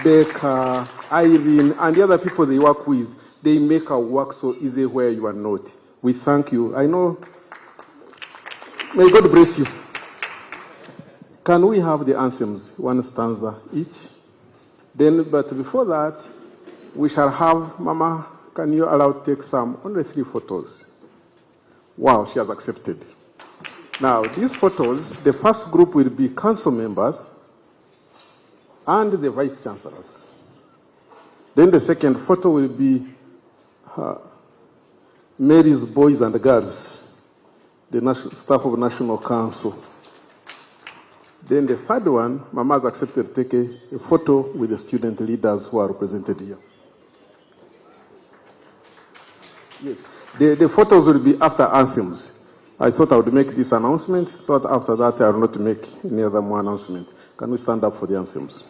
Becca, Irene, and the other people they work with, they make our work so easy where you are not. We thank you. I know. May God bless you. Can we have the anthems, one stanza each? Then, but before that, we shall have, Mama, can you allow to take only 3 photos? Wow, she has accepted. Now, these photos, the first group will be council members and the vice chancellors. Then the second photo will be Mary's boys and girls, the staff of National Council. Then the third one, Mama has accepted to take a photo with the student leaders who are represented here. Yes, the photos will be after anthems. I thought I would make this announcement, so that after that I will not make any other more announcement. Can we stand up for the anthems?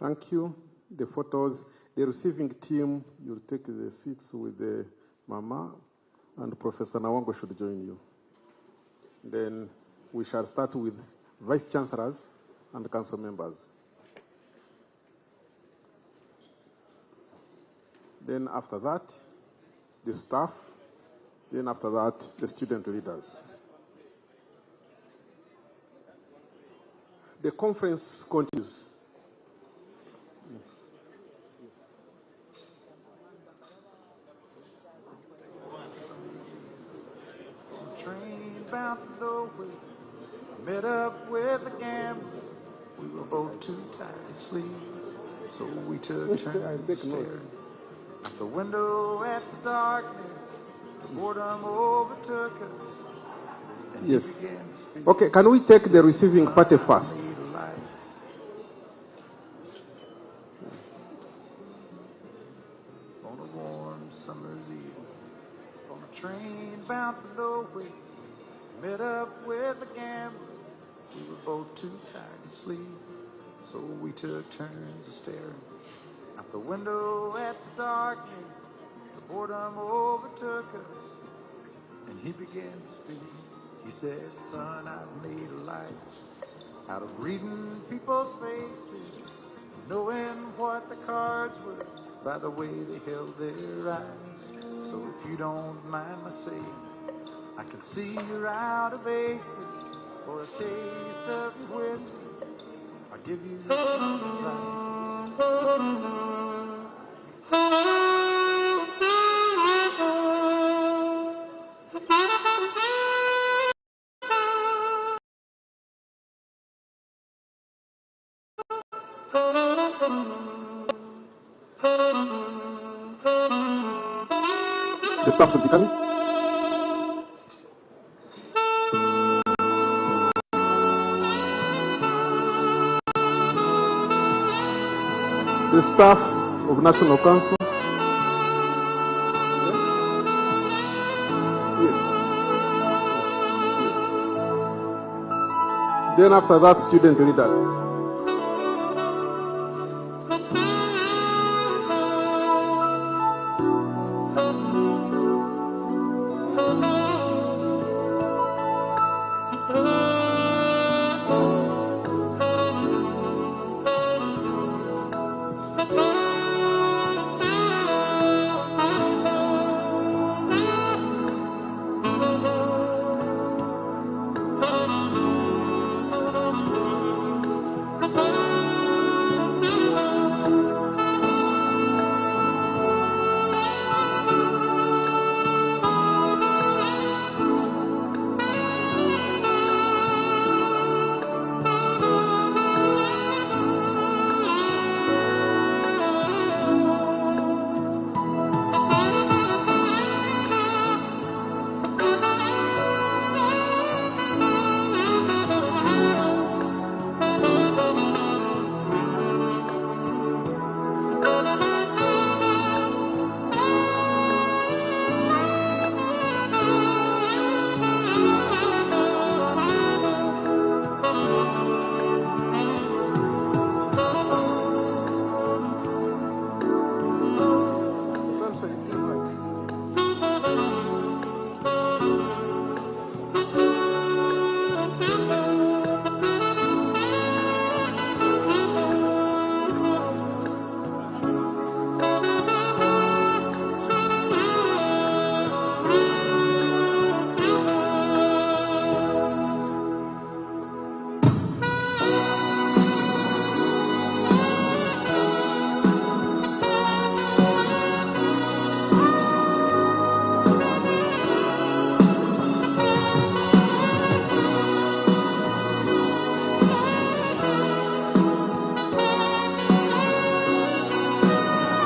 Thank you. The photos, the receiving team, you'll take the seats with the Mama, and Professor Nawango should join you. Then we shall start with Vice Chancellors and Council members. Then after that, the staff. Then after that, the student leaders. The conference continues. Train bound for nowhere, met up with the gambler. We were both too tired to sleep, so we took turns staring out the window at the darkness. The boredom overtook us. Yes. Okay, can we take the receiving party first? On a warm summer's eve, on a train bound for nowhere, met up with a gambler. We were both too tired to sleep, so we took turns of staring out the window at the darkness. The boredom overtook us, and he began to speak. He said, son, I've made a life out of reading people's faces, knowing what the cards were by the way they held their eyes. So if you don't mind my saying, I can see you're out of aces. For a taste of your whiskey, I'll give you The staff should be coming. The staff of National Council. Yes. Then after that, student leaders.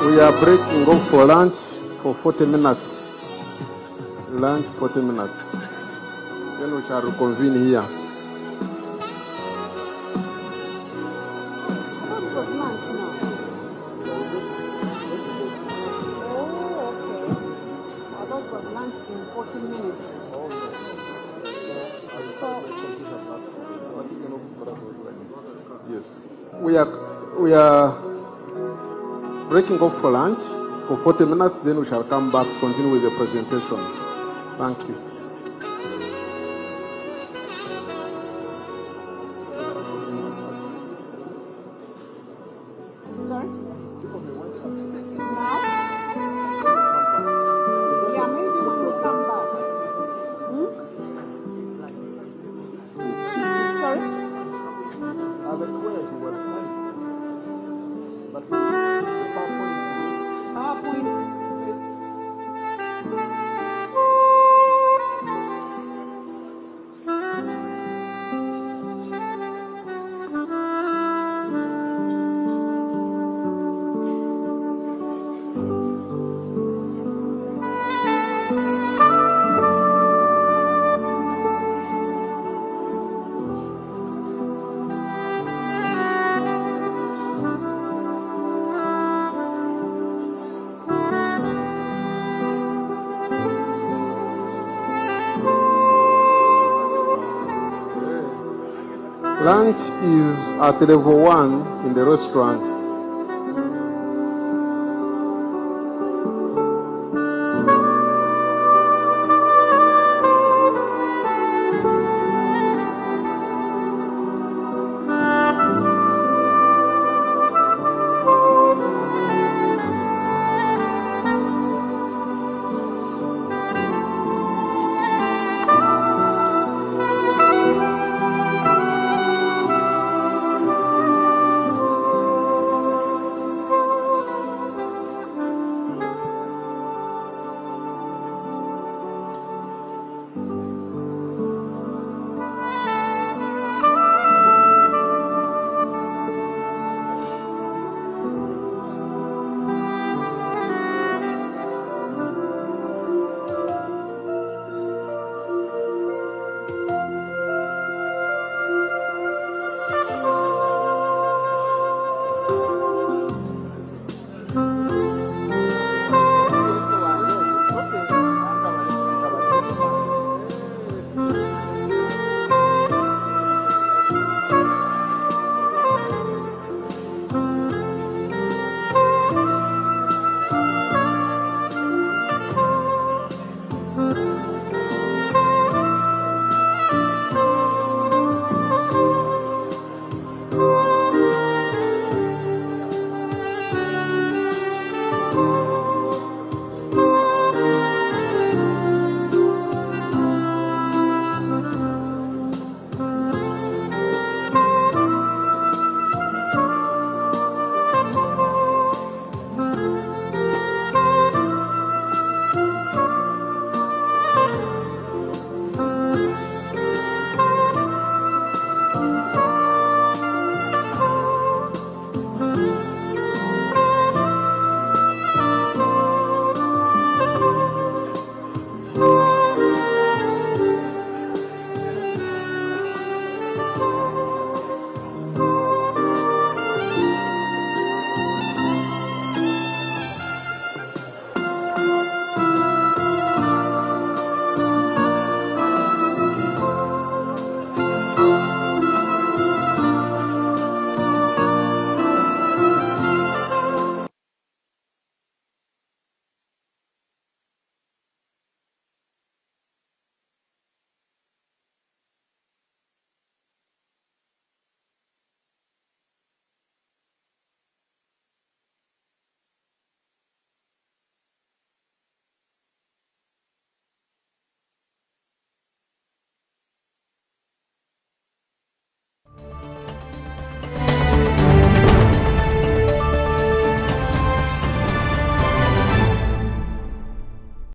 We are breaking off for lunch for 40 minutes. Lunch 40 minutes. Then we shall reconvene here. Yes. We are breaking off for lunch for 40 minutes, then we shall come back to continue with the presentations. Thank you. Lunch is at level 1 in the restaurant.